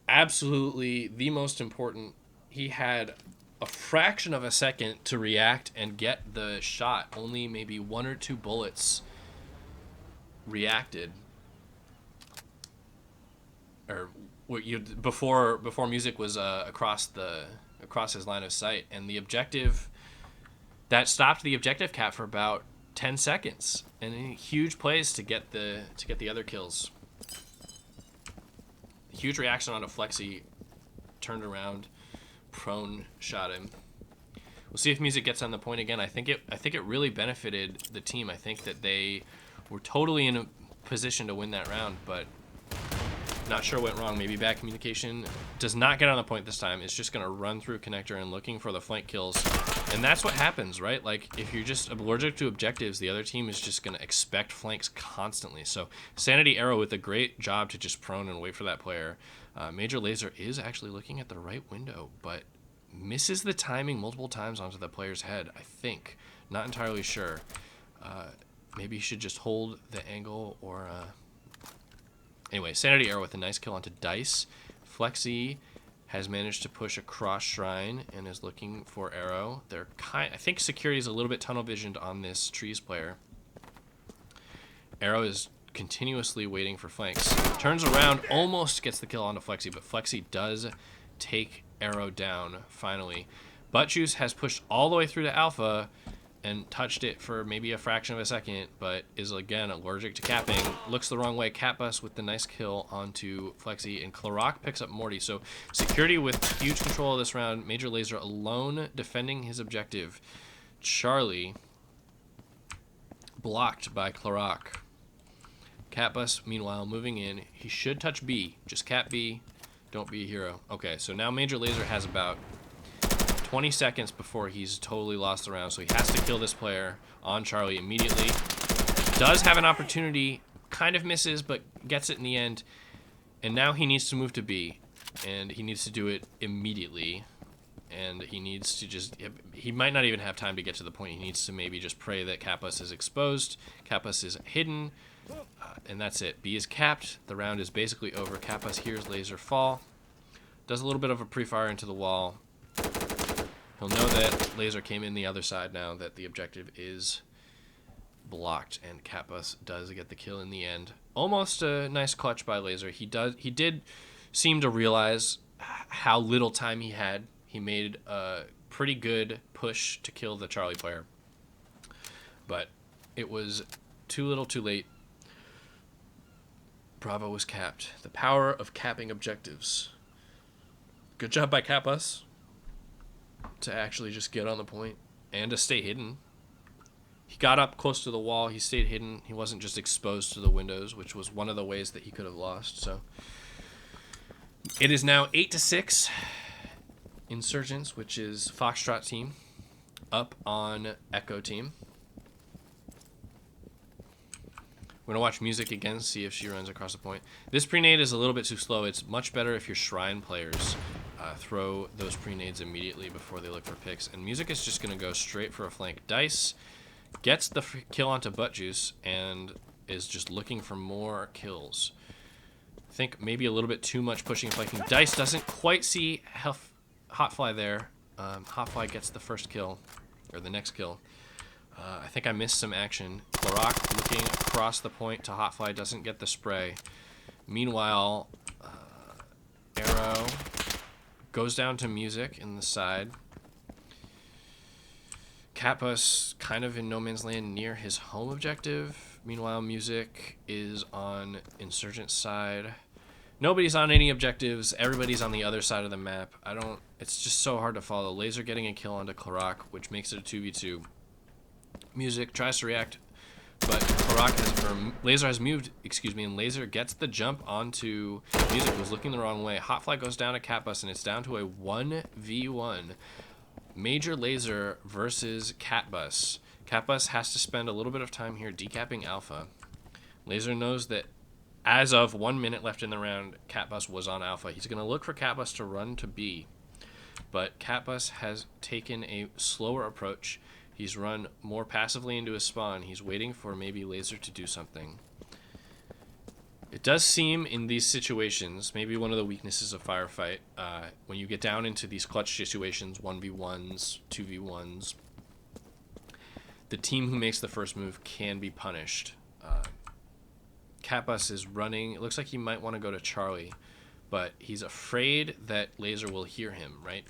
absolutely the most important. He had a fraction of a second to react and get the shot. Only maybe 1 or 2 bullets reacted. Or before Music was across his line of sight, and the objective that stopped the objective cap for about 10 seconds, and huge plays to get the other kills. Huge reaction onto Flexi, turned around, prone shot him. We'll see if Music gets on the point again. I think it really benefited the team. I think that they were totally in a position to win that round, but not sure what went wrong. Maybe bad communication. Does not get on the point this time. It's just going to run through connector and looking for the flank kills. And that's what happens, right? Like, if you're just allergic to objectives, the other team is just going to expect flanks constantly. So Sanity Arrow with a great job to just prone and wait for that player. Major Lazer is actually looking at the right window, but misses the timing multiple times onto the player's head, I think. Not entirely sure. Maybe he should just hold the angle or... Anyway, Sanity Arrow with a nice kill onto Dice. Flexi has managed to push across Shrine and is looking for Arrow. I think Security is a little bit tunnel visioned on this Trees player. Arrow is continuously waiting for flanks. Turns around, almost gets the kill onto Flexi, but Flexi does take Arrow down finally. Buttjuice has pushed all the way through to Alpha and touched it for maybe a fraction of a second, but is again allergic to capping. Looks the wrong way. Catbus with the nice kill onto Flexi, and Clarok picks up Morty. So Security with huge control of this round. Major Lazer alone defending his objective. Charlie blocked by Clarok. Catbus, meanwhile, moving in. He should touch B. Just cap B. Don't be a hero. Okay, so now Major Lazer has about 20 seconds before he's totally lost the round, so he has to kill this player on Charlie immediately. Does have an opportunity, kind of misses, but gets it in the end. And now he needs to move to B, and he needs to do it immediately. and he needs to just, he might not even have time to get to the point. He needs to maybe just pray that Kappas is exposed, Kappas is hidden, and that's it. B is capped. The round is basically over. Kappas hears laser fall, does a little bit of a pre-fire into the wall. He'll know that laser came in the other side now that the objective is blocked, and Kappas does get the kill in the end. Almost a nice clutch by laser. He did seem to realize how little time he had. He made a pretty good push to kill the Charlie player, but it was too little too late. Bravo was capped. The power of capping objectives. Good job by Kappas to actually just get on the point and to stay hidden. He got up close to the wall. He stayed hidden. He wasn't just exposed to the windows, which was one of the ways that he could have lost. So it is now 8-6. Insurgents, which is Foxtrot team, up on Echo team. We're going to watch music again, see if she runs across the point. This pre-nade is a little bit too slow. It's much better if your Shrine players throw those pre-nades immediately before they look for picks. And music is just going to go straight for a flank. Dice gets the kill onto Butt Juice and is just looking for more kills. I think maybe a little bit too much pushing and flanking. Dice doesn't quite see Hotfly there. Hotfly gets the first kill, or the next kill. I think I missed some action. Klarak looking across the point to Hotfly, doesn't get the spray. Meanwhile, Arrow goes down to music in the side. Kappas kind of in no man's land near his home objective. Meanwhile, music is on Insurgent side. Nobody's on any objectives. Everybody's on the other side of the map. It's just so hard to follow. Laser getting a kill onto Klarak, which makes it a 2v2. Music tries to react, but Laser has moved, and Laser gets the jump onto Music, who's looking the wrong way. Hotfly goes down to Kappas, and it's down to a 1v1. Major Laser versus Catbus. Catbus has to spend a little bit of time here decapping Alpha. Laser knows that as of 1 minute left in the round, Catbus was on Alpha. He's going to look for Catbus to run to B, but Catbus has taken a slower approach. He's run more passively into his spawn. He's waiting for maybe Laser to do something. It does seem in these situations, maybe one of the weaknesses of Firefight, when you get down into these clutch situations, 1v1s, 2v1s, the team who makes the first move can be punished. Kappas is running. It looks like he might want to go to Charlie, but he's afraid that Laser will hear him, right?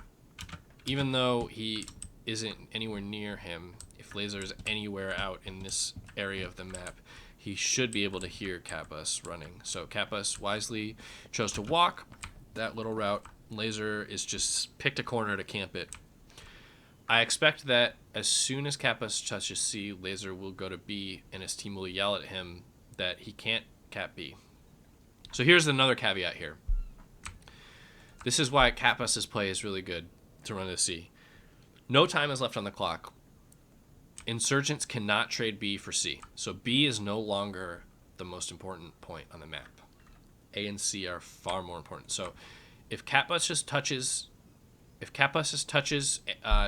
Even though he isn't anywhere near him, if Laser is anywhere out in this area of the map, he should be able to hear Kappas running. So Kappas wisely chose to walk that little route. Laser is just picked a corner to camp it. I expect that as soon as Kappas touches C, Laser will go to B, and his team will yell at him that he can't cap B. So here's another caveat here. This is why Kappas's play is really good to run to C. No time is left on the clock. Insurgents cannot trade B for C. So B is no longer the most important point on the map. A and C are far more important. So if Kappas just touches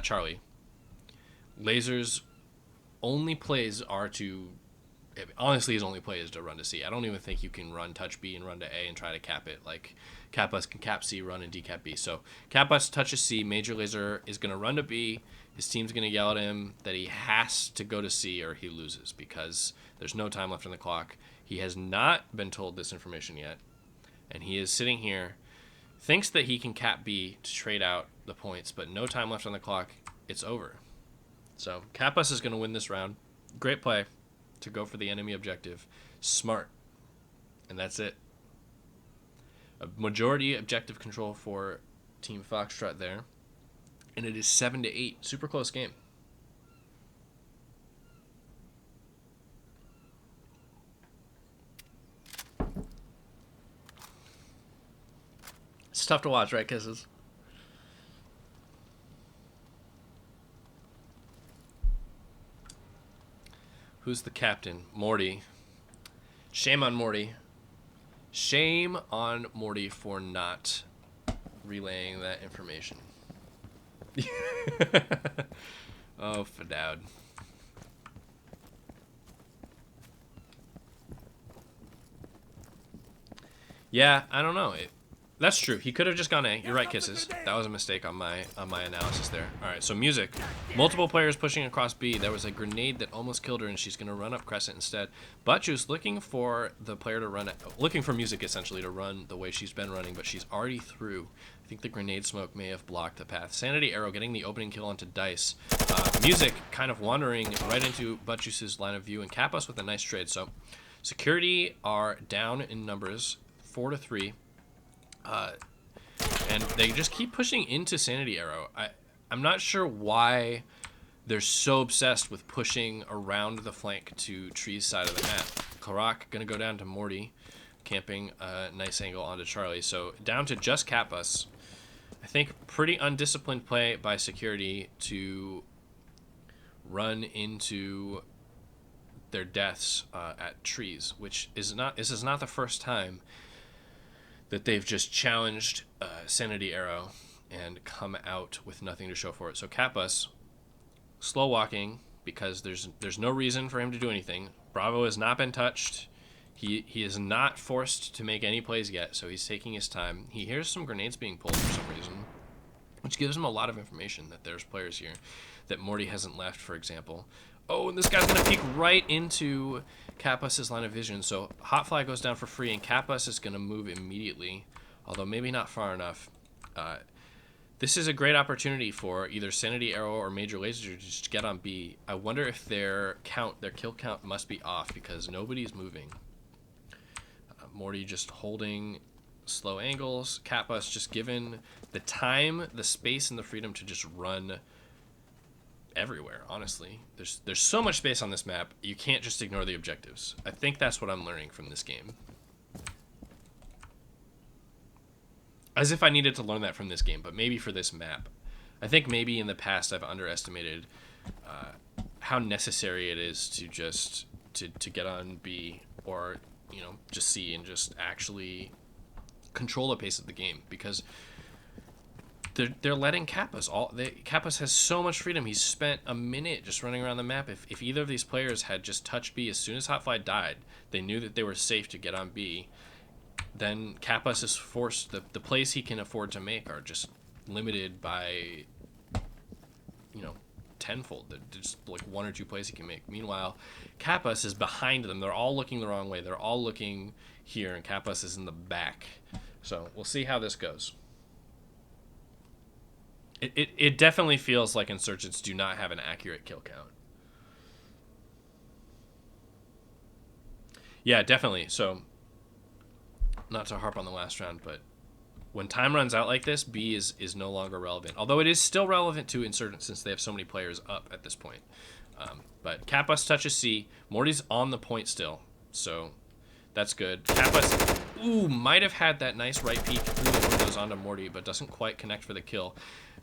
Charlie, Laser's only plays are to, honestly, his only play is to run to C. I don't even think you can run touch B and run to A and try to cap it. Like, Kappas can cap C, run and decap B. So Kappas touches C. Major Laser is going to run to B. His team's going to yell at him that he has to go to C or he loses because there's no time left on the clock. He has not been told this information yet, and he is sitting here, thinks that he can cap B to trade out the points, but no time left on the clock. It's over. So Kappas is going to win this round. Great play to go for the enemy objective. Smart. And that's it. A majority objective control for Team Foxtrot there. And it is 7-8. Super close game. It's tough to watch, right, Kisses? Who's the captain? Morty. Shame on Morty. Shame on Morty for not relaying that information. Oh, Fadad. Yeah, I don't know. That's true. He could have just gone A. You're right, Kisses. That was a mistake on my analysis there. All right, so music. Multiple players pushing across B. There was a grenade that almost killed her, and she's going to run up Crescent instead. Butchus looking for the player to run it, looking for music essentially to run the way she's been running, but she's already through. I think the grenade smoke may have blocked the path. Sanity Arrow getting the opening kill onto Dice. Music kind of wandering right into Butchus's line of view, and Kappas with a nice trade. So security are down in numbers, 4-3. And they just keep pushing into Sanity Arrow. I'm not sure why they're so obsessed with pushing around the flank to Tree's side of the map. Karak gonna go down to Morty, camping a nice angle onto Charlie. So down to just Kappas. I think pretty undisciplined play by security to run into their deaths at Trees, which is not. This is not the first time that they've just challenged Sanity Arrow and come out with nothing to show for it. So Kappas, slow walking because there's no reason for him to do anything. Bravo has not been touched. He is not forced to make any plays yet, so he's taking his time. He hears some grenades being pulled for some reason, which gives him a lot of information that there's players here, that Morty hasn't left, for example. Oh, and this guy's going to peek right into Kappas' line of vision. So Hotfly goes down for free, and Kappas is going to move immediately, although maybe not far enough. This is a great opportunity for either Sanity Arrow or Major Laser to just get on B. I wonder if their kill count must be off because nobody's moving. Morty just holding slow angles. Kappas just given the time, the space, and the freedom to just run everywhere. Honestly, there's so much space on this map, you can't just ignore the objectives. I think that's what I'm learning from this game, as if I needed to learn that from this game, but maybe for this map. I think maybe in the past I've underestimated how necessary it is to just to get on B, or just C, and just actually control the pace of the game, because they're letting Kappas. Kappas has so much freedom. He's spent a minute just running around the map. If either of these players had just touched B as soon as Hotfly died, they knew that they were safe to get on B, then Kappas is forced, the plays he can afford to make are just limited by, tenfold. There's just like one or two plays he can make. Meanwhile, Kappas is behind them. They're all looking the wrong way. They're all looking here, and Kappas is in the back. So we'll see how this goes. It definitely feels like Insurgents do not have an accurate kill count. Yeah, definitely. So, not to harp on the last round, but when time runs out like this, B is no longer relevant. Although it is still relevant to Insurgents since they have so many players up at this point. But Kappas touches C. Morty's on the point still, so that's good. Kappas, might have had that nice right peek through the windows onto Morty, but doesn't quite connect for the kill.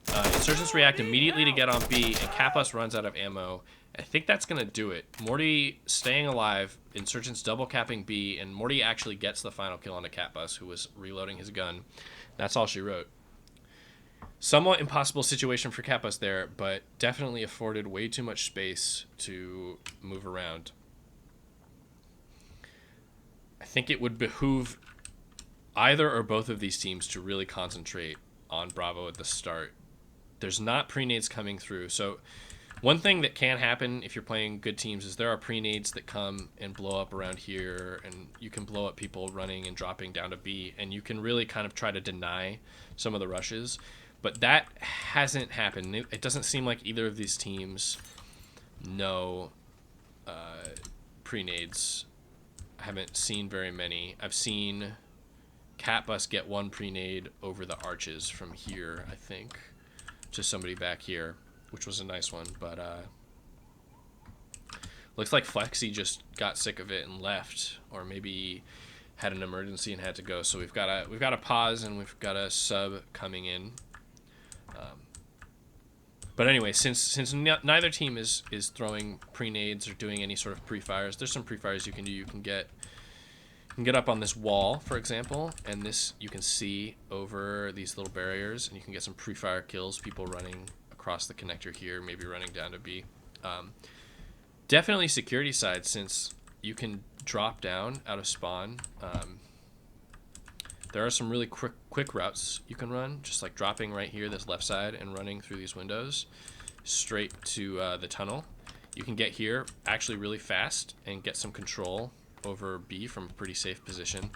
Insurgents react immediately to get on B, and Kappas runs out of ammo. I think that's going to do it. Morty staying alive, Insurgents double capping B, and Morty actually gets the final kill onto Kappas, who was reloading his gun. That's all she wrote. Somewhat impossible situation for Kappas there, but definitely afforded way too much space to move around. I think it would behoove either or both of these teams to really concentrate on Bravo at the start. There's not pre-nades coming through, so one thing that can happen if you're playing good teams is there are pre-nades that come and blow up around here, and you can blow up people running and dropping down to B, and you can really kind of try to deny some of the rushes. But that hasn't happened. It doesn't seem like either of these teams know pre-nades. I haven't seen very many. I've seen Catbus get one pre-nade over the arches from here, I think, to somebody back here, which was a nice one, but looks like Flexi just got sick of it and left, or maybe had an emergency and had to go. So we've got a pause, and we've got a sub coming in. But anyway, since neither team is throwing pre-nades or doing any sort of pre-fires, there's some pre-fires you can do. You can get can get up on this wall, for example, and this you can see over these little barriers, and you can get some pre-fire kills, people running across the connector here, maybe running down to B. Definitely security side, since you can drop down out of spawn. There are some really quick routes you can run, just like dropping right here, this left side, and running through these windows straight to the tunnel. You can get here actually really fast and get some control over B from a pretty safe position.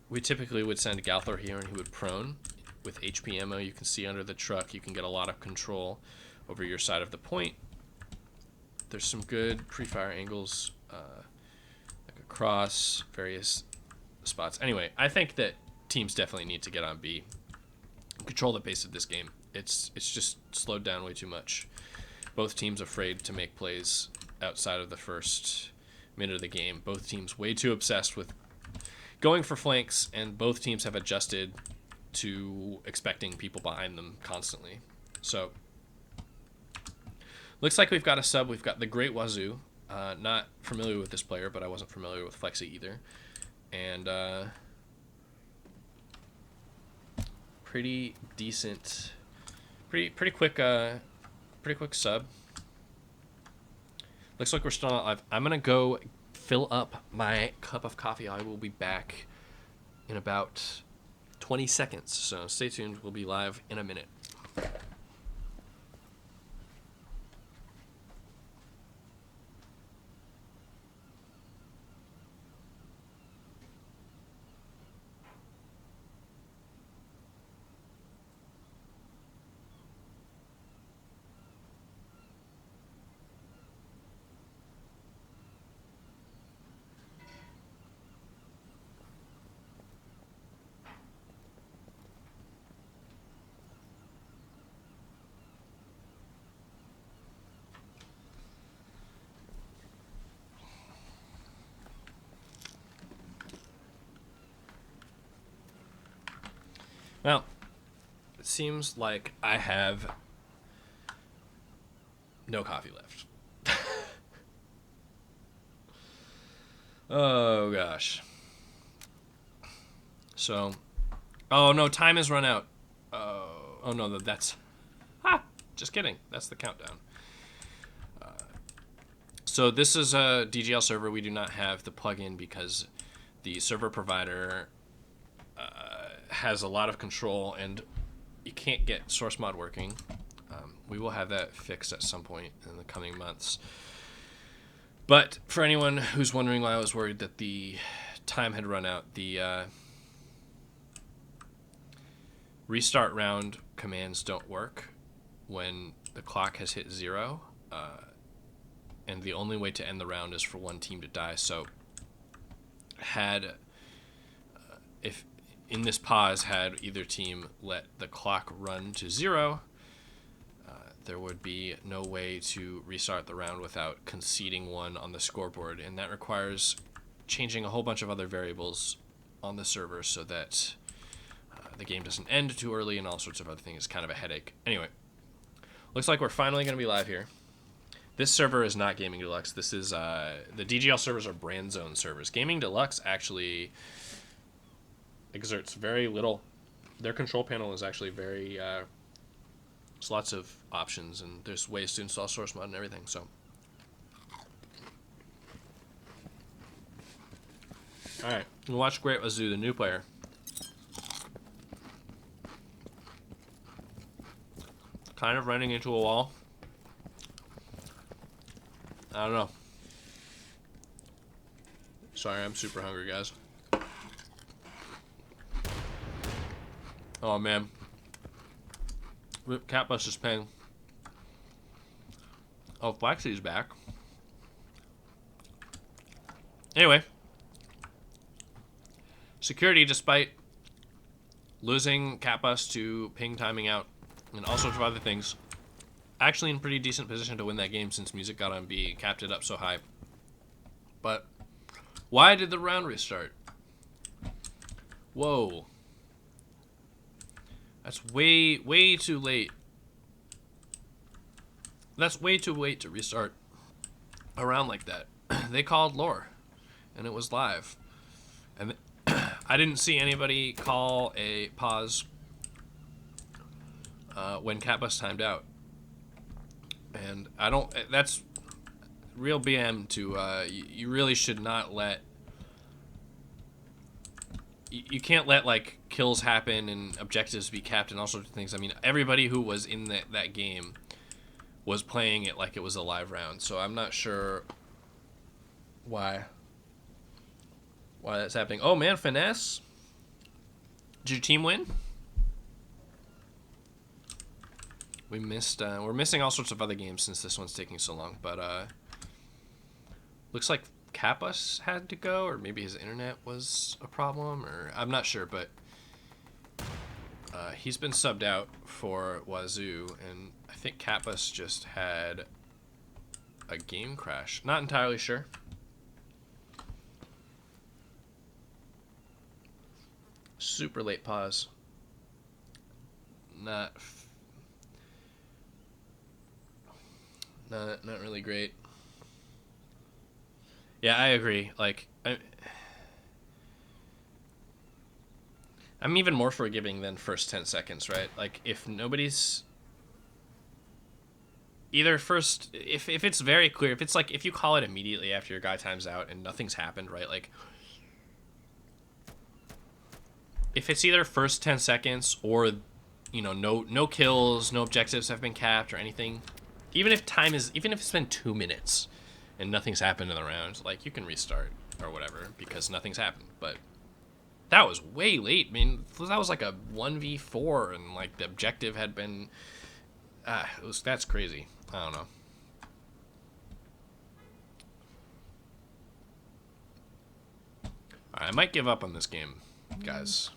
We typically would send Galthor here, and he would prone. With HP ammo, you can see under the truck, you can get a lot of control over your side of the point. There's some good pre-fire angles, like across various spots. Anyway, I think that teams definitely need to get on B, control the pace of this game. It's just slowed down way too much. Both teams afraid to make plays outside of the first minute of the game. Both teams way too obsessed with going for flanks, and both teams have adjusted to expecting people behind them constantly. So looks like we've got a sub. We've got the Great Wazoo. Not familiar with this player, but I wasn't familiar with Flexi either. And pretty decent, pretty quick sub. Looks like we're still not live. I'm gonna go fill up my cup of coffee. I will be back in about 20 seconds. So stay tuned. We'll be live in a minute. Well, it seems like I have no coffee left. Oh, gosh. So, oh, no, time has run out. Oh no, that's... just kidding. That's the countdown. So this is a DGL server. We do not have the plugin because the server provider has a lot of control, and you can't get source mod working. We will have that fixed at some point in the coming months. But for anyone who's wondering why I was worried that the time had run out, the restart round commands don't work when the clock has hit 0, and the only way to end the round is for one team to die. So if in this pause, had either team let the clock run to 0, there would be no way to restart the round without conceding one on the scoreboard, and that requires changing a whole bunch of other variables on the server so that the game doesn't end too early and all sorts of other things. It's kind of a headache. Anyway, looks like we're finally going to be live here. This server is not Gaming Deluxe. This is the DGL servers are Brand Zone servers. Gaming Deluxe actually exerts very little. Their control panel is actually very there's lots of options, and there's ways to install source mod and everything. So all right, we'll watch Great Wazoo, the new player. Kind of running into a wall. I don't know. Sorry, I'm super hungry, guys. Oh, man. Cat Bus is paying. Oh, Flexi's back. Anyway. Security, despite losing Cat Bus to ping timing out and all sorts of other things, actually in pretty decent position to win that game since Music got on B, capped it up so high. But why did the round restart? Whoa. That's way too late. That's way too late to restart a round like that. They called lore, and it was live. I didn't see anybody call a pause when Catbus timed out. And I don't... That's real BM to... you really should not let... You can't let, like, kills happen and objectives be capped and all sorts of things. I mean, everybody who was in that game was playing it like it was a live round. So I'm not sure why that's happening. Oh, man, Finesse. Did your team win? We missed... we're missing all sorts of other games since this one's taking so long. But looks like Kappas had to go, or maybe his internet was a problem, or I'm not sure, but he's been subbed out for Wazoo, and I think Kappas just had a game crash. Not entirely sure. Super late pause. Not really great. Yeah, I agree. Like, I'm even more forgiving than first 10 seconds, right? Like, if nobody's... Either first... If it's very clear, if it's like, if you call it immediately after your guy times out and nothing's happened, right? Like, if it's either first 10 seconds or, you know, no kills, no objectives have been capped or anything, even if it's been 2 minutes and nothing's happened in the round, like, you can restart or whatever because nothing's happened. But that was way late. I mean, that was like a 1v4 and, like, the objective had been... that's crazy. I don't know. All right, I might give up on this game, guys.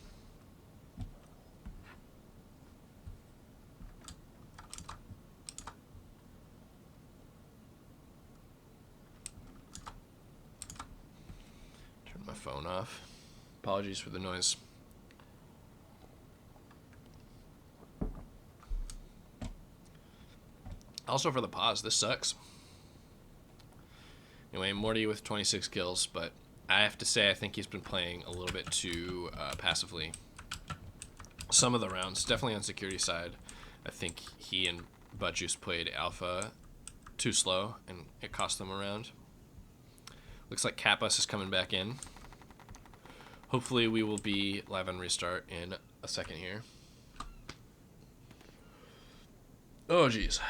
My phone off. Apologies for the noise. Also for the pause, this sucks. Anyway, Morty with 26 kills, but I have to say I think he's been playing a little bit too passively. Some of the rounds, definitely on security side, I think he and Butt Juice played alpha too slow, and it cost them a round. Looks like Kappas is coming back in. Hopefully we will be live on restart in a second here. Oh, jeez.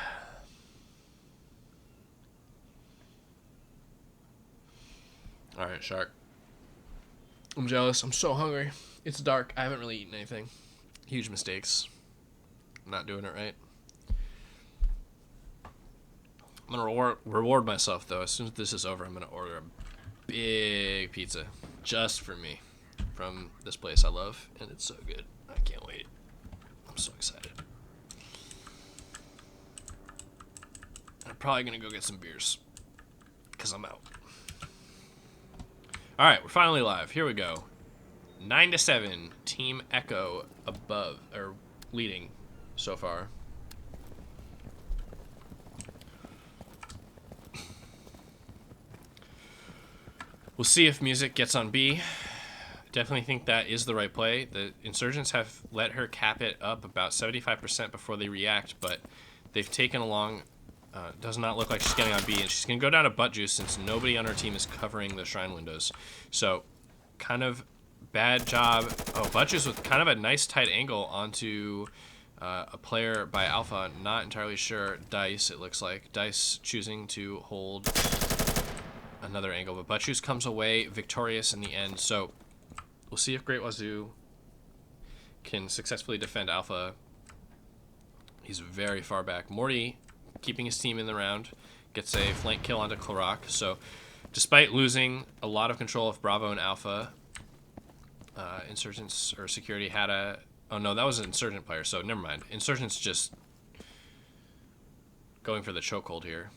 All right, Shark. I'm jealous. I'm so hungry. It's dark. I haven't really eaten anything. Huge mistakes. I'm not doing it right. I'm going to reward myself, though. As soon as this is over, I'm going to order a big pizza just for me from this place I love, and it's so good. I can't wait. I'm so excited. I'm probably going to go get some beers because I'm out. All right, we're finally live. Here we go. 9-7, Team Echo above, or leading so far. We'll see if Music gets on B. Definitely think that is the right play. The Insurgents have let her cap it up about 75% before they react, but they've taken along... does not look like she's getting on B, and she's going to go down to Butt Juice since nobody on her team is covering the Shrine windows. So, kind of bad job. Oh, Butt Juice with kind of a nice tight angle onto a player by Alpha. Not entirely sure. Dice, it looks like. Dice choosing to hold another angle, but Butt Juice comes away victorious in the end. So, we'll see if Great Wazoo can successfully defend Alpha. He's very far back. Morty, keeping his team in the round, gets a flank kill onto Klarak. So, despite losing a lot of control of Bravo and Alpha, Insurgents or Security had a... Oh, no, that was an Insurgent player, so never mind. Insurgents just going for the chokehold here.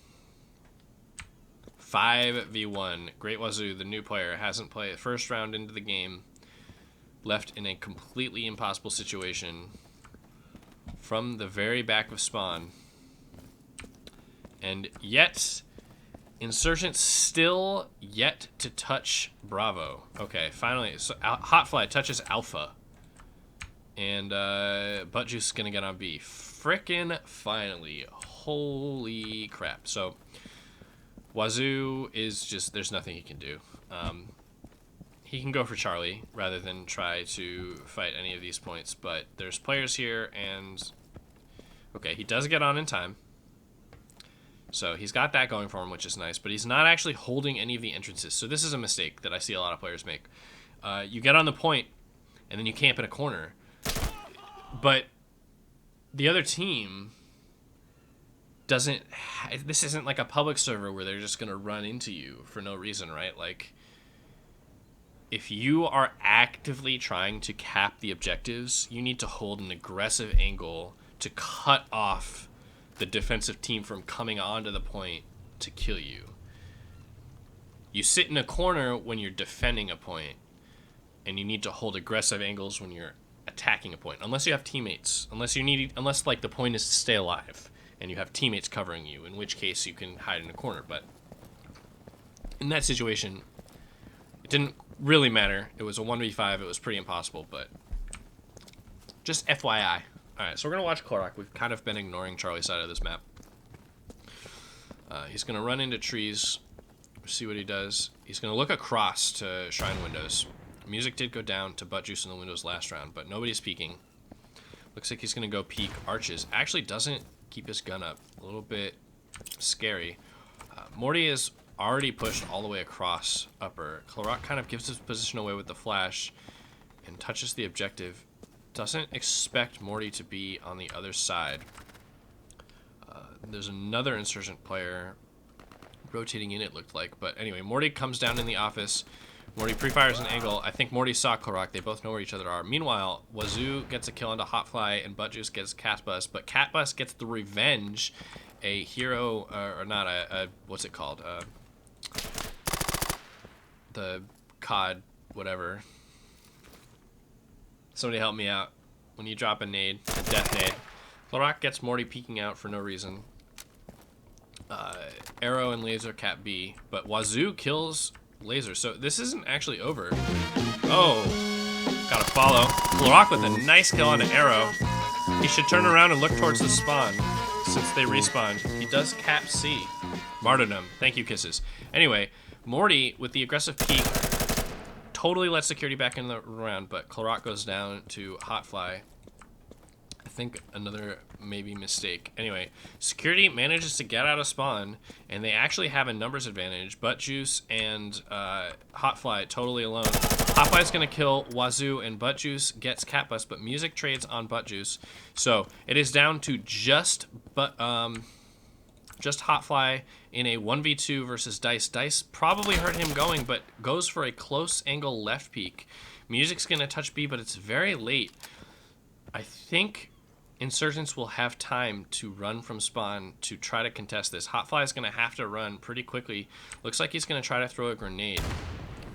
5v1. Great Wazoo, the new player, hasn't played first round into the game. Left in a completely impossible situation from the very back of spawn. And yet, Insurgents still yet to touch Bravo. Okay, finally. So Hotfly touches Alpha. And Butt Juice is going to get on B. Frickin' finally. Holy crap. So Wazoo is just, there's nothing he can do. He can go for Charlie rather than try to fight any of these points. But there's players here and... Okay, he does get on in time. So he's got that going for him, which is nice. But he's not actually holding any of the entrances. So this is a mistake that I see a lot of players make. You get on the point, and then you camp in a corner. But the other team doesn't... This isn't like a public server where they're just going to run into you for no reason, right? Like, if you are actively trying to cap the objectives, you need to hold an aggressive angle to cut off the defensive team from coming onto the point to kill you. You sit in a corner when you're defending a point, and you need to hold aggressive angles when you're attacking a point, unless you have teammates, unless like the point is to stay alive and you have teammates covering you, in which case you can hide in a corner. But in that situation, it didn't really matter. It was a 1v5. It was pretty impossible, but just FYI. Alright, so we're going to watch Korok. We've kind of been ignoring Charlie's side of this map. He's going to run into trees, see what he does. He's going to look across to Shrine Windows. Music did go down to Butt Juice in the windows last round, but nobody's peeking. Looks like he's going to go peek Arches. Actually doesn't keep his gun up. A little bit scary. Morty is already pushed all the way across upper. Korok kind of gives his position away with the flash and touches the objective. Doesn't expect Morty to be on the other side. There's another Insurgent player rotating in, it looked like. But anyway, Morty comes down in the office. Morty pre-fires an angle. I think Morty saw Korok. They both know where each other are. Meanwhile, Wazoo gets a kill onto Hotfly, and Butt Juice gets Catbus. But Catbus gets the revenge. A hero, or not, what's it called? The COD, whatever. Somebody help me out. When you drop a nade, a death nade. Korok gets Morty peeking out for no reason. Arrow and Laser Cat B. But Wazoo kills Laser. So this isn't actually over. Oh. Gotta follow. Korok with a nice kill on an Arrow. He should turn around and look towards the spawn, since they respawned. He does cap C. Martyrdom. Thank you, kisses. Anyway, Morty, with the aggressive peek, totally lets security back in the round, but Korok goes down to Hotfly. I think another maybe mistake. Anyway, security manages to get out of spawn, and they actually have a numbers advantage. Butt Juice and Hotfly totally alone. Hotfly's gonna kill Wazoo, and Butt Juice gets Catbus, but Music trades on Butt Juice. So it is down to just Hotfly in a 1v2 versus Dice. Dice probably heard him going, but goes for a close angle left peek. Music's gonna touch B, but it's very late. I think Insurgents will have time to run from spawn to try to contest this. Hotfly is gonna have to run pretty quickly. Looks like he's gonna try to throw a grenade,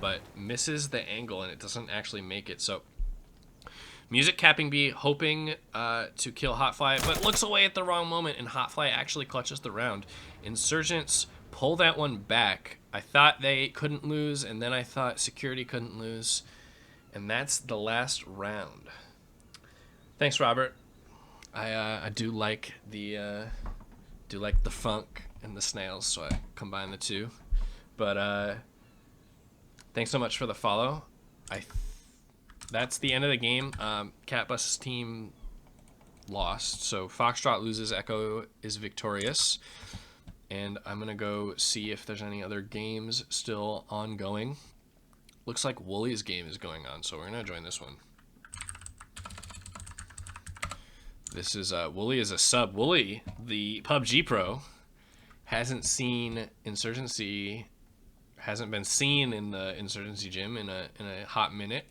but misses the angle and it doesn't actually make it. So Music capping B, hoping to kill Hotfly, but looks away at the wrong moment, and Hotfly actually clutches the round. Insurgents pull that one back. I thought they couldn't lose, and then I thought security couldn't lose, and that's the last round. Thanks, Robert. I do like the funk and the snails, so I combine the two. But thanks so much for the follow. That's the end of the game. Catbus's team lost, so Foxtrot loses, Echo is victorious. And I'm gonna go see if there's any other games still ongoing. Looks like Wooly's game is going on, so we're gonna join this one. This is Wooly is a sub. Wooly, the PUBG pro, hasn't seen Insurgency, hasn't been seen in the Insurgency gym in a hot minute.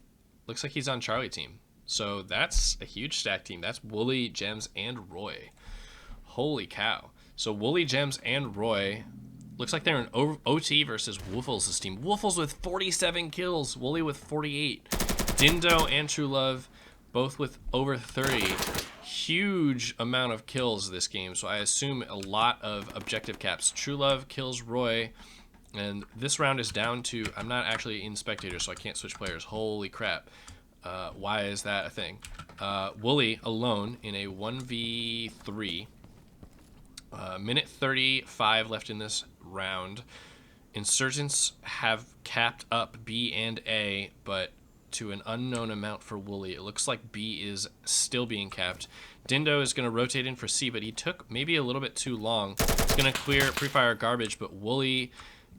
Looks like he's on Charlie team. So that's a huge stack team. That's Wooly, Gems, and Roy. Holy cow. So Wooly, Gems, and Roy, looks like they're in OT versus Woofles' team. Woofles with 47 kills, Wooly with 48. Dindo and True Love both with over 30. Huge huge amount of kills this game, so I assume a lot of objective caps. True Love kills Roy, and this round is down to, I'm not actually in spectator, so I can't switch players. Holy crap. Why is that a thing? Wooly alone in a 1v3. Minute 35 left in this round. Insurgents have capped up B and A, but to an unknown amount for Wooly. It looks like B is still being capped. Dindo is going to rotate in for C, but he took maybe a little bit too long. He's going to clear pre-fire garbage, but Wooly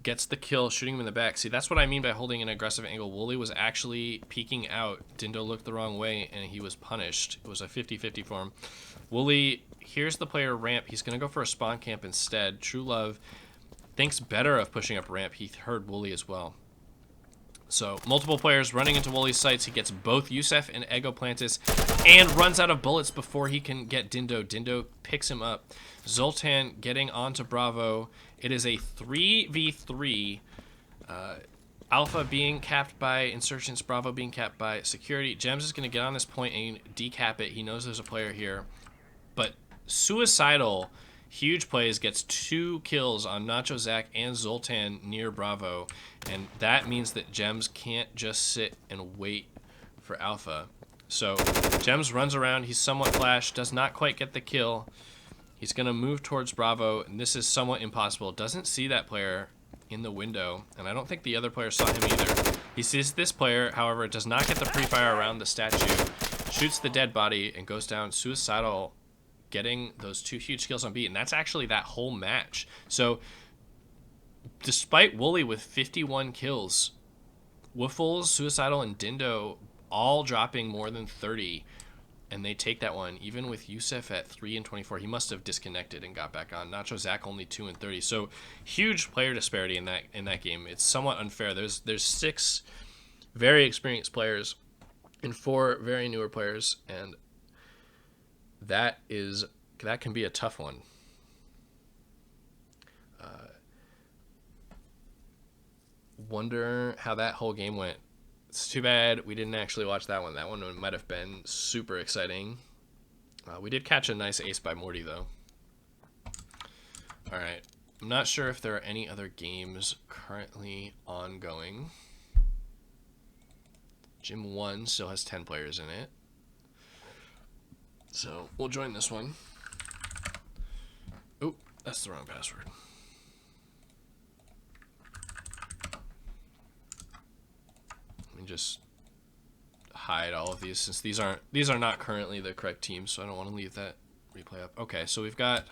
gets the kill, shooting him in the back. See, that's what I mean by holding an aggressive angle. Wooly was actually peeking out. Dindo looked the wrong way, and he was punished. It was a 50-50 for him. Wooly, here's the player ramp. He's going to go for a spawn camp instead. True Love thinks better of pushing up ramp. He heard Wooly as well. So, multiple players running into Wooly's sights. He gets both Yusef and Egoplantis and runs out of bullets before he can get Dindo. Dindo picks him up. Zoltan getting onto Bravo. It is a 3v3. Alpha being capped by Insurgents, Bravo being capped by Security. Gems is going to get on this point and decap it. He knows there's a player here. But Suicidal, huge plays, gets 2 kills on Nacho, Zach, and Zoltan near Bravo. And that means that Gems can't just sit and wait for Alpha. So Gems runs around. He's somewhat flashed, does not quite get the kill. He's going to move towards Bravo, and this is somewhat impossible. Doesn't see that player in the window, and I don't think the other player saw him either. He sees this player, however, does not get the pre-fire around the statue, shoots the dead body, and goes down. Suicidal getting those 2 huge kills on B, and that's actually that whole match. So despite Wooly with 51 kills, Woofles, Suicidal, and Dindo all dropping more than 30, and they take that one, even with Yusef at 3 and 24. He must have disconnected and got back on. Nacho, Zach only 2 and 30. So huge player disparity in that game. It's somewhat unfair. There's 6 very experienced players and 4 very newer players, and that can be a tough one. Wonder how that whole game went. It's too bad we didn't actually watch that one. That one might have been super exciting. We did catch a nice ace by Morty, though. All right. I'm not sure if there are any other games currently ongoing. Gym 1 still has 10 players in it. So we'll join this one. Oh, that's the wrong password. Just hide all of these since these are not currently the correct teams, so I don't want to leave that replay up. Okay, so we've got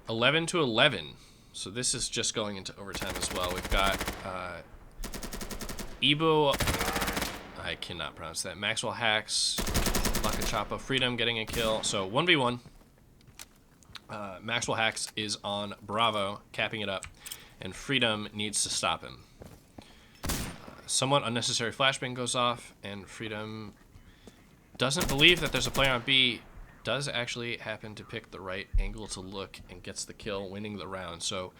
11 to 11, so this is just going into overtime as well. We've got Ebo, I cannot pronounce that, Maxwell Hacks, Lakachapa, Freedom getting a kill. So 1v1. Maxwell Hacks is on Bravo, capping it up, and Freedom needs to stop him. Somewhat unnecessary flashbang goes off, and Freedom doesn't believe that there's a player on B, does actually happen to pick the right angle to look, and gets the kill, winning the round. So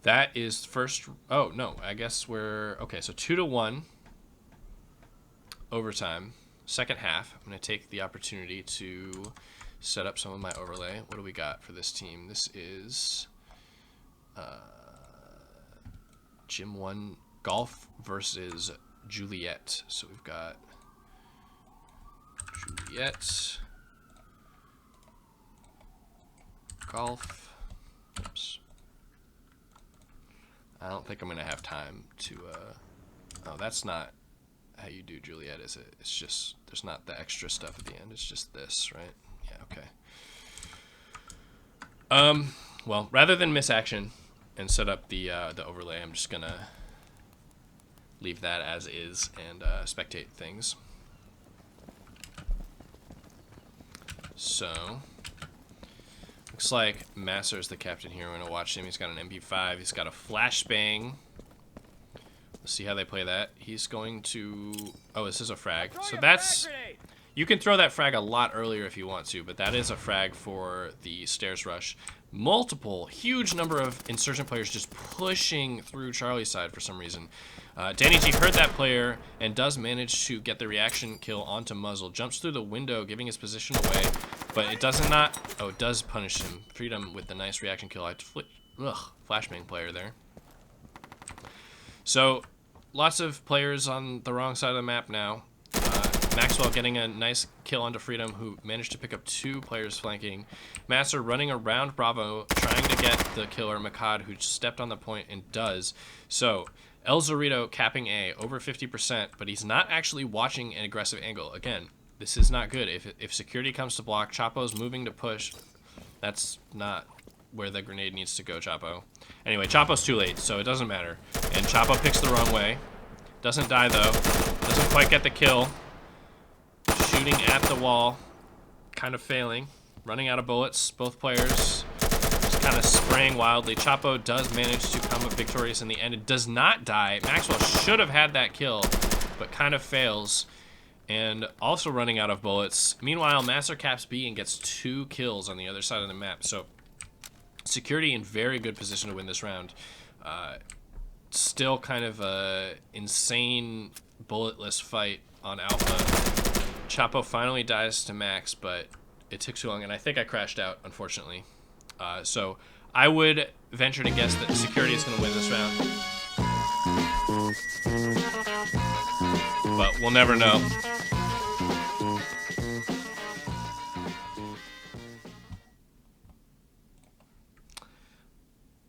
that is first. Oh, no, I guess we're okay. So 2-1 overtime, second half. I'm going to take the opportunity to set up some of my overlay. What do we got for this team? This is Gym 1 Golf versus Juliet. So we've got Juliet, Golf. Oops. I don't think I'm going to have time to... Oh, that's not how you do Juliet, is it? It's just... There's not the extra stuff at the end. It's just this, right? Yeah, okay. Well, rather than miss action and set up the overlay, I'm just going to leave that as is and spectate things. So, looks like Masser's the captain here. We're going to watch him. He's got an MP5. He's got a flashbang. Let's see how they play that. He's going to... Oh, this is a frag. So that's... You can throw that frag a lot earlier if you want to, but that is a frag for the stairs rush. huge number of Insurgent players just pushing through Charlie's side for some reason. Danny G heard that player and does manage to get the reaction kill onto Muzzle. Jumps through the window, giving his position away, but it does not. Oh, it does punish him. Freedom with the nice reaction kill. Flashbang player there. So, lots of players on the wrong side of the map now. Maxwell getting a nice kill onto Freedom, who managed to pick up 2 players flanking. Master running around Bravo, trying to get the killer, Makad, who stepped on the point and does. So, El Zorito capping A, over 50%, but he's not actually watching an aggressive angle. Again, this is not good. If security comes to block, Chapo's moving to push. That's not where the grenade needs to go, Chapo. Anyway, Chapo's too late, so it doesn't matter. And Chapo picks the wrong way. Doesn't die, though. Doesn't quite get the kill. Shooting at the wall. Kind of failing. Running out of bullets. Both players just kind of spraying wildly. Chapo does manage to come up victorious in the end. It does not die. Maxwell should have had that kill, but kind of fails. And also running out of bullets. Meanwhile, Master caps B and gets 2 kills on the other side of the map. So, security in very good position to win this round. Still kind of a insane bulletless fight on Alpha. Chapo finally dies to Max, but it took too long, and I think I crashed out, unfortunately. So I would venture to guess that security is going to win this round. But we'll never know.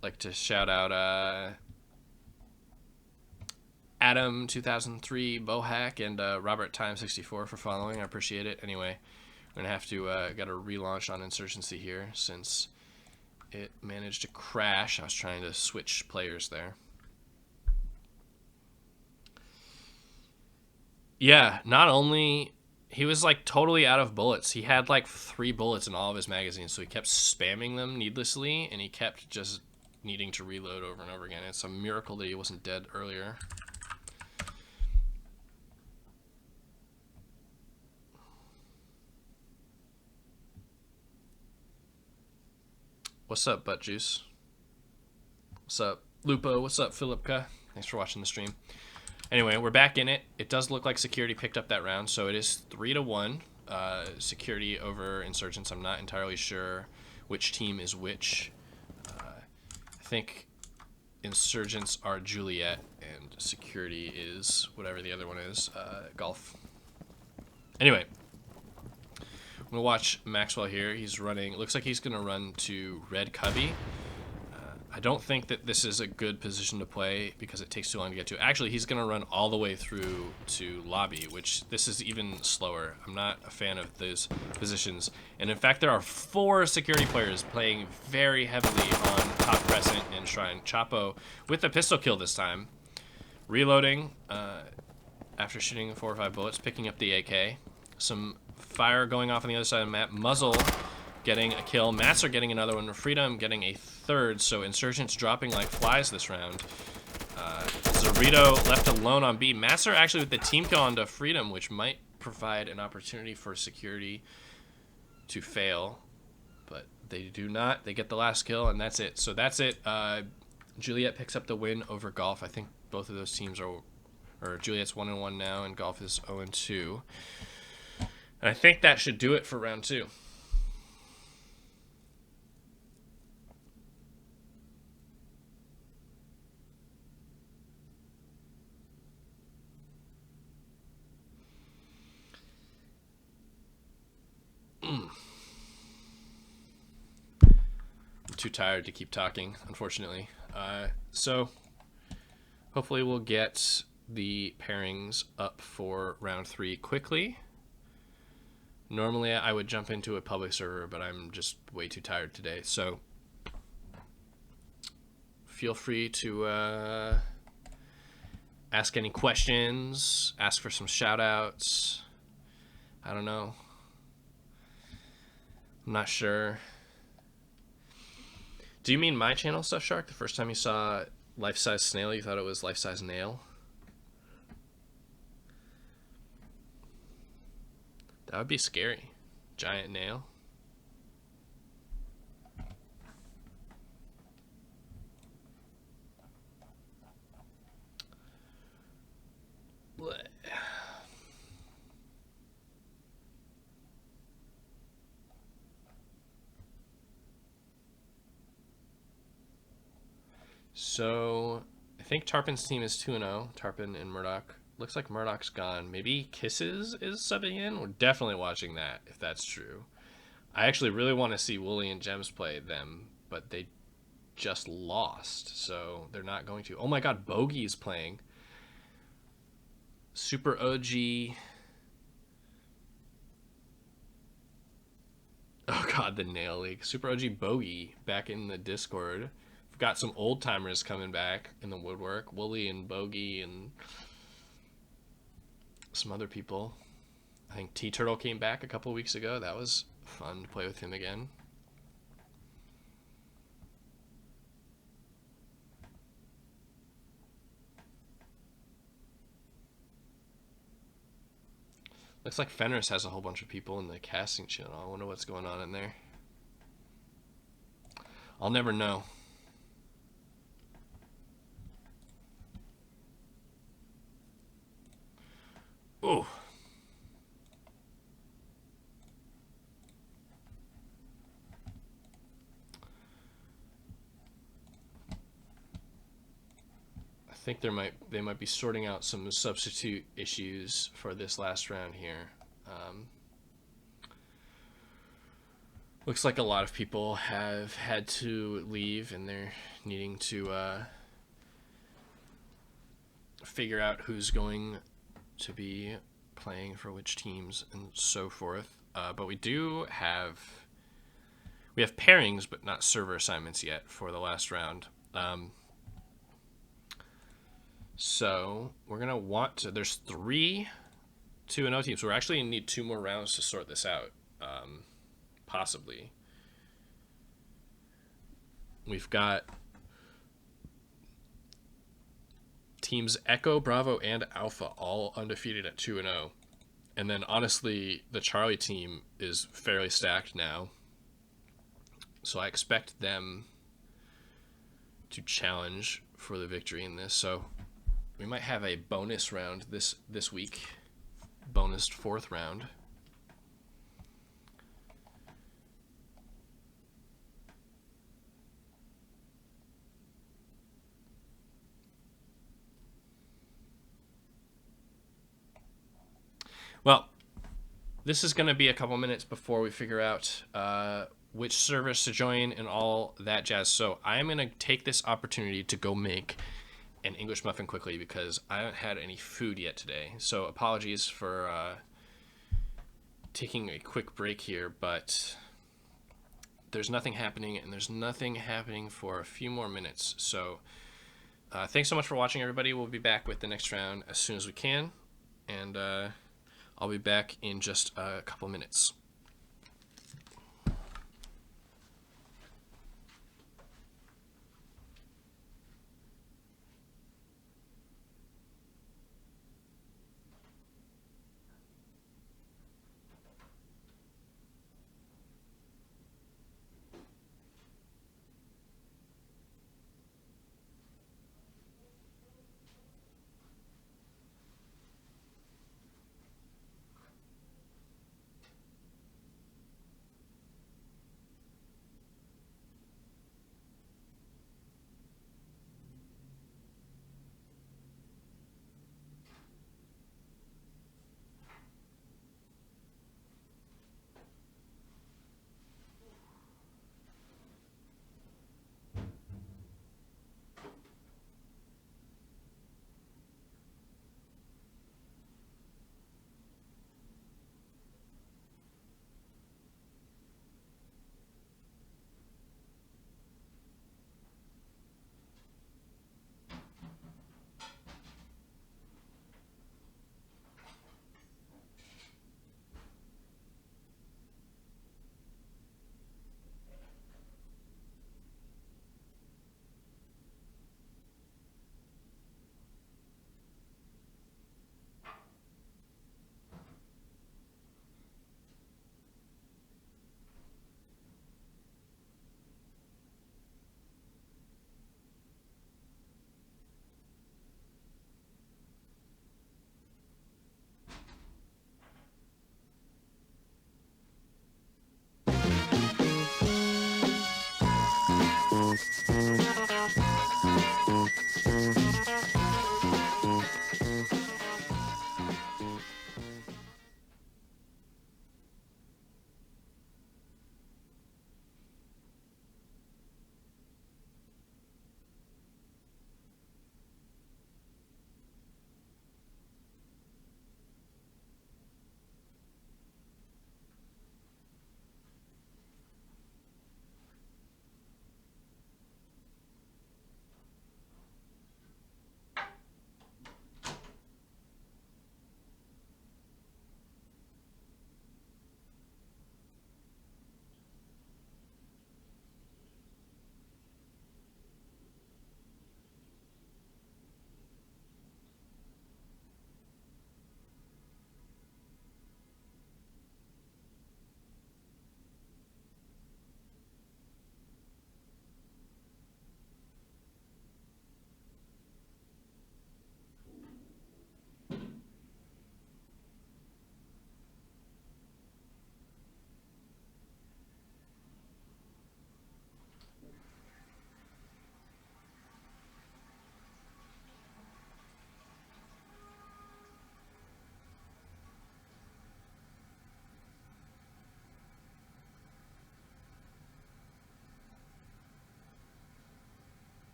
Like to shout out Adam 2003 Bohack and Robert Time 64 for following. I appreciate it. Anyway, we're gonna have to got a relaunch on Insurgency here since it managed to crash. I was trying to switch players there. Yeah, not only he was like totally out of bullets. He had like 3 bullets in all of his magazines, so he kept spamming them needlessly, and he kept just needing to reload over and over again. It's a miracle that he wasn't dead earlier. What's up, Butt Juice? What's up, Lupo? What's up, Philipka? Thanks for watching the stream. Anyway, we're back in it. It does look like security picked up that round, so it is 3-1. Security over Insurgents. I'm not entirely sure which team is which. I think Insurgents are Juliet, and security is whatever the other one is, Golf. Anyway, I'm going to watch Maxwell here. He's running. It looks like he's going to run to Red Cubby. I don't think that this is a good position to play because it takes too long to get to. Actually, he's going to run all the way through to Lobby, which this is even slower. I'm not a fan of those positions. And in fact, there are 4 security players playing very heavily on Top Crescent and Shrine. Chapo with a pistol kill this time. Reloading after shooting 4 or 5 bullets, picking up the AK. Some fire going off on the other side of the map. Muzzle getting a kill. Master getting another one. Freedom getting a 3rd. So Insurgents dropping like flies this round. Zorito left alone on B. Master actually with the team kill onto Freedom, which might provide an opportunity for security to fail. But they do not. They get the last kill, and that's it. So that's it. Juliet picks up the win over Golf. I think both of those teams are... Or Juliet's 1-1 now, and Golf is 0-2. And I think that should do it for round 2. I'm too tired to keep talking, unfortunately. So hopefully we'll get the pairings up for round 3 quickly. Normally I would jump into a public server, but I'm just way too tired today. So feel free to ask any questions, ask for some shout outs. I don't know. I'm not sure. Do you mean my channel, Stuff Shark? The first time you saw life-size snail, you thought it was life-size nail? That would be scary. Giant nail. So I think Tarpin's team is 2-0. Tarpin and Murdoch. Looks like Murdoch's gone. Maybe Kisses is subbing in. We're definitely watching that if that's true. I actually really want to see Wooly and Gems play them, but they just lost, so they're not going to. Oh my god, Bogey is playing. Super OG. Oh god, the Nail League. Super OG Bogey back in the Discord. We've got some old timers coming back in the woodwork. Wooly and Bogey and some other people. I think T Turtle came back a couple weeks ago. That was fun to play with him again. Looks like Fenris has a whole bunch of people in the casting channel. I wonder what's going on in there. I'll never know. Ooh. I think they might be sorting out some substitute issues for this last round here. Looks like a lot of people have had to leave and they're needing to figure out who's going to be playing for which teams and so forth. But we have pairings, but not server assignments yet for the last round. So we're gonna want to. There's 3 2-0 teams. So we're actually gonna need 2 more rounds to sort this out. Possibly. We've got teams Echo, Bravo, and Alpha all undefeated at 2-0. And then honestly, the Charlie team is fairly stacked now. So I expect them to challenge for the victory in this. So we might have a bonus round this week. Bonus 4th round. Well, this is going to be a couple minutes before we figure out which servers to join and all that jazz. So I'm going to take this opportunity to go make an English muffin quickly because I haven't had any food yet today. So apologies for taking a quick break here, but there's nothing happening, and there's nothing happening for a few more minutes. So thanks so much for watching, everybody. We'll be back with the next round as soon as we can, and I'll be back in just a couple minutes.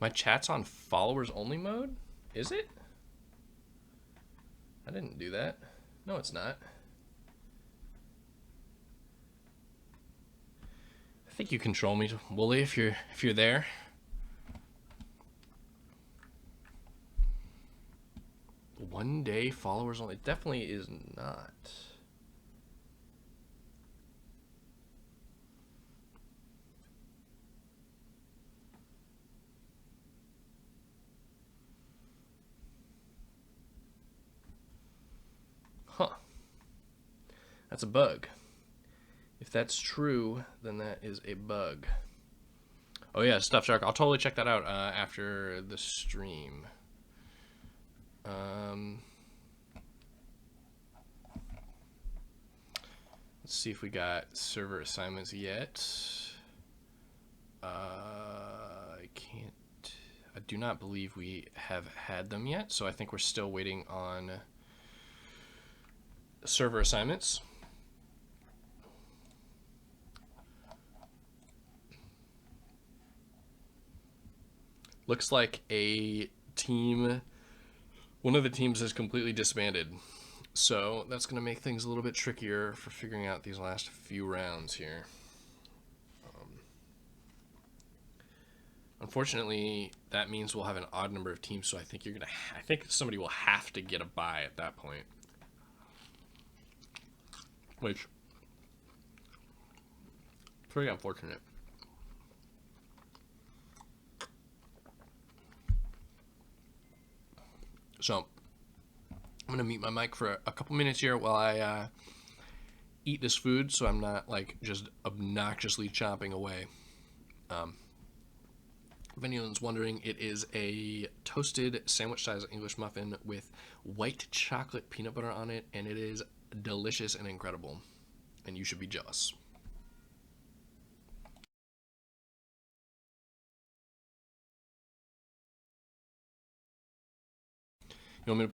My chat's on followers only mode? Is it? I didn't do that. No, it's not. I think you control me, Wooly, if you're there. One day followers only. It definitely is not. Huh. That's a bug. If that's true, then that is a bug. Oh yeah, Stuff Shark. I'll totally check that out after the stream. Let's see if we got server assignments yet. I can't. I do not believe we have had them yet, so I think we're still waiting on server assignments. Looks like a team, one of the teams has completely disbanded. So that's going to make things a little bit trickier for figuring out these last few rounds here. Unfortunately, that means we'll have an odd number of teams, so I think I think somebody will have to get a bye at that point. Which, pretty unfortunate. So, I'm going to mute my mic for a couple minutes here while I eat this food so I'm not like just obnoxiously chomping away. If anyone's wondering, it is a toasted sandwich-sized English muffin with white chocolate peanut butter on it, and it is delicious and incredible, and you should be jealous. You want me to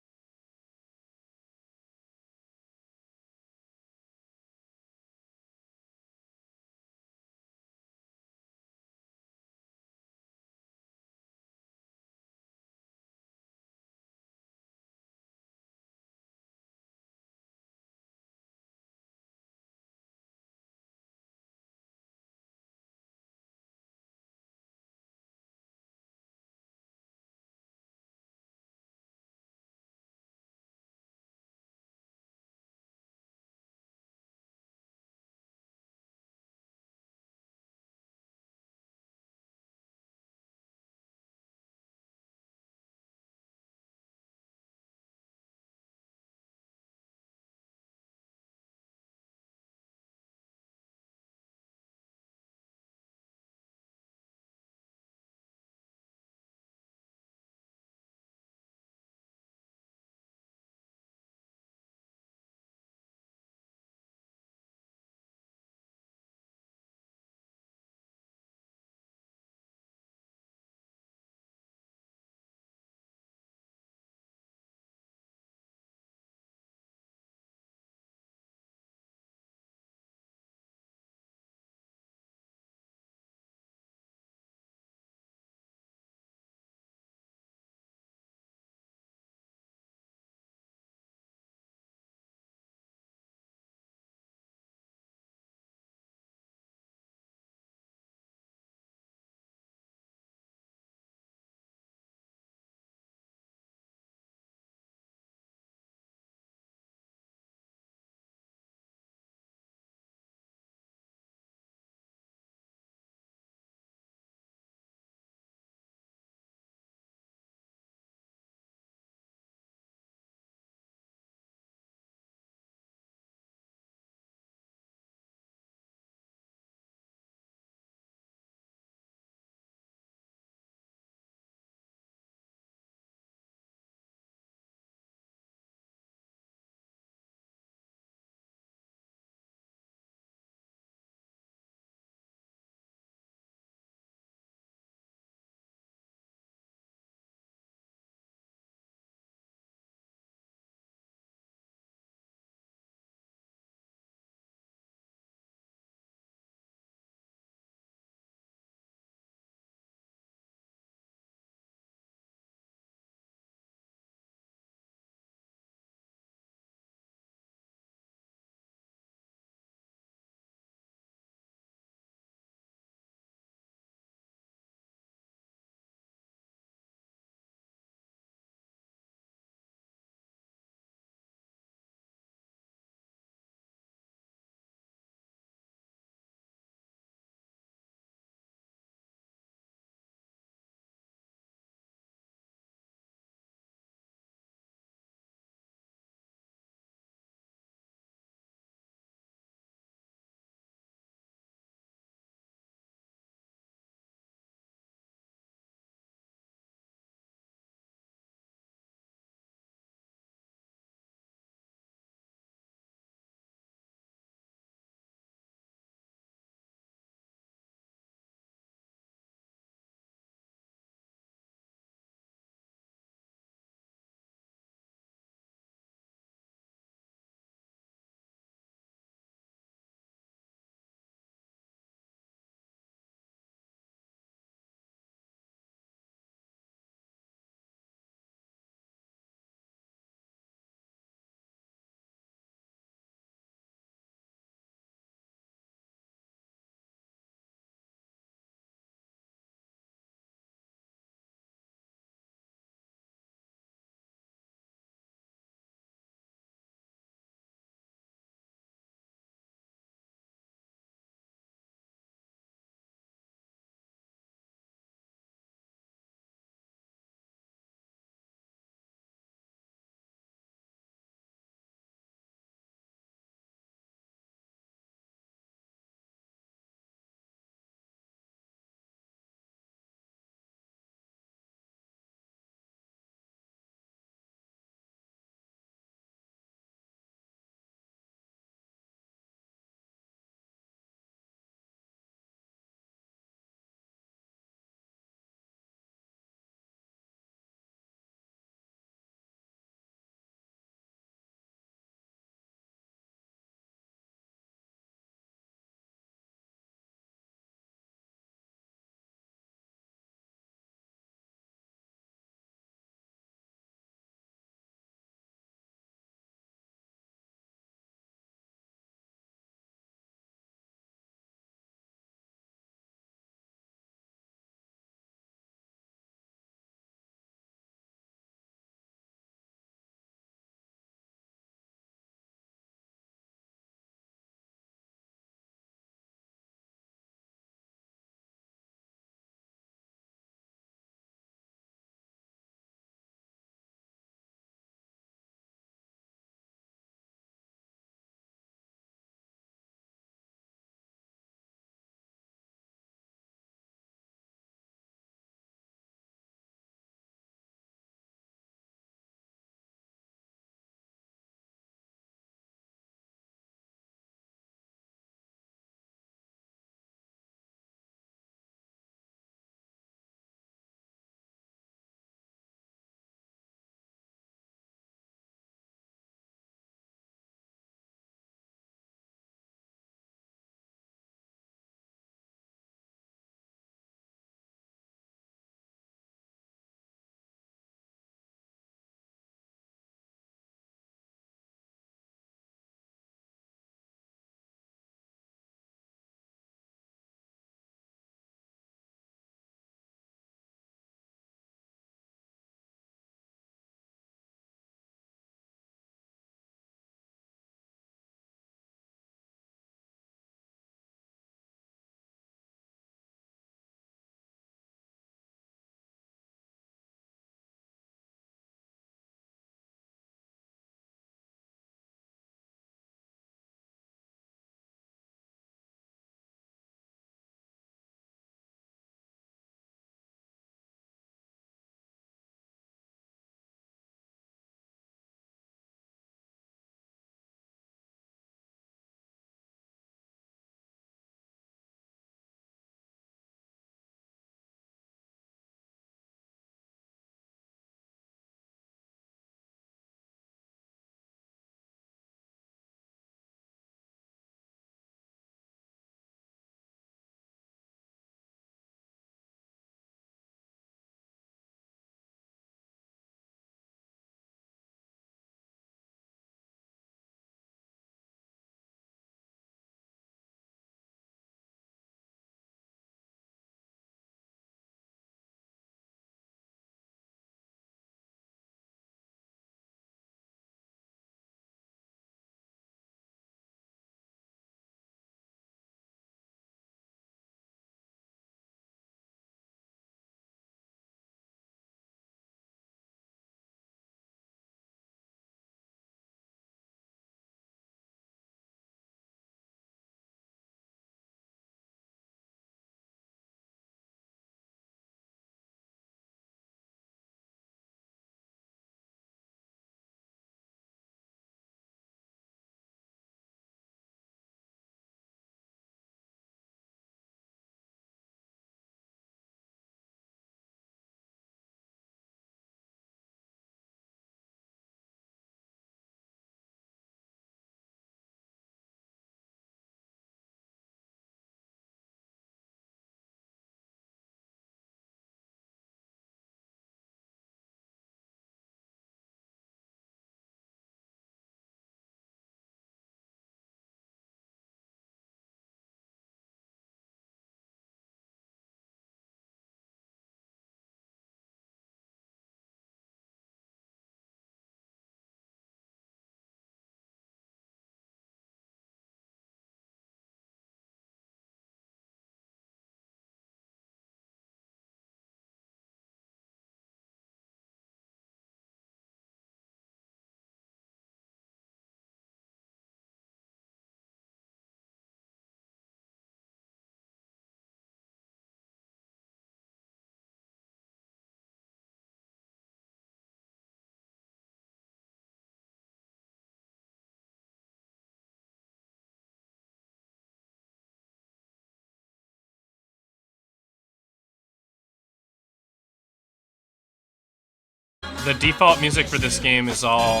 The default music for this game is all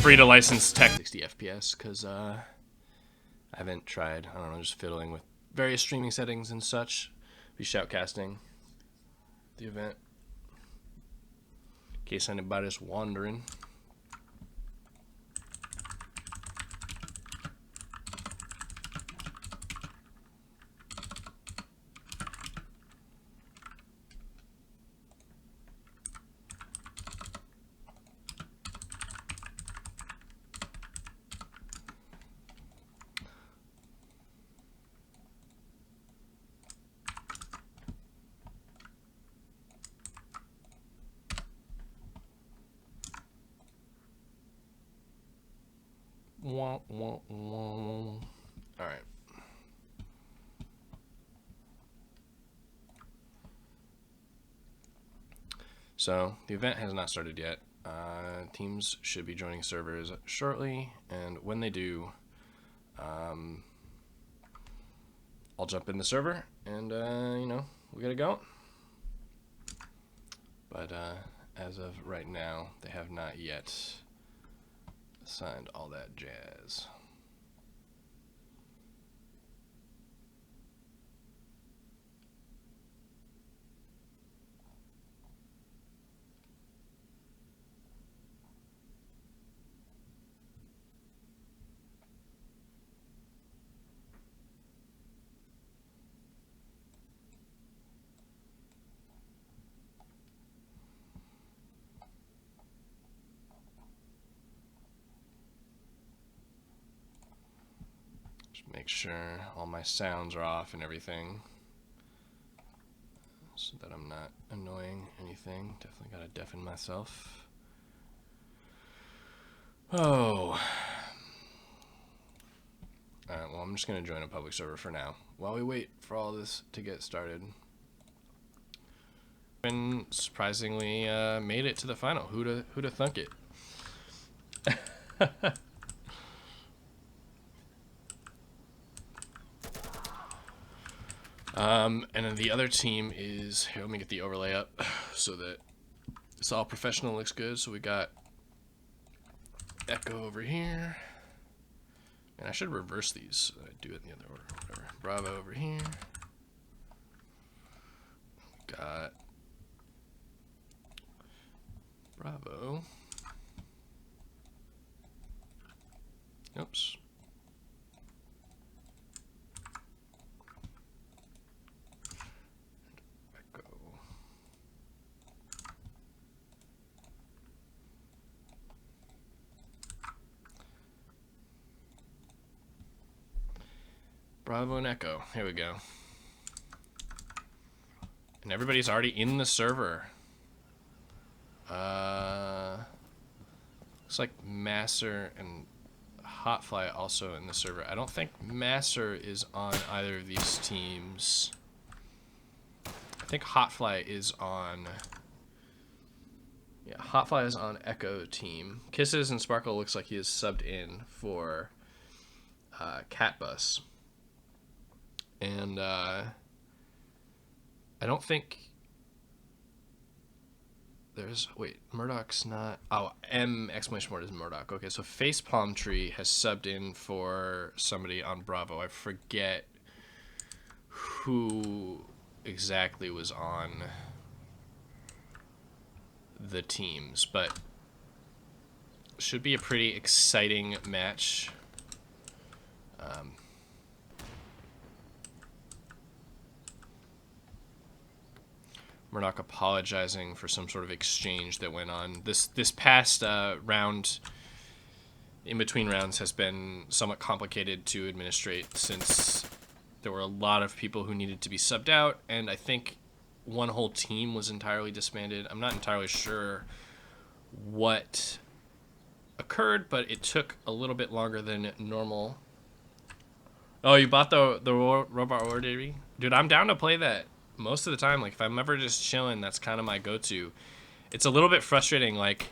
free to license tech 60 FPS because I haven't tried, I don't know, just fiddling with various streaming settings and such. Be shoutcasting the event in case anybody's wondering. All right. So the event has not started yet. Teams should be joining servers shortly, and when they do, I'll jump in the server and we gotta go. But as of right now, they have not yet signed all that jazz. Make sure all my sounds are off and everything so that I'm not annoying anything. Definitely gotta deafen myself. Oh. Alright, well, I'm just gonna join a public server for now while we wait for all this to get started. And surprisingly made it to the final. Who'da thunk it? And then the other team is, here, let me get the overlay up so that it's all professional, looks good. So we got Echo over here. And I should reverse these so I do it in the other order. Whatever. Bravo over here. Got Bravo. Oops. Bravo and Echo. Here we go. And everybody's already in the server. Looks like Masser and Hotfly also in the server. I don't think Masser is on either of these teams. I think Hotfly is on... Yeah, Hotfly is on Echo team. Kisses and Sparkle looks like he is subbed in for Catbus. And I don't think there's, wait, Murdoch's not, oh, M exclamation mark is Murdoch. Okay, so Facepalm Tree has subbed in for somebody on Bravo. I forget who exactly was on the teams, but should be a pretty exciting match. Murdoch apologizing for some sort of exchange that went on. This past round, in between rounds, has been somewhat complicated to administrate since there were a lot of people who needed to be subbed out, and I think one whole team was entirely disbanded. I'm not entirely sure what occurred, but it took a little bit longer than normal. Oh, you bought the Robot Orrery? Dude, I'm down to play that most of the time. Like, if I'm ever just chilling, that's kind of my go-to. It's a little bit frustrating, like,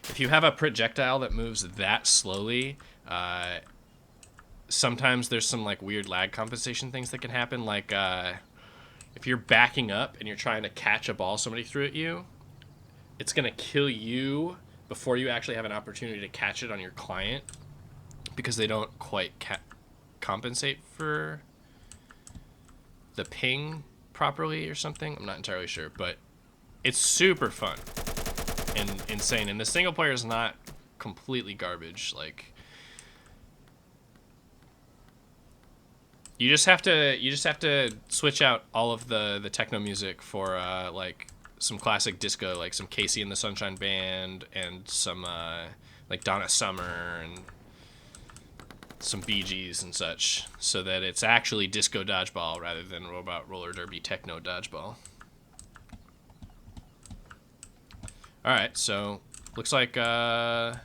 if you have a projectile that moves that slowly, sometimes there's some, like, weird lag compensation things that can happen. Like, if you're backing up and you're trying to catch a ball somebody threw at you, it's going to kill you before you actually have an opportunity to catch it on your client, because they don't quite compensate for the ping properly or something. I'm not entirely sure, but it's super fun and insane. And the single player is not completely garbage. Like, you just have to switch out all of the techno music for like some classic disco, like some Casey and the Sunshine Band and some like Donna Summer and some Bee Gees and such, so that it's actually disco dodgeball rather than robot roller derby techno dodgeball. All right, so looks like one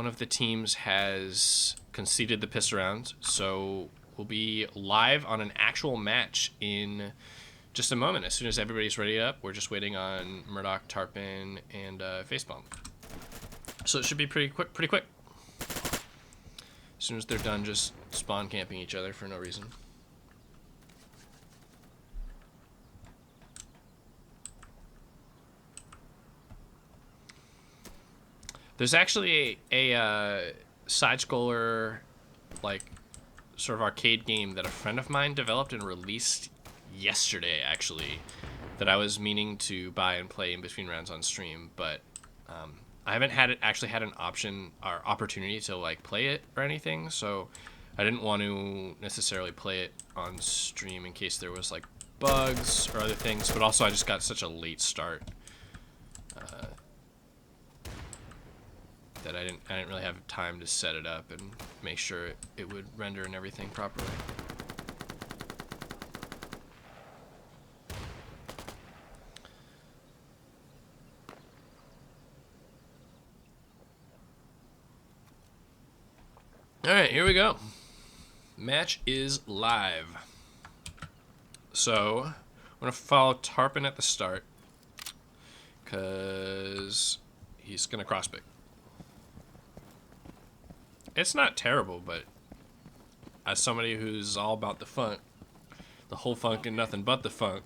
of the teams has conceded the piss round, so we'll be live on an actual match in just a moment. As soon as everybody's ready up, we're just waiting on Murdoch, Tarpon, and Facepalm. So it should be pretty quick. As soon as they're done just spawn camping each other for no reason. There's actually a side-scroller, like, sort of arcade game that a friend of mine developed and released yesterday, actually, that I was meaning to buy and play in between rounds on stream, but I haven't actually had an option or opportunity to like play it or anything, so I didn't want to necessarily play it on stream in case there was like bugs or other things, but also I just got such a late start that I didn't really have time to set it up and make sure it would render and everything properly. All right, here we go. Match is live. So I'm gonna follow Tarpon at the start because he's gonna cross-pick. It's not terrible, but as somebody who's all about the funk, the whole funk and nothing but the funk,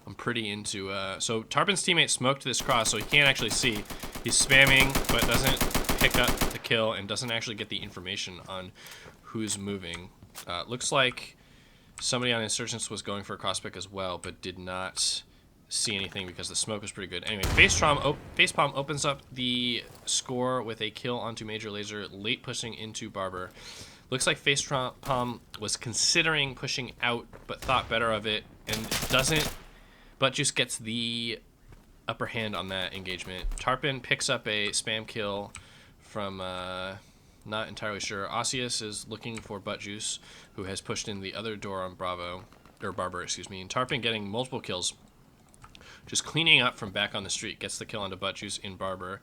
I'm pretty into... so Tarpon's teammate smoked this cross, so he can't actually see. He's spamming, but doesn't pick up the kill and doesn't actually get the information on who's moving. Looks like somebody on Insurgents was going for a cross-pick as well, but did not see anything because the smoke was pretty good. Anyway, Facepalm opens up the score with a kill onto Major Lazer, late pushing into Barber. Looks like Facepalm was considering pushing out, but thought better of it and doesn't, but just gets the upper hand on that engagement. Tarpon picks up a spam kill from, not entirely sure. Osseous is looking for Butt Juice, who has pushed in the other door on Barber, excuse me. And Tarpon getting multiple kills, just cleaning up from back on the street, gets the kill onto Butt Juice in Barber,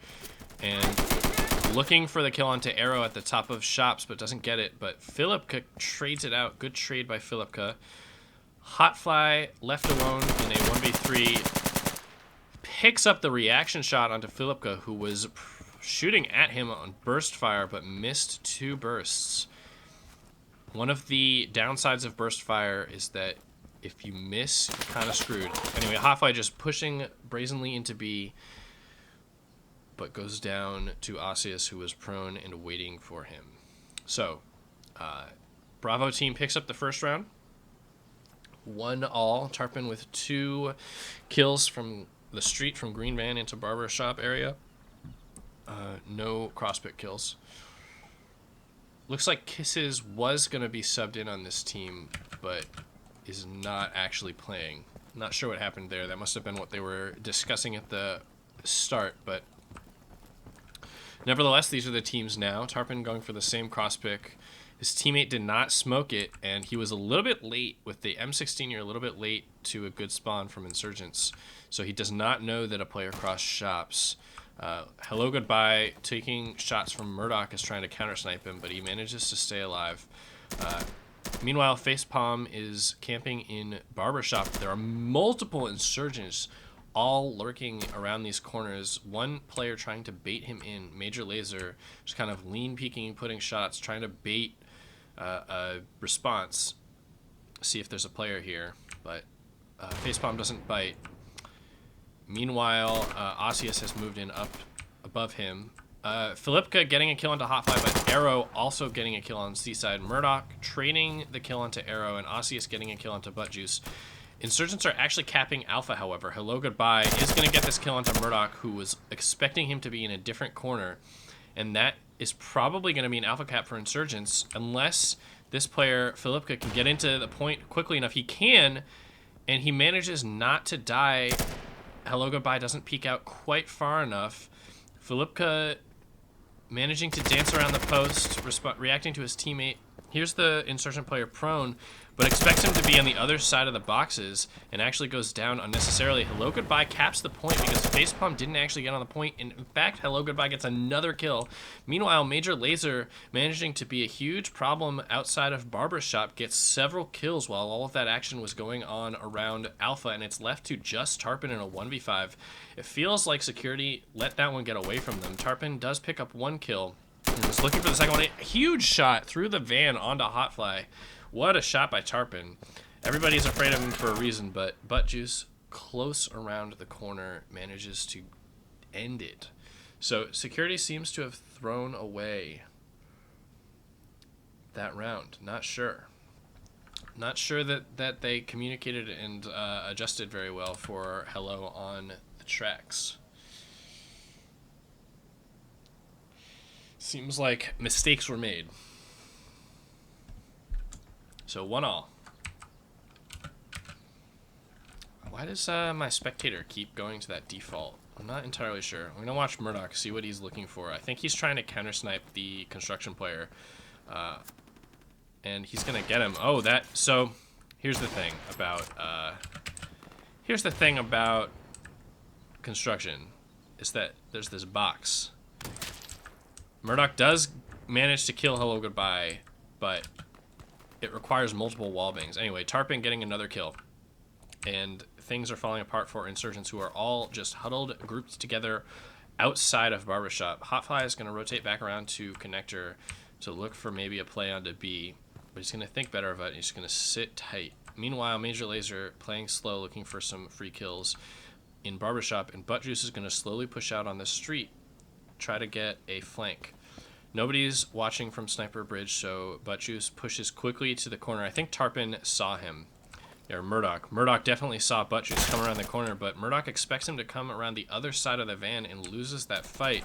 and looking for the kill onto Arrow at the top of Shops, but doesn't get it. But Philipka trades it out. Good trade by Philipka. Hotfly left alone in a 1v3 picks up the reaction shot onto Philipka, who was shooting at him on burst fire but missed 2 bursts. One of the downsides of burst fire is that if you miss, you're kind of screwed. Anyway, Hotfly just pushing brazenly into B, but goes down to Osseous, who was prone and waiting for him. So, Bravo team picks up the first round. 1-all. Tarpon with 2 kills from the street from Green Van into Barber Shop area. No cross-pick kills. Looks like Kisses was going to be subbed in on this team, but is not actually playing. Not sure what happened there. That must have been what they were discussing at the start, but nevertheless, these are the teams now. Tarpon going for the same cross-pick. His teammate did not smoke it, and he was a little bit late with the M16. You're a little bit late to a good spawn from Insurgents, so he does not know that a player crossed Shops. Hello, goodbye. Taking shots from Murdoch is trying to counter-snipe him, but he manages to stay alive. Meanwhile, Facepalm is camping in Barbershop. There are multiple Insurgents all lurking around these corners. One player trying to bait him in. Major Lazer just kind of lean peeking, putting shots, trying to bait a response. See if there's a player here, but Facepalm doesn't bite. Meanwhile, Osseous has moved in up above him. Philipka getting a kill onto Hotfly, but Arrow also getting a kill on Seaside. Murdoch trading the kill onto Arrow, and Osseous getting a kill onto Buttjuice. Insurgents are actually capping Alpha, however. Hello Goodbye is going to get this kill onto Murdoch, who was expecting him to be in a different corner. And that is probably going to be an Alpha cap for Insurgents, unless this player, Philipka, can get into the point quickly enough. He can, and he manages not to die. Hello Goodbye doesn't peek out quite far enough. Philipka managing to dance around the post, reacting to his teammate. Here's the Insurgent player prone, but expects him to be on the other side of the boxes and actually goes down unnecessarily. Hello Goodbye caps the point because Facepalm didn't actually get on the point, and in fact, Hello Goodbye gets another kill. Meanwhile, Major Laser, managing to be a huge problem outside of Barbershop, gets several kills while all of that action was going on around Alpha, and it's left to just Tarpon in a 1v5. It feels like Security let that one get away from them. Tarpon does pick up one kill. And was looking for the second one. A huge shot through the van onto Hotfly. What a shot by Tarpon. Everybody's afraid of him for a reason, but Buttjuice, close around the corner, manages to end it. So Security seems to have thrown away that round. Not sure. Not sure that they communicated and adjusted very well for Hello on the tracks. Seems like mistakes were made. So 1-all. Why does my spectator keep going to that default? I'm not entirely sure. I'm gonna watch Murdoch, see what he's looking for. I think he's trying to counter snipe the construction player, and he's gonna get him. Oh, that. So here's the thing about construction, is that there's this box. Murdoch does manage to kill Hello Goodbye, but it requires multiple wall bangs. Anyway, Tarpon getting another kill. And things are falling apart for Insurgents, who are all just huddled, grouped together outside of Barbershop. Hotfly is going to rotate back around to Connector to look for maybe a play onto B, but he's going to think better of it. He's going to sit tight. Meanwhile, Major Laser playing slow, looking for some free kills in Barbershop, and Buttjuice is going to slowly push out on the street, try to get a flank. Nobody's watching from Sniper Bridge, so Buttjuice pushes quickly to the corner. I think Tarpon saw him. Or Murdoch. Murdoch definitely saw Buttjuice come around the corner, but Murdoch expects him to come around the other side of the van and loses that fight.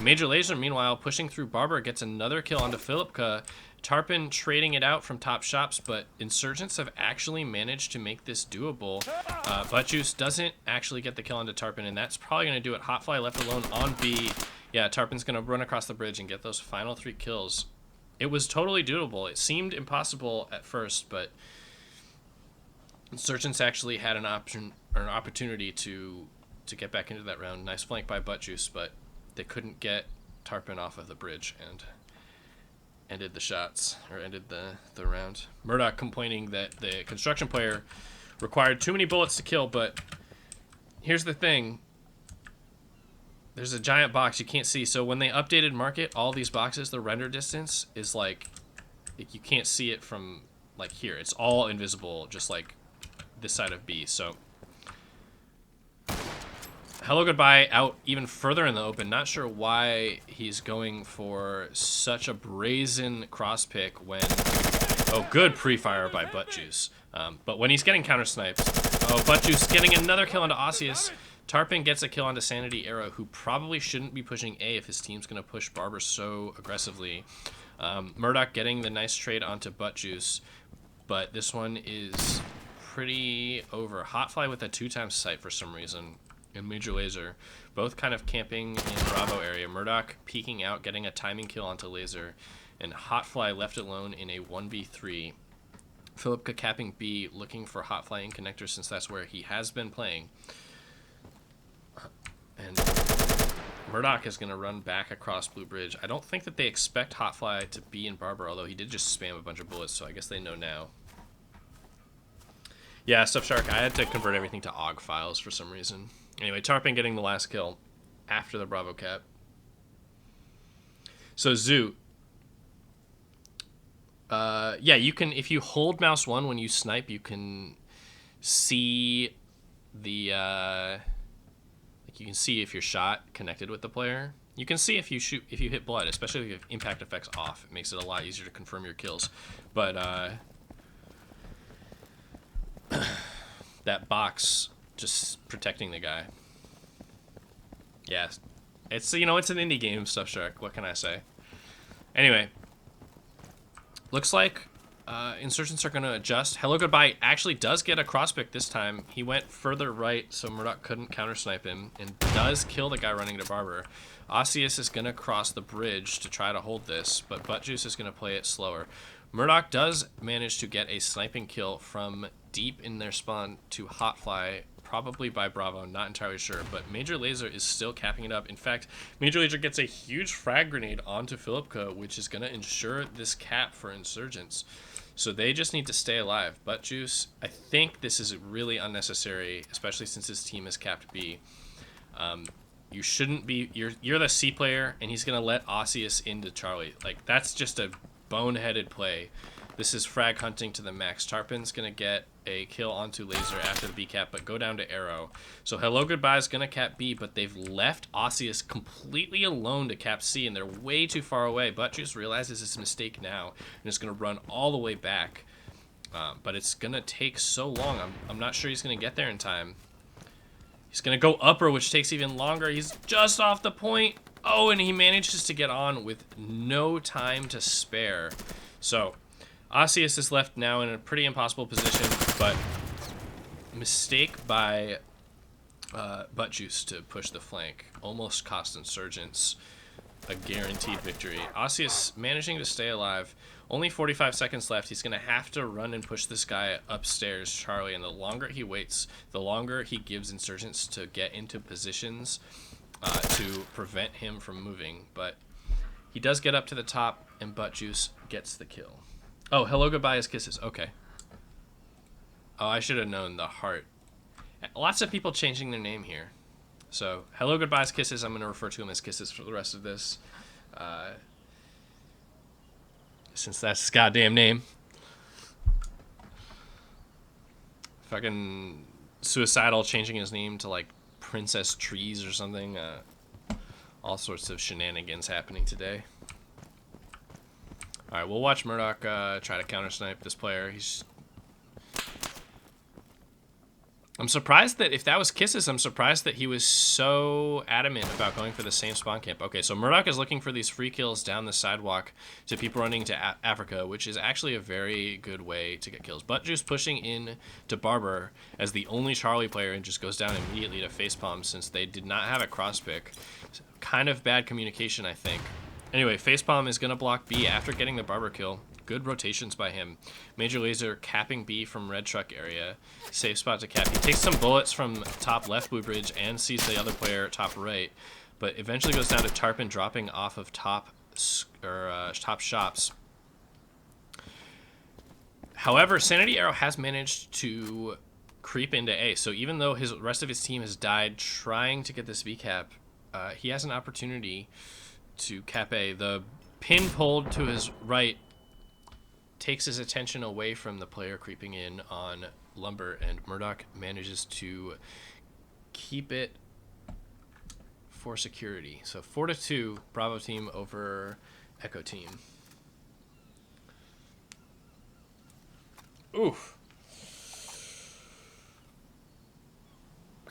Major Laser, meanwhile, pushing through Barber, gets another kill onto Philipka. Tarpon trading it out from top shops, but Insurgents have actually managed to make this doable. Buttjuice doesn't actually get the kill onto Tarpon, and that's probably going to do it. Hotfly left alone on B. Yeah, Tarpon's going to run across the bridge and get those final 3 kills. It was totally doable. It seemed impossible at first, but Insurgents actually had an option or an opportunity to get back into that round. Nice flank by Buttjuice, but they couldn't get Tarpon off of the bridge and ended the shots, or ended the round. Murdoch complaining that the construction player required too many bullets to kill, but here's the thing. There's a giant box you can't see. So when they updated Market, all these boxes, the render distance is like you can't see it from like here. It's all invisible, just like this side of B. So Hello Goodbye out even further in the open. Not sure why he's going for such a brazen cross pick when... Oh, good pre-fire by Buttjuice. But when he's getting counter-sniped... Oh, Buttjuice getting another kill onto Osseous. Tarpon gets a kill onto Sanity Arrow, who probably shouldn't be pushing A if his team's going to push Barber so aggressively. Murdoch getting the nice trade onto Buttjuice, but this one is pretty over. Hotfly with a 2x sight for some reason, and Major Laser, both kind of camping in Bravo area. Murdoch peeking out, getting a timing kill onto Laser, and Hotfly left alone in a 1v3. Philipka capping B, looking for Hotfly in Connector since that's where he has been playing. And Murdoch is going to run back across Blue Bridge. I don't think that they expect Hotfly to be in Barber, although he did just spam a bunch of bullets, so I guess they know now. Yeah, Stuff Shark, I had to convert everything to AUG files for some reason. Anyway, Tarpon getting the last kill after the Bravo cap. So Zoo. Yeah, you can, if you hold mouse 1 when you snipe, you can see the like you can see if your shot connected with the player. You can see if you hit blood, especially if you have impact effects off. It makes it a lot easier to confirm your kills. But that box just protecting the guy. Yeah, it's it's an indie game, Stuff Shark. What can I say? Anyway, looks like Insurgents are going to adjust. Hello Goodbye actually does get a cross-pick this time. He went further right, so Murdoch couldn't counter-snipe him, and does kill the guy running to Barber. Osseous is going to cross the bridge to try to hold this, but Buttjuice is going to play it slower. Murdoch does manage to get a sniping kill from deep in their spawn to Hotfly, probably by Bravo, not entirely sure, but Major Lazer is still capping it up. In fact, Major Lazer gets a huge frag grenade onto Philipka, which is going to ensure this cap for Insurgents. So they just need to stay alive. Buttjuice, I think this is really unnecessary, especially since his team is capped B. You shouldn't be... You're the C player, and he's going to let Osseous into Charlie. Like, that's just a boneheaded play. This is frag hunting to the max. Tarpin's going to get a kill onto Laser after the B cap, but go down to Arrow. So Hello Goodbye is going to cap B, but they've left Osseous completely alone to cap C, and they're way too far away. Buttjuice realizes his mistake now, and is going to run all the way back. But it's going to take so long. I'm not sure he's going to get there in time. He's going to go upper, which takes even longer. He's just off the point. Oh, and he manages to get on with no time to spare. So Osseous is left now in a pretty impossible position, but mistake by Buttjuice to push the flank almost cost Insurgents a guaranteed victory. Osseous managing to stay alive. Only 45 seconds left. He's going to have to run and push this guy upstairs, Charlie, and the longer he waits, the longer he gives Insurgents to get into positions to prevent him from moving. But he does get up to the top, and Buttjuice gets the kill. Oh, Hello Goodbye is Kisses. Okay. Oh, I should have known the heart. Lots of people changing their name here. So, Hello Goodbye is Kisses. I'm going to refer to him as Kisses for the rest of this. Since that's his goddamn name. Fucking suicidal changing his name to like Princess Trees or something. All sorts of shenanigans happening today. Alright, we'll watch Murdoch try to counter-snipe this player. I'm surprised that if that was Kisses, I'm surprised that he was so adamant about going for the same spawn camp. Okay, so Murdoch is looking for these free kills down the sidewalk to people running to Africa, which is actually a very good way to get kills. Buttjuice pushing in to Barber as the only Charlie player and just goes down immediately to Facepalm since they did not have a cross-pick. Kind of bad communication, I think. Anyway, Facepalm is going to block B after getting the Barber kill. Good rotations by him. Major Lazer capping B from red truck area. Safe spot to cap. He takes some bullets from top left blue bridge and sees the other player top right, but eventually goes down to Tarpin dropping off of top shops. However, Sanity Arrow has managed to creep into A, so even though his rest of his team has died trying to get this B cap, he has an opportunity to cap A. The pin pulled to his right takes his attention away from the player creeping in on Lumber, and Murdoch manages to keep it for security. So 4-2, Bravo team over Echo team. Oof.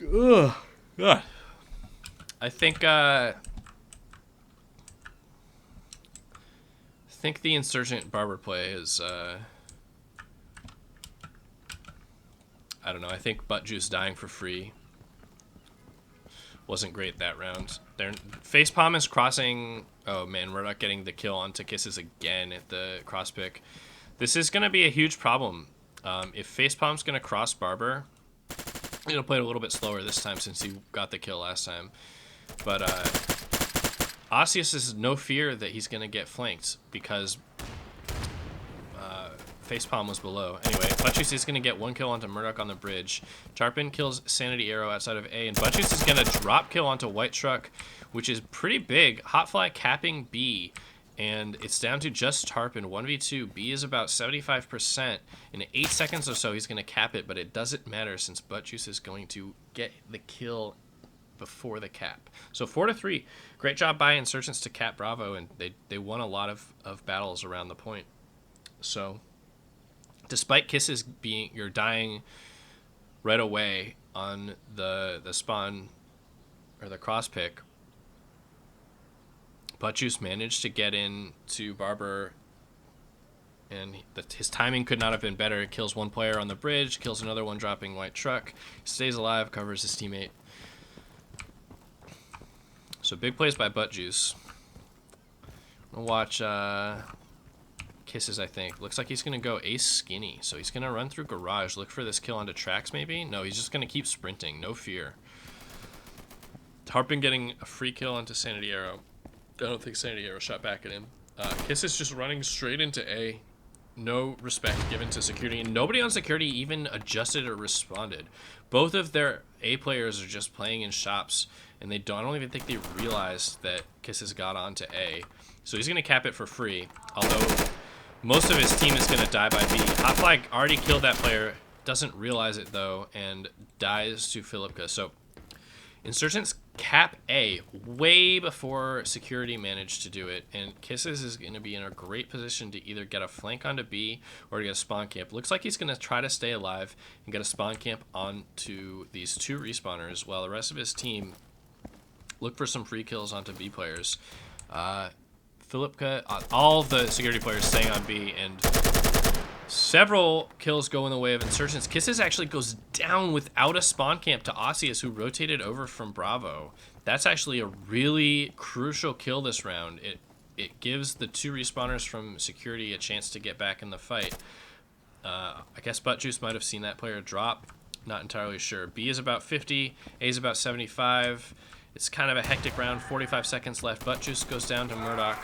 Ugh. God. I think the Insurgent Barber play is I don't know. I think Buttjuice dying for free wasn't great that round. Facepalm is crossing. Oh man, we're not getting the kill onto Kisses again at the cross pick. This is going to be a huge problem. If Facepalm's going to cross Barber, he'll play it a little bit slower this time since he got the kill last time. But Osseous has no fear that he's going to get flanked because Facepalm was below. Anyway, Buttjuice is going to get one kill onto Murdoch on the bridge. Tarpin kills Sanity Arrow outside of A, and Buttjuice is going to drop kill onto White Truck, which is pretty big. Hotfly capping B, And it's down to just Tarpon, 1v2. B is about 75%. In 8 seconds or so, he's going to cap it, but it doesn't matter since Buttjuice is going to get the kill before the cap. So 4-3. Great job by Insurgents to cap Bravo, and they won a lot of battles around the point. So despite Kisses you're dying right away on the spawn or the cross pick, Buttjuice managed to get into Barber, and his timing could not have been better. It kills one player on the bridge, kills another one dropping white truck, stays alive, covers his teammate. So big plays by Buttjuice. We'll watch Kisses, I think. Looks like he's going to go ace skinny. So he's going to run through garage, look for this kill onto tracks maybe? No, he's just going to keep sprinting, no fear. Tarpon getting a free kill onto Sanity Arrow. I don't think Sanity Arrow shot back at him. Kisses just running straight into A. No respect given to security. And nobody on security even adjusted or responded. Both of their A players are just playing in shops, and I don't even think they realized that Kisses got onto A. So he's going to cap it for free, although most of his team is going to die by B. Hot Flag already killed that player, doesn't realize it though, and dies to Philipka. So Insurgents cap A way before security managed to do it, and Kisses is going to be in a great position to either get a flank onto B or to get a spawn camp. Looks like he's going to try to stay alive and get a spawn camp onto these two respawners, while the rest of his team look for some free kills onto B players. Philipka, all the security players staying on B, and several kills go in the way of Insurgents. Kisses actually goes down without a spawn camp to Osseous, who rotated over from Bravo. That's actually a really crucial kill this round. It gives the two respawners from security a chance to get back in the fight. I guess Buttjuice might have seen that player drop. Not entirely sure. B is about 50. A is about 75. It's kind of a hectic round. 45 seconds left. Buttjuice goes down to Murdoch,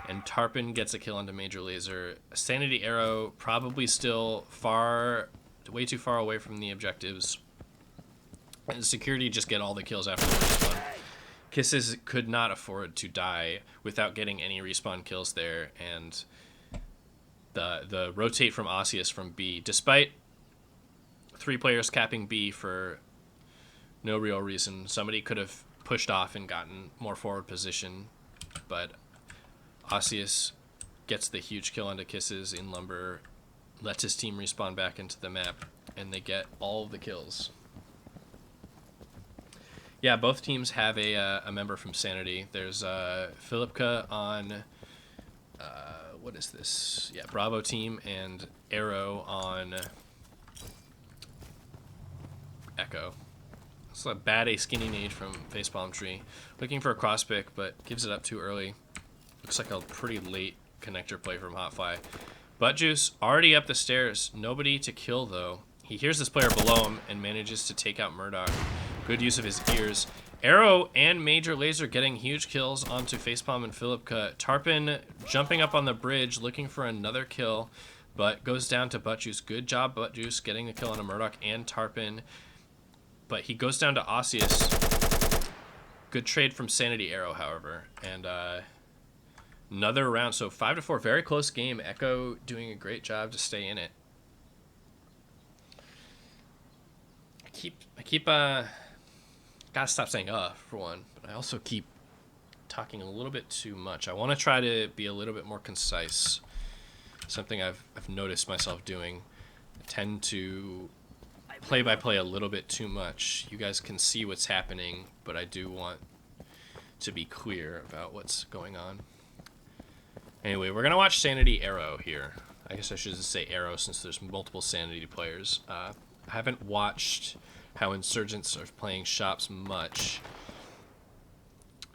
and Tarpon gets a kill onto Major Laser. Sanity Arrow probably still way too far away from the objectives. And security just get all the kills after the respawn. Kisses could not afford to die without getting any respawn kills there, and the rotate from Osseous from B, despite 3 players capping B for no real reason. Somebody could have pushed off and gotten more forward position, but Osseous gets the huge kill onto Kisses in Lumber, lets his team respawn back into the map, and they get all of the kills. Yeah, both teams have a member from Sanity. There's Philipka on, what is this? Yeah, Bravo team, and Arrow on Echo. It's a bad A skinny nade from Facepalm Tree. Looking for a cross pick, but gives it up too early. Looks like a pretty late connector play from Hotfly. Buttjuice already up the stairs. Nobody to kill, though. He hears this player below him and manages to take out Murdoch. Good use of his ears. Arrow and Major Laser getting huge kills onto Facepalm and Philipka. Tarpon jumping up on the bridge, looking for another kill, but goes down to Buttjuice. Good job, Buttjuice, getting the kill on a Murdoch and Tarpon. But he goes down to Osseous. Good trade from Sanity Arrow, however. And another round. So 5-4, very close game. Echo doing a great job to stay in it. I keep gotta stop saying for one, but I also keep talking a little bit too much. I want to try to be a little bit more concise. Something I've noticed myself doing. I tend to play by play a little bit too much. You guys can see what's happening, but I do want to be clear about what's going on. Anyway, we're gonna watch Sanity Arrow here. I guess I should just say Arrow since there's multiple Sanity players. I haven't watched how Insurgents are playing shops much.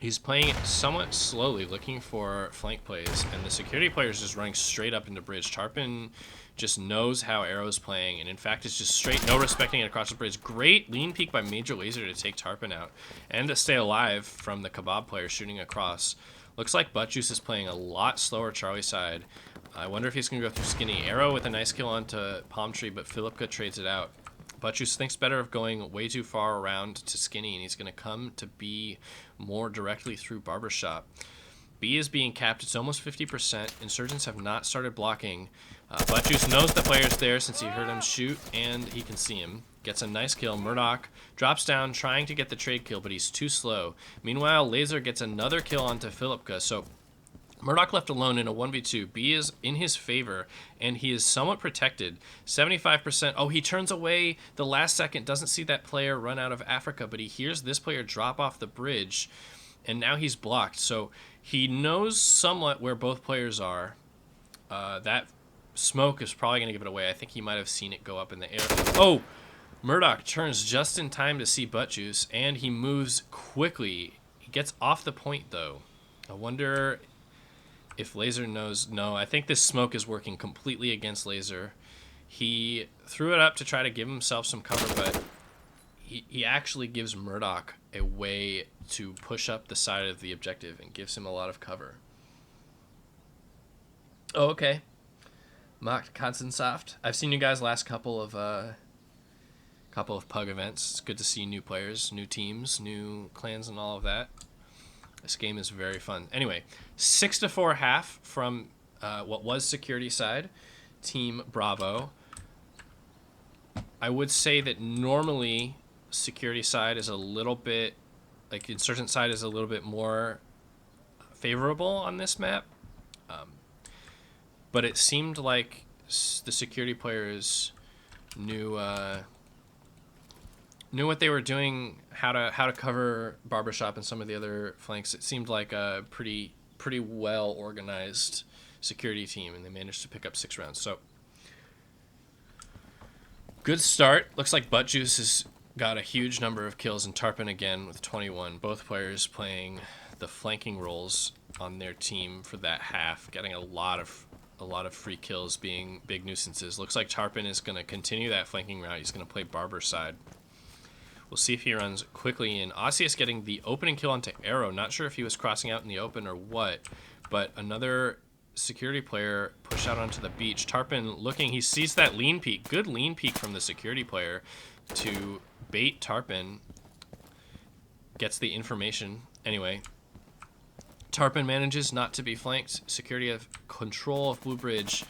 He's playing it somewhat slowly, looking for flank plays, and the security player is just running straight up into bridge. Tarpon just knows how Arrow's playing, and in fact it's just straight, no respecting it across the bridge. Great lean peek by Major Laser to take Tarpon out, and to stay alive from the Kebab player shooting across. Looks like Buttjuice is playing a lot slower Charlie side. I wonder if he's going to go through Skinny. Arrow with a nice kill onto Palm Tree, but Philipka trades it out. Buttjuice thinks better of going way too far around to Skinny, and he's going to come to be more directly through Barbershop. B is being capped. It's almost 50%. Insurgents have not started blocking. Buttjuice knows the player's there since he heard him shoot, and he can see him. Gets a nice kill. Murdoch drops down, trying to get the trade kill, but he's too slow. Meanwhile, Laser gets another kill onto Philipka, so Murdoch left alone in a 1v2. B is in his favor, and he is somewhat protected. 75%. Oh, he turns away the last second, doesn't see that player run out of Africa, but he hears this player drop off the bridge, and now he's blocked. So he knows somewhat where both players are. That smoke is probably going to give it away. I think he might have seen it go up in the air. Oh! Murdoch turns just in time to see Buttjuice, and he moves quickly. He gets off the point, though. I wonder if Laser knows. No, I think this smoke is working completely against Laser. He threw it up to try to give himself some cover, but he actually gives Murdoch a way to push up the side of the objective and gives him a lot of cover. Oh, okay. Mocked Konstansoft. I've seen you guys last couple of PUG events. It's good to see new players, new teams, new clans, and all of that. This game is very fun. Anyway, 6-4 half from what was security side, Team Bravo. I would say that normally security side is a little bit, like insurgent side is a little bit more favorable on this map. But it seemed like the security players knew what they were doing, how to cover Barbershop and some of the other flanks. It seemed like a pretty well organized security team, and they managed to pick up 6 rounds. So good start. Looks like Buttjuice has got a huge number of kills, and Tarpon again with 21. Both players playing the flanking roles on their team for that half, getting a lot of free kills, being big nuisances. Looks like Tarpon is going to continue that flanking route. He's going to play Barber side. We'll see if he runs quickly in. Osseous getting the opening kill onto Arrow. Not sure if he was crossing out in the open or what, but another security player pushed out onto the beach. Tarpon looking, he sees that lean peek. Good lean peek from the security player to bait Tarpon. Gets the information. Anyway, Tarpon manages not to be flanked. Security have control of Blue Bridge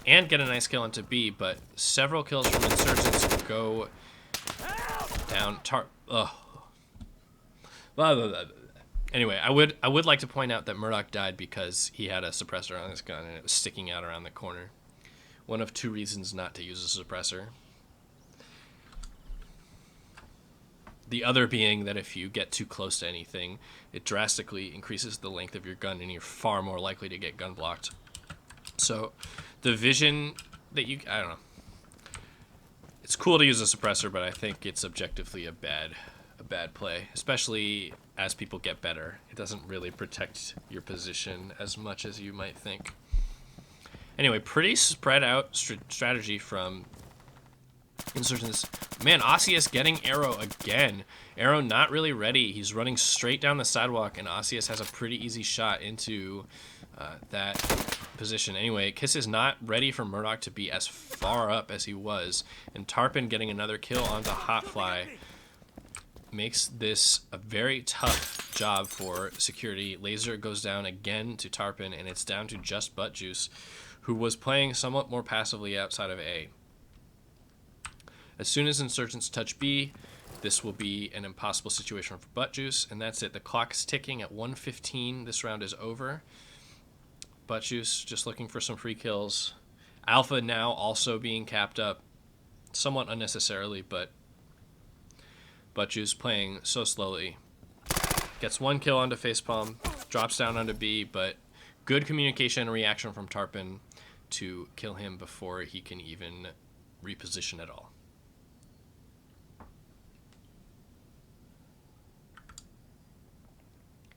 and get a nice kill onto B, but several kills from Insurgents go down. Anyway, I would like to point out that Murdoch died because he had a suppressor on his gun and it was sticking out around the corner. One of 2 reasons not to use a suppressor. The other being that if you get too close to anything, it drastically increases the length of your gun and you're far more likely to get gun blocked. So the vision that I don't know. It's cool to use a suppressor, but I think it's objectively a bad play, especially as people get better. It doesn't really protect your position as much as you might think. Anyway, pretty spread out strategy from Insurgents. Man, Osseous getting Arrow again. Arrow not really ready. He's running straight down the sidewalk, and Osseous has a pretty easy shot into that position. Anyway, Kiss is not ready for Murdoch to be as far up as he was, and Tarpon getting another kill onto Hotfly makes this a very tough job for security. Laser goes down again to Tarpon, and it's down to just Buttjuice, who was playing somewhat more passively outside of A. As soon as Insurgents touch B, this will be an impossible situation for Buttjuice, and that's it. The clock is ticking at 1:15. This round is over. Buttjuice just looking for some free kills. Alpha now also being capped up, somewhat unnecessarily, but Buttjuice playing so slowly. Gets 1 kill onto Facepalm, drops down onto B, but good communication and reaction from Tarpon to kill him before he can even reposition at all.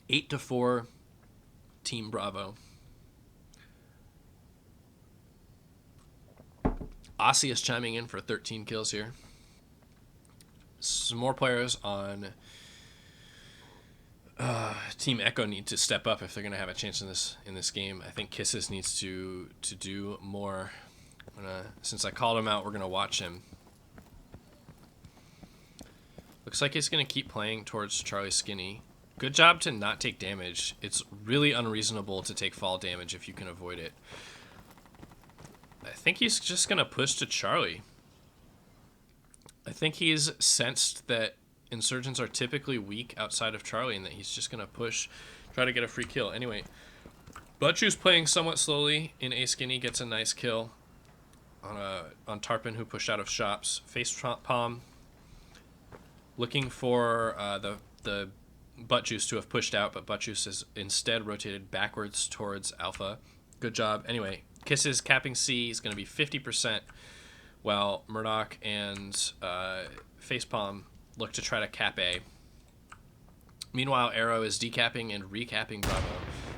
8-4, Team Bravo. Osseous chiming in for 13 kills here. Some more players on Team Echo need to step up if they're going to have a chance in this game. I think Kisses needs to do more. Since I called him out, we're going to watch him. Looks like he's going to keep playing towards Charlie Skinny. Good job to not take damage. It's really unreasonable to take fall damage if you can avoid it. I think he's just going to push to Charlie. I think he's sensed that insurgents are typically weak outside of Charlie and that he's just going to push, try to get a free kill. Anyway, Butchu's playing somewhat slowly in A Skinny, gets a nice kill on Tarpon, who pushed out of shops. Face palm looking for the Butt Juice to have pushed out, but Butt Juice is instead rotated backwards towards Alpha. Good job. Anyway, Kisses capping C is going to be 50%, while Murdoch and Facepalm look to try to cap A. Meanwhile, Arrow is decapping and recapping Bravo.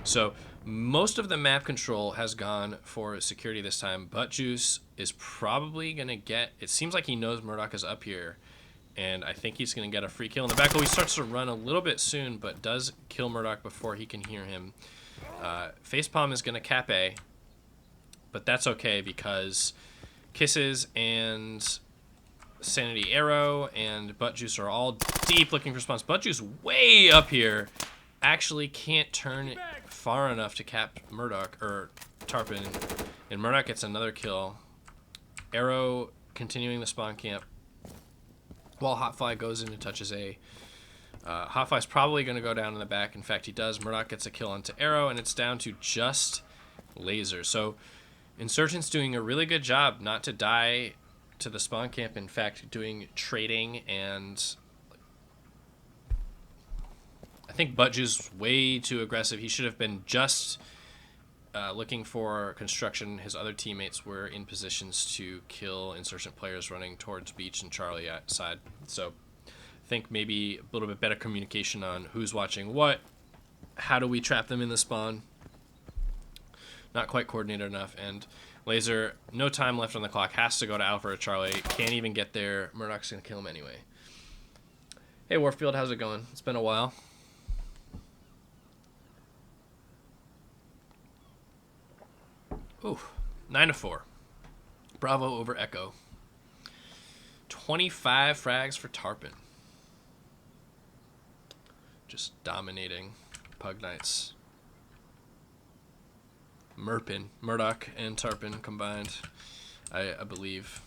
So most of the map control has gone for security this time. Butt Juice is probably going to get... It seems like he knows Murdoch is up here, and I think he's going to get a free kill in the back. Oh, he starts to run a little bit soon, but does kill Murdoch before he can hear him. Facepalm is going to cap A, but that's okay because Kisses and Sanity Arrow and Butt Juice are all deep looking for spawns. Butt Juice way up here actually can't turn far enough to cap Murdoch or Tarpon, and Murdoch gets another kill. Arrow continuing the spawn camp while Hotfly goes in and touches A. Hotfly's probably going to go down in the back. In fact, he does. Murdoch gets a kill onto Arrow, and it's down to just Laser. So Insurgent's doing a really good job not to die to the spawn camp. In fact, doing trading, and I think Budge's way too aggressive. He should have been just looking for construction. His other teammates were in positions to kill Insurgent players running towards Beach and Charlie side. So I think maybe a little bit better communication on who's watching what. How do we trap them in the spawn? Not quite coordinated enough. And Laser, no time left on the clock, has to go to Alpha or Charlie. Can't even get there. Murdoch's going to kill him anyway. Hey, Warfield, how's it going? It's been a while. Ooh, 9-4. Bravo over Echo. 25 frags for Tarpon. Just dominating Pug Knights. Murdoch and Tarpon combined, I believe.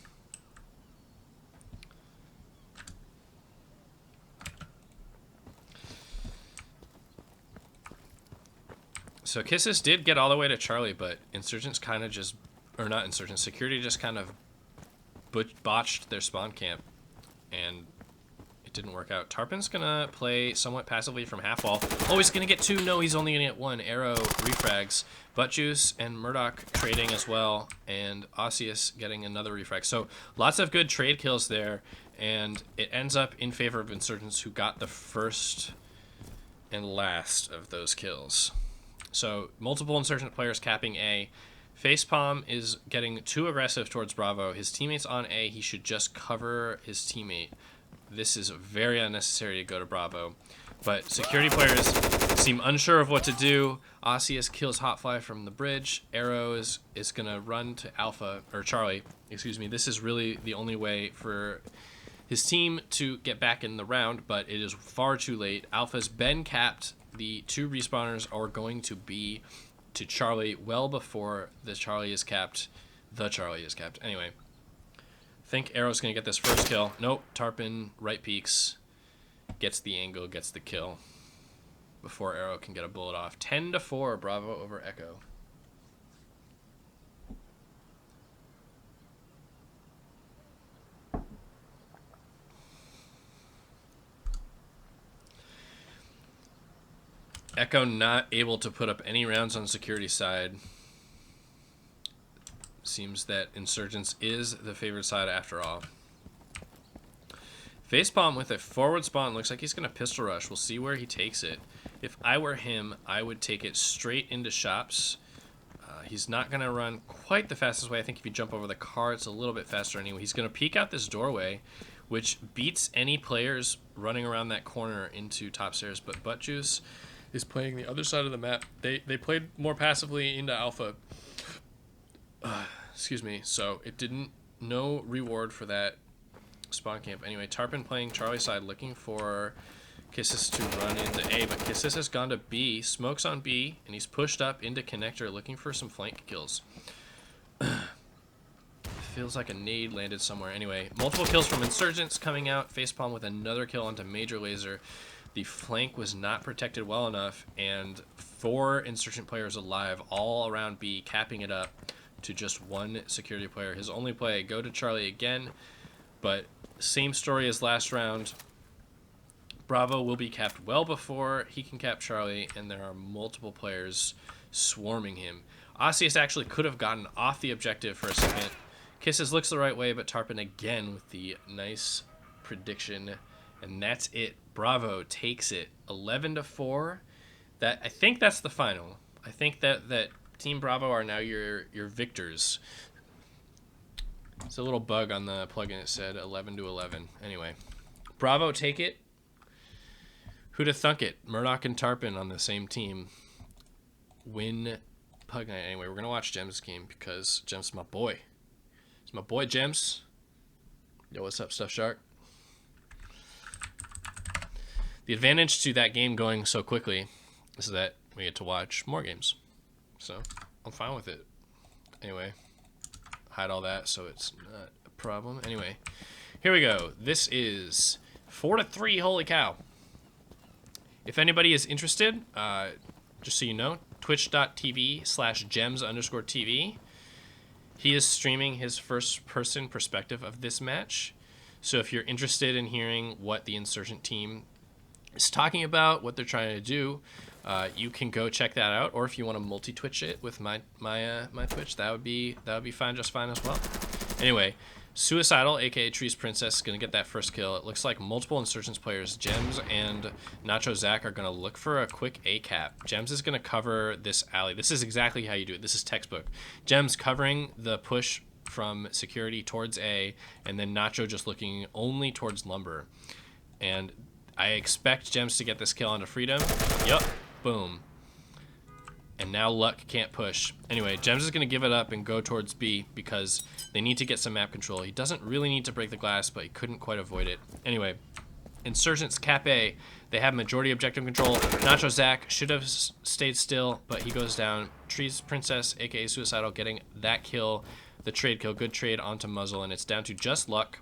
So Kisses did get all the way to Charlie, but Insurgents kind of just, or not Insurgents, Security just kind of botched their spawn camp, and it didn't work out. Tarpon's gonna play somewhat passively from half wall. Oh, he's gonna get two. No, he's only gonna get one. Arrow refrags. Butt Juice and Murdoch trading as well, and Osseous getting another refrag. So lots of good trade kills there, and it ends up in favor of Insurgents, who got the first and last of those kills. So multiple Insurgent players capping A. Facepalm is getting too aggressive towards Bravo. His teammate's on A. He should just cover his teammate. This is very unnecessary to go to Bravo. But security players seem unsure of what to do. Osseous kills Hotfly from the bridge. Arrow is going to run to Alpha, or Charlie, excuse me. This is really the only way for his team to get back in the round, but it is far too late. Alpha's been capped. The two respawners are going to be to Charlie well before the Charlie is capped. Anyway, I think Arrow's going to get this first kill. Nope, Tarpon right peeks, gets the angle, gets the kill before Arrow can get a bullet off. 10-4, Bravo over Echo. Echo not able to put up any rounds on security side. Seems that Insurgents is the favorite side after all. Facepalm with a forward spawn. Looks like he's going to pistol rush. We'll see where he takes it. If I were him, I would take it straight into shops. He's not going to run quite the fastest way. I think if you jump over the car, it's a little bit faster anyway. He's going to peek out this doorway, which beats any players running around that corner into top stairs. But Butt Juice is playing the other side of the map. They played more passively into Alpha. Excuse me. So it didn't, no reward for that spawn camp. Anyway, Tarpon playing Charlie side, looking for Kisses to run into A, but Kisses has gone to B. Smokes on B, and he's pushed up into connector looking for some flank kills. Feels like a nade landed somewhere. Anyway, multiple kills from Insurgents coming out. Facepalm with another kill onto Major Laser. The flank was not protected well enough, and 4 Insurgent players alive all around B, capping it up to just 1 security player. His only play, go to Charlie again, but same story as last round. Bravo will be capped well before he can cap Charlie, and there are multiple players swarming him. Osseous actually could have gotten off the objective for a second. Kisses looks the right way, but Tarpon again with the nice prediction, and that's it. Bravo takes it 11-4. That, I think that's the final. I think that Team Bravo are now your victors. It's a little bug on the plugin. It said 11-11. Anyway, Bravo take it. Who'da thunk it? Murdoch and Tarpon on the same team win Pug Night. Anyway, we're gonna watch Gems' game because Gems is my boy. It's my boy Gems. Yo, what's up, Stuff Shark? The advantage to that game going so quickly is that we get to watch more games. So I'm fine with it. Anyway, hide all that so it's not a problem. Anyway, here we go. This is 4-3. Holy cow. If anybody is interested, just so you know, twitch.tv/gems_TV. He is streaming his first-person perspective of this match. So if you're interested in hearing what the Insurgent team is talking about, what they're trying to do, you can go check that out. Or if you want to multi-twitch it with my Twitch, that would be fine, just fine as well. Anyway, Suicidal, aka Trees Princess, is gonna get that first kill. It looks like multiple Insurgents players, Gems and Nacho Zach, are gonna look for a quick A cap. Gems is gonna cover this alley. This is exactly how you do it. This is textbook. Gems covering the push from security towards A, and then Nacho just looking only towards Lumber. And I expect Gems to get this kill onto Freedom. Yup, boom. And now Luck can't push. Anyway, Gems is going to give it up and go towards B because they need to get some map control. He doesn't really need to break the glass, but he couldn't quite avoid it. Anyway, Insurgents cap A. They have majority objective control. Nacho Zach should have stayed still, but he goes down. Trees Princess, aka Suicidal, getting that kill. The trade kill. Good trade onto Muzzle, and it's down to just Luck.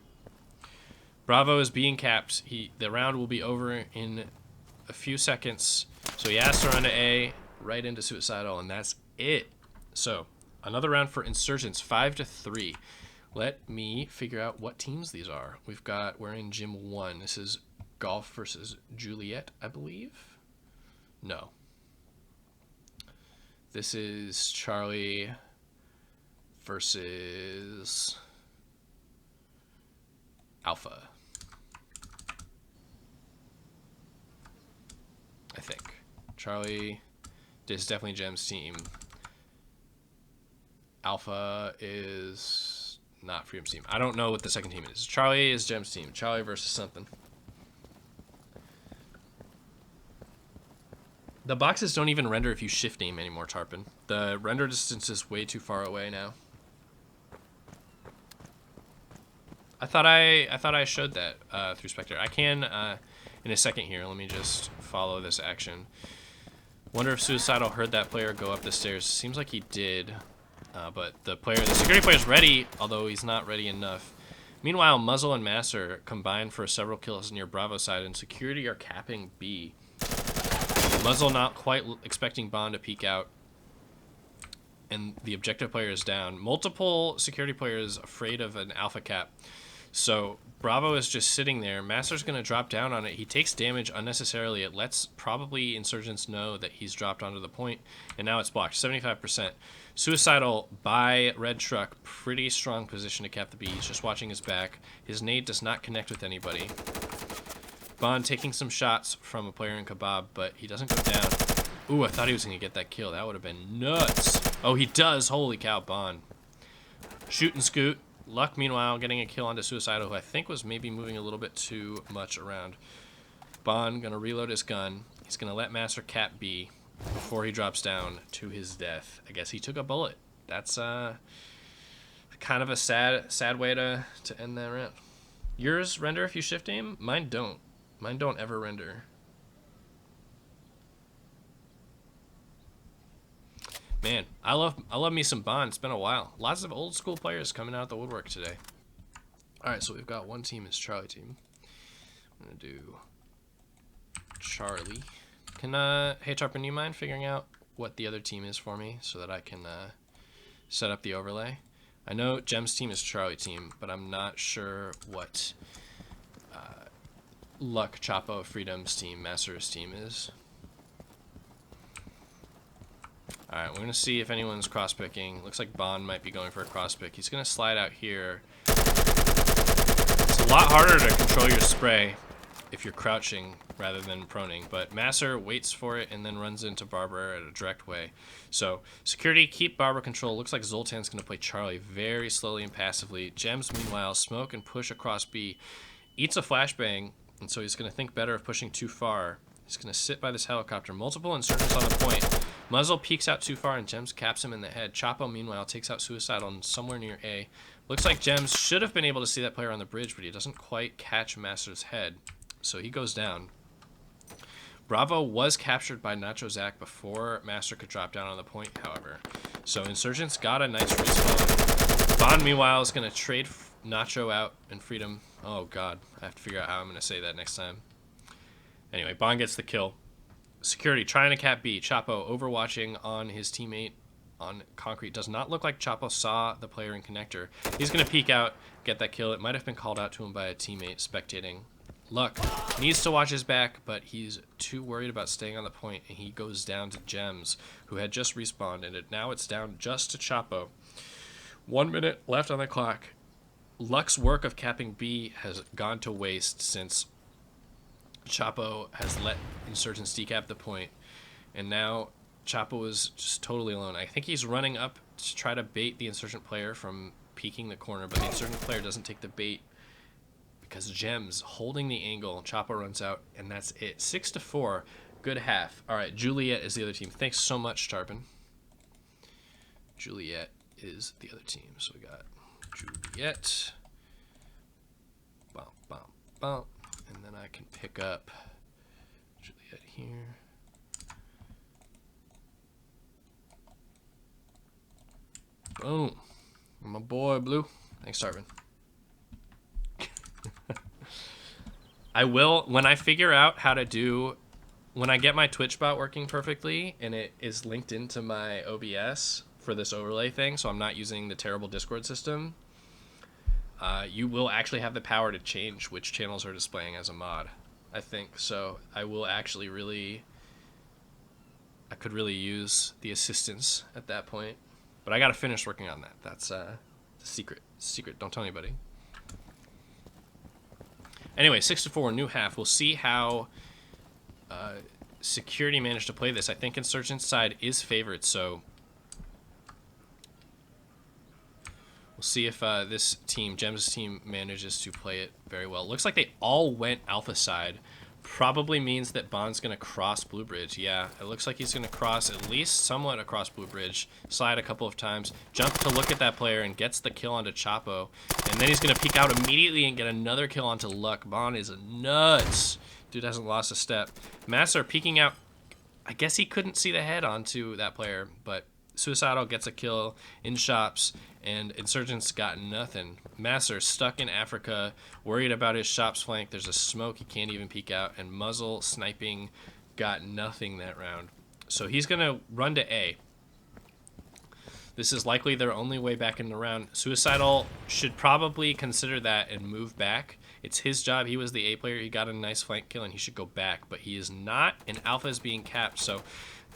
Bravo is being capped. The round will be over in a few seconds. So he has to run to A, right into Suicidal, and that's it. So another round for Insurgents, 5-3. Let me figure out what teams these are. We're in Gym 1. This is Golf versus Juliet, I believe. No. This is Charlie versus Alpha, I think. Charlie, this is definitely Gem's team. Alpha is not Freedom's team. I don't know what the second team is. Charlie is Gem's team. Charlie versus something. The boxes don't even render if you shift aim anymore, Tarpon. The render distance is way too far away now. I thought I showed that through Spectre. I can in a second here. Let me just follow this action. Wonder if Suicidal heard that player go up the stairs. Seems like he did, but the security player's ready, although he's not ready enough. Meanwhile, Muzzle and Master combined for several kills near Bravo side, and security are capping B. Muzzle not quite expecting Bond to peek out, and the objective player is down. Multiple security players afraid of an alpha cap. So Bravo is just sitting there. Master's going to drop down on it. He takes damage unnecessarily. It lets probably Insurgents know that he's dropped onto the point, and now it's blocked, 75%. Suicidal by Red Truck, pretty strong position to cap the B. He's just watching his back. His nade does not connect with anybody. Bond taking some shots from a player in Kebab, but he doesn't go down. Ooh, I thought he was going to get that kill. That would have been nuts. Oh, he does. Holy cow, Bond. Shoot and scoot. Luck, meanwhile, getting a kill onto Suicidal, who I think was maybe moving a little bit too much around. Bond going to reload his gun. He's going to let Master cap B before he drops down to his death. I guess he took a bullet. That's kind of a sad way to end that round. Yours render if you shift aim? Mine don't. Mine don't ever render. Man, I love me some Bond. It's been a while. Lots of old school players coming out of the woodwork today. All right, so we've got one team is Charlie team. I'm gonna do Charlie. Hey Tarpon, do you mind figuring out what the other team is for me so that I can set up the overlay? I know Jem's team is Charlie team, but I'm not sure what Luck, Chapo, Freedom's team, Master's team is. Alright, we're going to see if anyone's cross-picking. Looks like Bond might be going for a cross-pick. He's going to slide out here. It's a lot harder to control your spray if you're crouching rather than proning, but Masser waits for it and then runs into Barber at a direct way. So, security, keep Barber control. Looks like Zoltan's going to play Charlie very slowly and passively. Gems, meanwhile, smoke and push across B. Eats a flashbang, and so he's going to think better of pushing too far. He's going to sit by this helicopter. Multiple insurgents on the point. Muzzle peeks out too far and Gems caps him in the head. Chapo, meanwhile, takes out Suicidal somewhere near A. Looks like Gems should have been able to see that player on the bridge, but he doesn't quite catch Master's head. So he goes down. Bravo was captured by Nacho Zach before Master could drop down on the point, however. So Insurgents got a nice respawn. Bond, meanwhile, is going to trade Nacho out and Freedom. Oh, God. I have to figure out how I'm going to say that next time. Anyway, Bond gets the kill. Security trying to cap B. Chapo overwatching on his teammate on concrete. Does not look like Chapo saw the player in connector. He's going to peek out, get that kill. It might have been called out to him by a teammate spectating. Luck needs to watch his back, but he's too worried about staying on the point, and he goes down to Gems, who had just respawned, and now it's down just to Chapo. 1 minute left on the clock. Luck's work of capping B has gone to waste since Chapo has let Insurgents decap the point, and now Chapo is just totally alone. I think he's running up to try to bait the Insurgent player from peeking the corner, but the Insurgent player doesn't take the bait because Gems holding the angle. Chapo runs out, and that's it. 6-4. Good half. All right, Juliet is the other team. Thanks so much, Tarpon. Juliet is the other team. So we got Juliet. Bump, bump, bump. And then I can pick up Juliet here. Boom. My boy, Blue. Thanks, Tarpon. I will, when I figure out how to do, when I get my Twitch bot working perfectly and it is linked into my OBS for this overlay thing, so I'm not using the terrible Discord system, you will actually have the power to change which channels are displaying as a mod, I think. So I will actually I could really use the assistance at that point. But I got to finish working on that. That's a secret. Secret. Don't tell anybody. Anyway, 6-4, new half. We'll see how security managed to play this. I think Insurgent's side is favored, so we'll see if this team, Gems' team, manages to play it very well. Looks like they all went Alpha side. Probably means that Bond's going to cross Blue Bridge. Yeah, it looks like he's going to cross at least somewhat across Blue Bridge, slide a couple of times, jump to look at that player, and gets the kill onto Chapo. And then he's going to peek out immediately and get another kill onto Luck. Bond is nuts. Dude hasn't lost a step. Master peeking out. I guess he couldn't see the head onto that player, but Suicidal gets a kill in shops, and Insurgents got nothing. Master stuck in Africa, worried about his shops flank. There's a smoke, he can't even peek out, and Muzzle sniping got nothing that round. So he's going to run to A. This is likely their only way back in the round. Suicidal should probably consider that and move back. It's his job. He was the A player. He got a nice flank kill, and he should go back, but he is not, and Alpha is being capped. So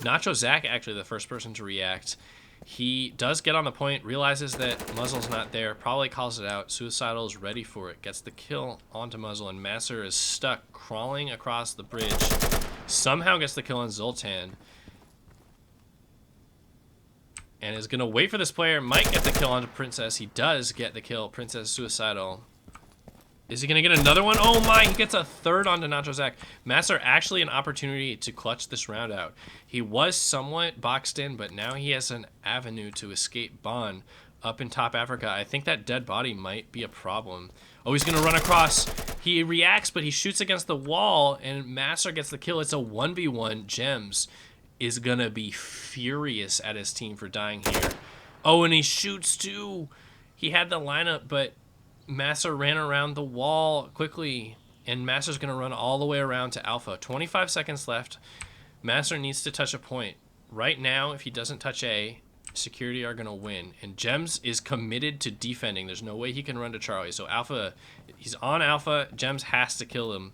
Nacho Zach, actually the first person to react. He does get on the point, realizes that Muzzle's not there, probably calls it out. Suicidal is ready for it, gets the kill onto Muzzle, and Master is stuck crawling across the bridge. Somehow gets the kill on Zoltan, and is going to wait for this player. Might get the kill onto Princess. He does get the kill. Princess Suicidal. Is he going to get another one? Oh my, he gets a third onto Nacho Zach. Master actually an opportunity to clutch this round out. He was somewhat boxed in, but now he has an avenue to escape Bond up in top Africa. I think that dead body might be a problem. Oh, he's going to run across. He reacts, but he shoots against the wall, and Master gets the kill. It's a 1v1 Gems. is going to be furious at his team for dying here. Oh, and he shoots too. He had the lineup, but Master ran around the wall quickly, and Master's going to run all the way around to Alpha. 25 seconds left. Master needs to touch a point. Right now, if he doesn't touch A, Security are going to win. And Gems is committed to defending. There's no way he can run to Charlie. So Alpha, he's on Alpha. Gems has to kill him.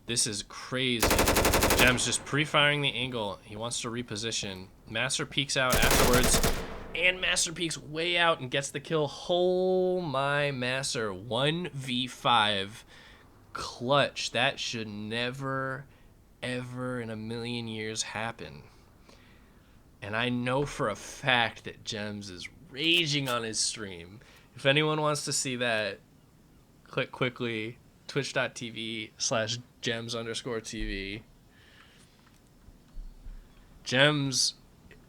This is crazy. Gems just pre-firing the angle. He wants to reposition. Master peeks out afterwards. And Master peeks way out and gets the kill. Oh my Master. 1v5. Clutch. That should never, ever in a million years happen. And I know for a fact that Gems is raging on his stream. If anyone wants to see that, click quickly twitch.tv/Gems_TV. Gems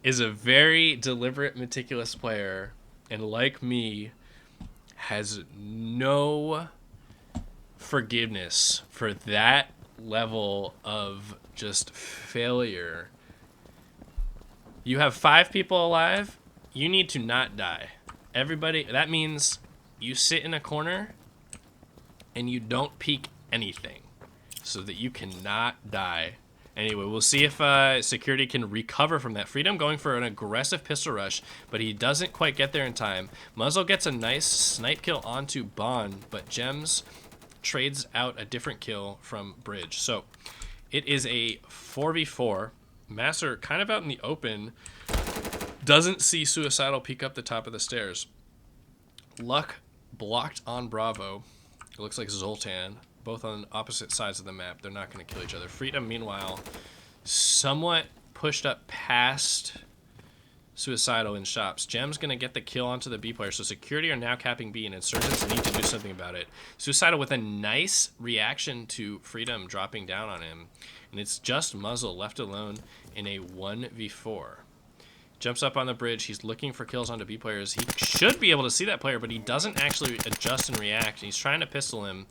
is a very deliberate, meticulous player, and like me, has no forgiveness for that level of just failure. You have 5 people alive. You need to not die. Everybody, that means you sit in a corner and you don't peek anything so that you cannot die. Anyway, we'll see if Security can recover from that. Freedom going for an aggressive pistol rush, but he doesn't quite get there in time. Muzzle gets a nice snipe kill onto Bond, but Gems trades out a different kill from Bridge. So it is a 4v4. Master kind of out in the open, doesn't see Suicidal peek up the top of the stairs. Luck blocked on Bravo. It looks like Zoltan, both on opposite sides of the map. They're not going to kill each other. Freedom, meanwhile, somewhat pushed up past Suicidal in shops. Gem's going to get the kill onto the B player, so Security are now capping B, and Insurgents need to do something about it. Suicidal with a nice reaction to Freedom dropping down on him, and it's just Muzzle left alone in a 1v4. Jumps up on the bridge. He's looking for kills onto B players. He should be able to see that player, but he doesn't actually adjust and react. He's trying to pistol him.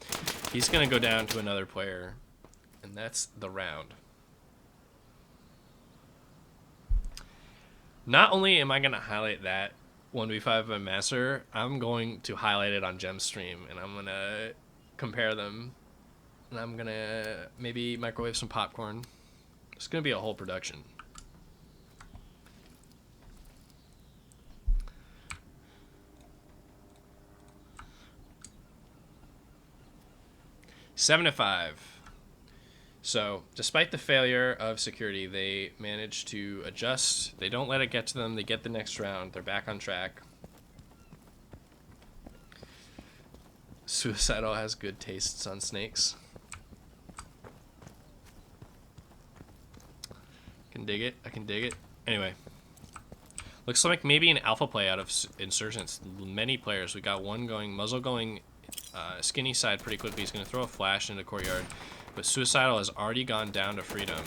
He's going to go down to another player, and that's the round. Not only am I going to highlight that 1v5 by Master, I'm going to highlight it on Gem's stream, and I'm going to compare them. And I'm going to maybe microwave some popcorn. It's going to be a whole production. Seven to 5. So, despite the failure of Security, they manage to adjust. They don't let it get to them. They get the next round. They're back on track. Suicidal has good tastes on snakes. Can dig it. I can dig it. Anyway. Looks like maybe an alpha play out of Insurgents. Many players. We got one going, Muzzle going skinny side pretty quickly. He's going to throw a flash into Courtyard. But Suicidal has already gone down to Freedom,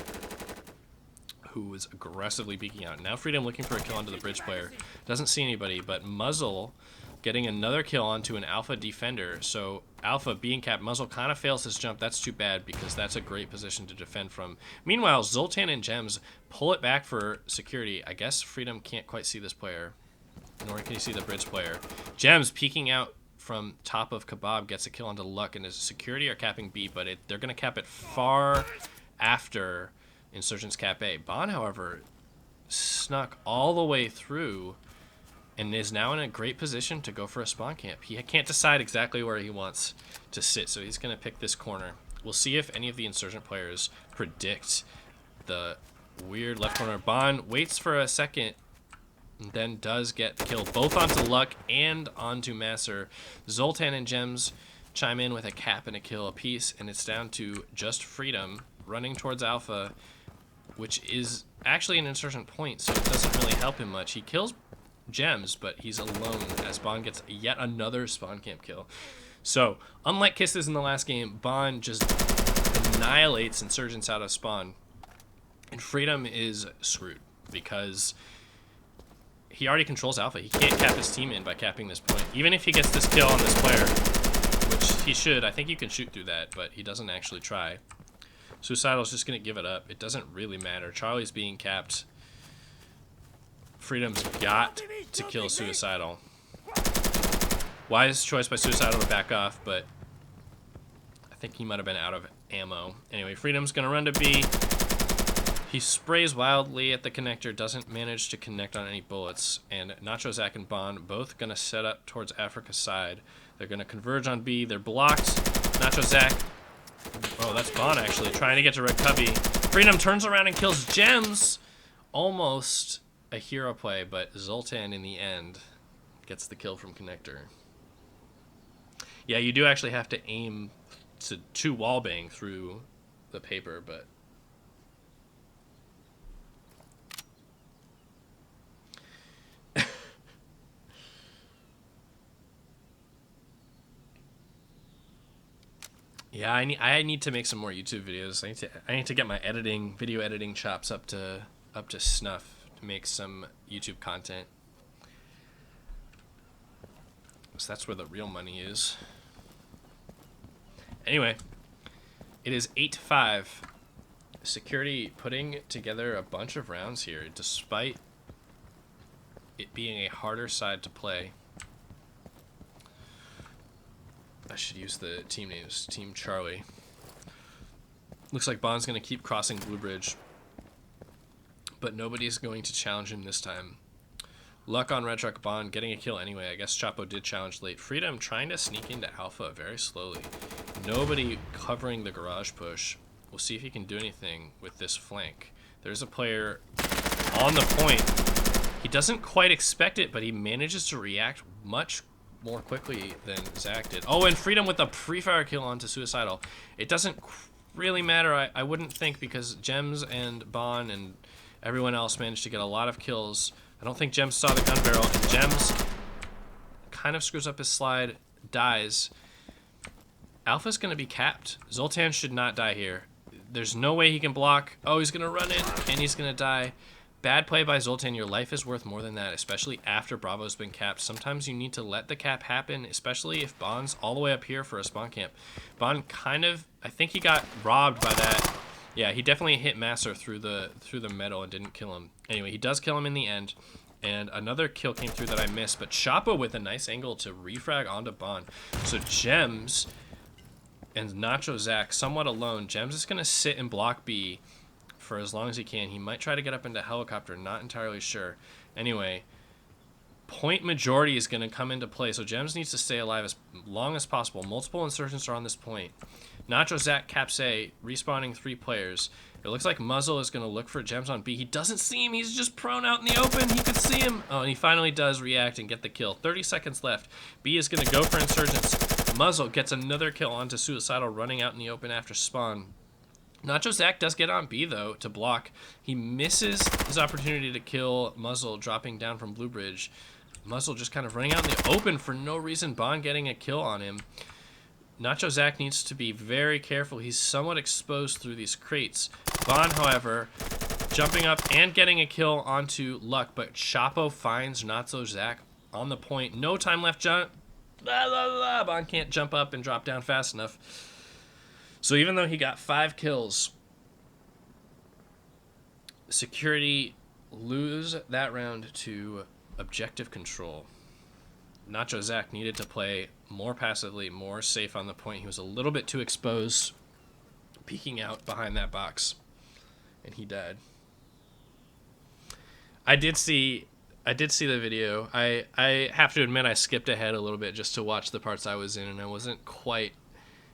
who is aggressively peeking out. Now Freedom looking for a kill onto the bridge player. Doesn't see anybody, but Muzzle getting another kill onto an Alpha defender. So Alpha being capped. Muzzle kind of fails his jump. That's too bad because that's a great position to defend from. Meanwhile, Zoltan and Gems pull it back for Security. I guess Freedom can't quite see this player, nor can he see the bridge player. Gems peeking out from top of Kebab gets a kill onto Luck, and his Security are capping B, but they're going to cap it far after Insurgents cap A. Bond, however, snuck all the way through and is now in a great position to go for a spawn camp. He can't decide exactly where he wants to sit, so he's going to pick this corner. We'll see if any of the Insurgent players predict the weird left corner. Bond waits for a second, and then does get killed both onto Luck and onto Master. Zoltan and Gems chime in with a cap and a kill apiece, and it's down to just Freedom running towards Alpha, which is actually an Insurgent point, so it doesn't really help him much. He kills Gems, but he's alone as Bond gets yet another spawn camp kill. So, unlike Kisses in the last game, Bond just annihilates Insurgents out of spawn. And Freedom is screwed because he already controls Alpha. He can't cap his team in by capping this point. Even if he gets this kill on this player, which he should, I think you can shoot through that, but he doesn't actually try. Suicidal's just going to give it up. It doesn't really matter. Charlie's being capped. Freedom's got to kill Suicidal. Wise choice by Suicidal to back off, but I think he might have been out of ammo. Anyway, Freedom's gonna run to B. He sprays wildly at the connector, doesn't manage to connect on any bullets, and Nacho, Zach, and Bond both gonna set up towards Africa's side. They're gonna converge on B. They're blocked. Nacho, Zach. Oh, that's Bond actually trying to get to Red Cubby. Freedom turns around and kills Gems. Almost a hero play, but Zoltan in the end gets the kill from connector. Yeah, you do actually have to aim to wallbang through the paper, but yeah, I need to make some more YouTube videos. I need to get my video editing chops up to snuff to make some YouTube content. So that's where the real money is. Anyway, it is 8-5. Security putting together a bunch of rounds here, despite it being a harder side to play. I should use the team names. Team Charlie. Looks like Bond's going to keep crossing Blue Bridge, but nobody's going to challenge him this time. Luck on Red Truck, Bond getting a kill anyway. I guess Chapo did challenge late. Freedom trying to sneak into Alpha very slowly. Nobody covering the garage push. We'll see if he can do anything with this flank. There's a player on the point. He doesn't quite expect it, but he manages to react much more quickly than Zach did. Oh, and Freedom with a pre-fire kill onto Suicidal. It doesn't really matter, I wouldn't think, because Gems and Bond and everyone else managed to get a lot of kills. I don't think Gems saw the gun barrel, and Gems kind of screws up his slide, dies. Alpha's going to be capped. Zoltan should not die here. There's no way he can block. Oh, he's going to run in, and he's going to die. Bad play by Zoltan. Your life is worth more than that, especially after Bravo's been capped. Sometimes you need to let the cap happen, especially if Bond's all the way up here for a spawn camp. Bond kind of, I think he got robbed by that. Yeah, he definitely hit Masser through the metal and didn't kill him. Anyway, he does kill him in the end, and another kill came through that I missed, but Chapo with a nice angle to refrag onto Bond. So Gems and Nacho Zach somewhat alone. Gems is going to sit and block B for as long as he can. He might try to get up into helicopter, not entirely sure. Anyway, point majority is going to come into play, so Gems needs to stay alive as long as possible. Multiple insurgents are on this point. Nacho, Zach, Caps A, respawning 3 players. It looks like Muzzle is going to look for Gems on B. He doesn't see him. He's just prone out in the open. He could see him. Oh, and he finally does react and get the kill. 30 seconds left. B is going to go for insurgents. Muzzle gets another kill onto Suicidal, running out in the open after spawn. Nacho Zach does get on B, though, to block. He misses his opportunity to kill Muzzle, dropping down from Blue Bridge. Muzzle just kind of running out in the open for no reason. Bond getting a kill on him. Nacho Zach needs to be very careful. He's somewhat exposed through these crates. Bond, however, jumping up and getting a kill onto Luck, but Chapo finds Nacho Zach on the point. No time left. Jump. Blah, blah, blah. Bond can't jump up and drop down fast enough. So even though he got 5 kills, Security lose that round to objective control. Nacho Zach needed to play more passively, more safe on the point. He was a little bit too exposed, peeking out behind that box, and he died. I did see the video. I have to admit I skipped ahead a little bit just to watch the parts I was in, and I wasn't quite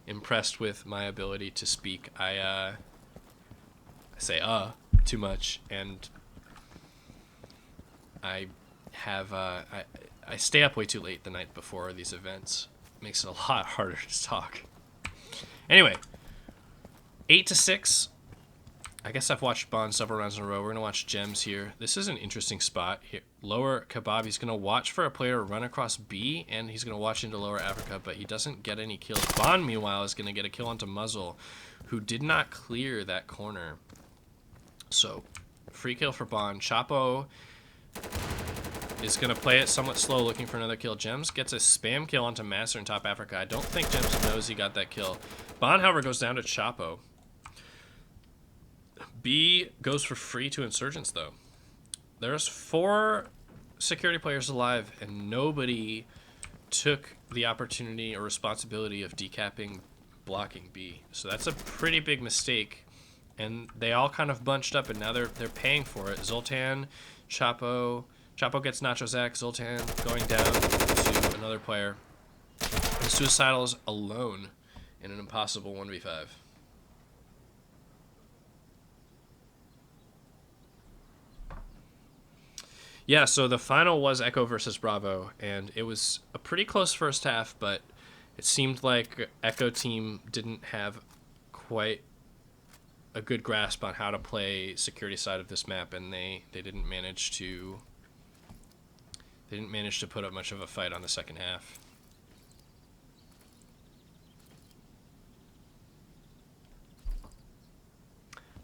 impressed with my ability to speak. I say too much, and I have I stay up way too late the night before these events. It makes it a lot harder to talk. Anyway, 8-6. I guess I've watched Bond several rounds in a row. We're gonna watch Gems here. This is an interesting spot here. Lower Kebab. He's gonna watch for a player to run across B, and he's gonna watch into Lower Africa, but he doesn't get any kills. Bond, meanwhile, is gonna get a kill onto Muzzle, who did not clear that corner. So, free kill for Bond. Chapo is going to play it somewhat slow, looking for another kill. Gems gets a spam kill onto Master in Top Africa. I don't think Gems knows he got that kill. Bond, however, goes down to Chapo. B goes for free to Insurgents, though. there's 4 security players alive, and nobody took the opportunity or responsibility of decapping blocking B. So that's a pretty big mistake, and they all kind of bunched up, and now they're paying for it. Zoltan, Chapo gets Nacho Zach, Zoltan going down to another player, and Suicidal's alone in an impossible 1v5. Yeah, so the final was Echo versus Bravo, and it was a pretty close first half, but it seemed like Echo team didn't have quite a good grasp on how to play security side of this map, and they didn't manage to put up much of a fight on the second half.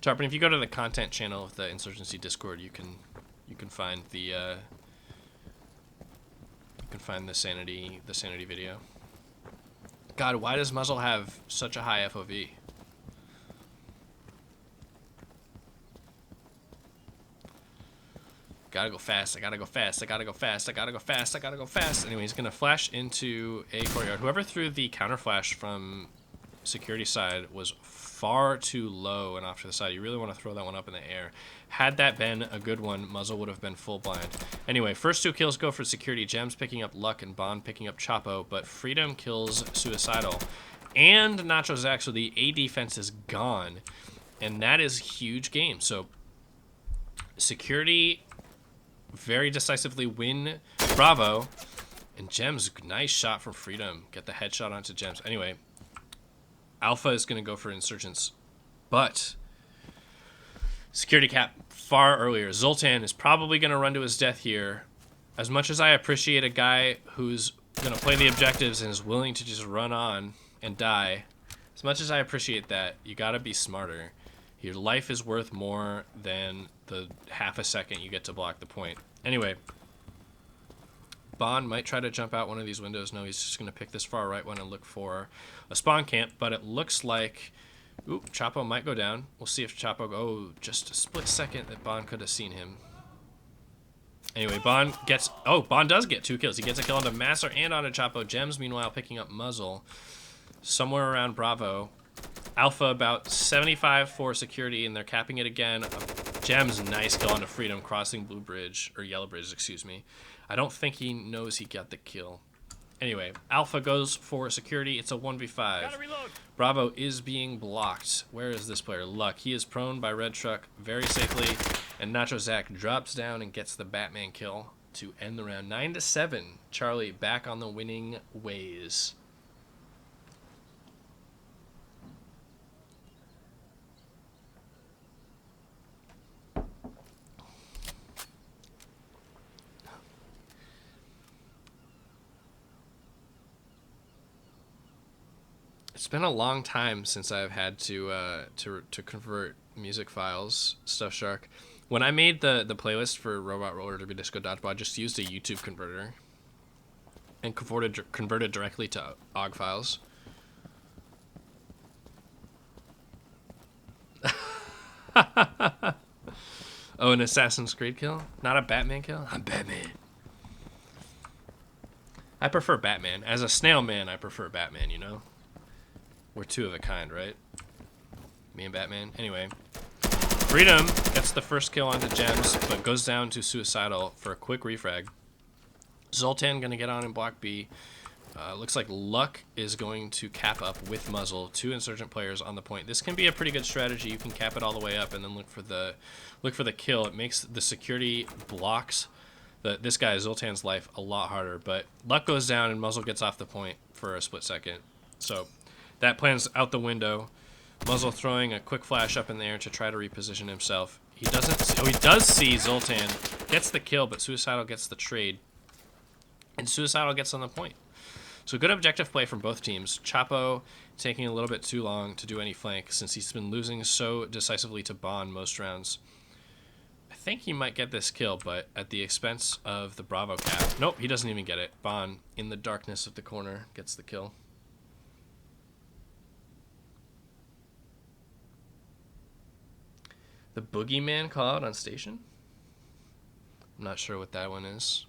Tarpon, if you go to the content channel of the Insurgency Discord, you can find the sanity video. God, why does Muzzle have such a high FOV? Gotta go fast, I gotta go fast, I gotta go fast, I gotta go fast, I gotta go fast. Anyway, he's gonna flash into a courtyard. Whoever threw the counter flash from security side was far too low and off to the side. You really want to throw that one up in the air. Had that been a good one, Muzzle would have been full blind. Anyway, first 2 kills go for security. Gems picking up Luck and Bond picking up Chapo, but Freedom kills Suicidal and Nacho Zach, so the A defense is gone, and that is a huge game. So security very decisively win Bravo, and Gems, nice shot from Freedom. Get the headshot onto Gems. Anyway, Alpha is going to go for Insurgents, but security cap far earlier. Zoltan is probably going to run to his death here. As much as I appreciate a guy who's going to play the objectives and is willing to just run on and die, as much as I appreciate that, you got to be smarter. Your life is worth more than the half a second you get to block the point. Anyway, Bond might try to jump out one of these windows. No, he's just going to pick this far right one and look for a spawn camp, but it looks like... Ooh, Chapo might go down. We'll see if Chapo... Oh, just a split second that Bond could have seen him. Anyway, Bond gets... Oh, Bond does get 2 kills. He gets a kill onto Master and onto Chapo. Gems, meanwhile, picking up Muzzle somewhere around Bravo. Alpha about 75 for security, and they're capping it again. Gems, nice kill onto Freedom, crossing Blue Bridge, or Yellow Bridge, excuse me. I don't think he knows he got the kill. Anyway, Alpha goes for security. It's a 1v5. Bravo is being blocked. Where is this player? Luck. He is prone by Red Truck very safely, and Nacho Zach drops down and gets the Batman kill to end the round. 9-7. Charlie back on the winning ways. It's been a long time since I've had to convert music files, Stuff Shark. When I made the playlist for Robot Roller Derby Disco Dodgeball, I just used a YouTube converter and converted directly to OGG files. Oh, an Assassin's Creed kill? Not a Batman kill? I'm Batman. I prefer Batman. As a snail man, I prefer Batman, you know? We're 2 of a kind, right? Me and Batman. Anyway, Freedom gets the first kill onto Gems, but goes down to Suicidal for a quick refrag. Zoltan gonna get on and block B. Looks like Luck is going to cap up with Muzzle. 2 Insurgent players on the point. This can be a pretty good strategy. You can cap it all the way up and then look for the kill. It makes the security blocks this guy Zoltan's life a lot harder. But Luck goes down and Muzzle gets off the point for a split second. So that plan's out the window. Muzzle throwing a quick flash up in the air to try to reposition himself. He doesn't. Oh, he does see Zoltan. Gets the kill, but Suicidal gets the trade. And Suicidal gets on the point. So good objective play from both teams. Chapo taking a little bit too long to do any flank since he's been losing so decisively to Bond most rounds. I think he might get this kill, but at the expense of the Bravo cap. Nope, he doesn't even get it. Bond, in the darkness of the corner, gets the kill. The Boogeyman call out on station? I'm not sure what that one is.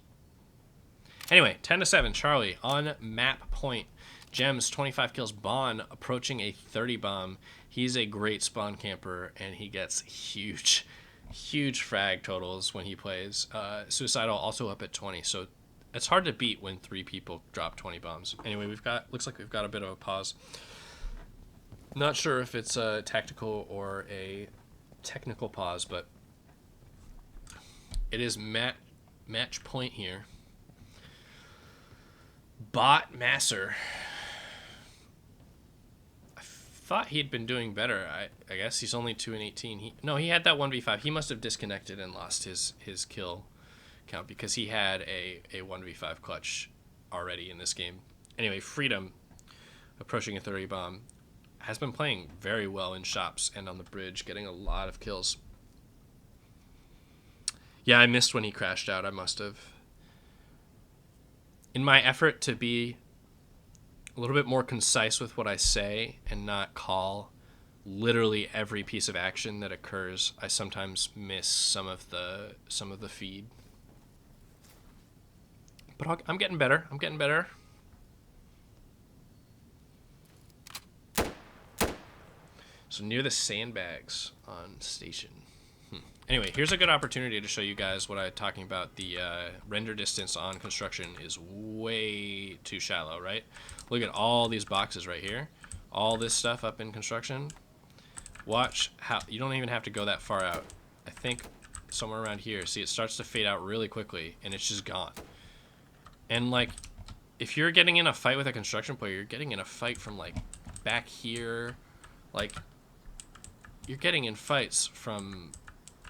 Anyway, 10-7, Charlie on map point. Gems, 25 kills. Bond approaching a 30 bomb. He's a great spawn camper, and he gets huge frag totals when he plays. Suicidal also up at 20, so it's hard to beat when 3 people drop 20 bombs. Anyway, looks like we've got a bit of a pause. Not sure if it's a tactical or a technical pause, but it is match point here. Bot Masser. I thought he'd been doing better. I guess he's only 2-18. He had that 1v5. He must have disconnected and lost his kill count because he had a 1v5 clutch already in this game. Anyway, Freedom, approaching a 30 bomb, has been playing very well in shops and on the bridge, getting a lot of kills. Yeah, I missed when he crashed out. I must have. In my effort to be a little bit more concise with what I say and not call literally every piece of action that occurs, I sometimes miss some of the feed. But I'm getting better. So near the sandbags on station. Anyway, here's a good opportunity to show you guys what I'm talking about. The render distance on construction is way too shallow, right? Look at all these boxes right here. All this stuff up in construction. Watch how, you don't even have to go that far out. I think somewhere around here, see, it starts to fade out really quickly and it's just gone. And like, if you're getting in a fight with a construction player, you're getting in a fight from like back here. Like, you're getting in fights from,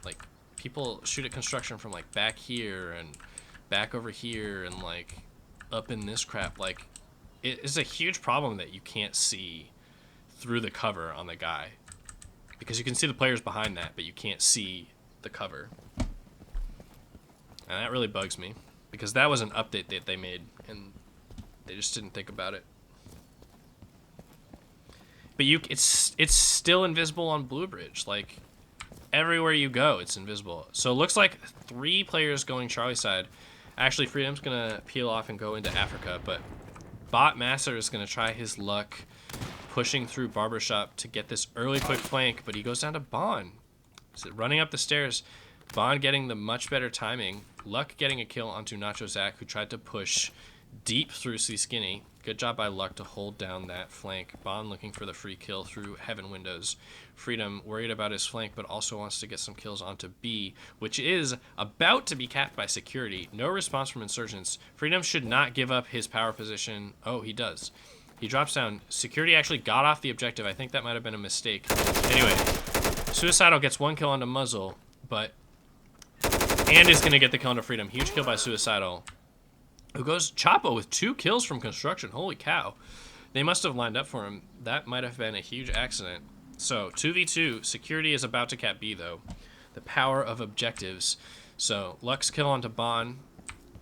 like, people shoot at construction from like back here and back over here and like up in this crap. Like, it is a huge problem that you can't see through the cover on the guy, because you can see the players behind that, but you can't see the cover. And that really bugs me, because that was an update that they made and they just didn't think about it. But it's still invisible on Blue Bridge. Like, everywhere you go, it's invisible. So it looks like 3 players going Charlie side. Actually, Freedom's gonna peel off and go into Africa, but Bot Masser is gonna try his luck pushing through Barbershop to get this early quick flank, but he goes down to Bond. So running up the stairs, Bond getting the much better timing. Luck getting a kill onto Nacho Zach, who tried to push deep through C Skinny. Good job by Luck to hold down that flank. Bond looking for the free kill through heaven windows. Freedom worried about his flank, but also wants to get some kills onto B, which is about to be capped by security. No response from insurgents. Freedom should not give up his power position. Oh, he does. He drops down. Security actually got off the objective. I think that might have been a mistake. Anyway, Suicidal gets 1 kill onto Muzzle, and is going to get the kill onto Freedom. Huge kill by Suicidal, who goes Chapo with 2 kills from construction. Holy cow. They must have lined up for him. That might have been a huge accident. So, 2v2. Security is about to cap B, though. The power of objectives. So, Luck's kill onto Bond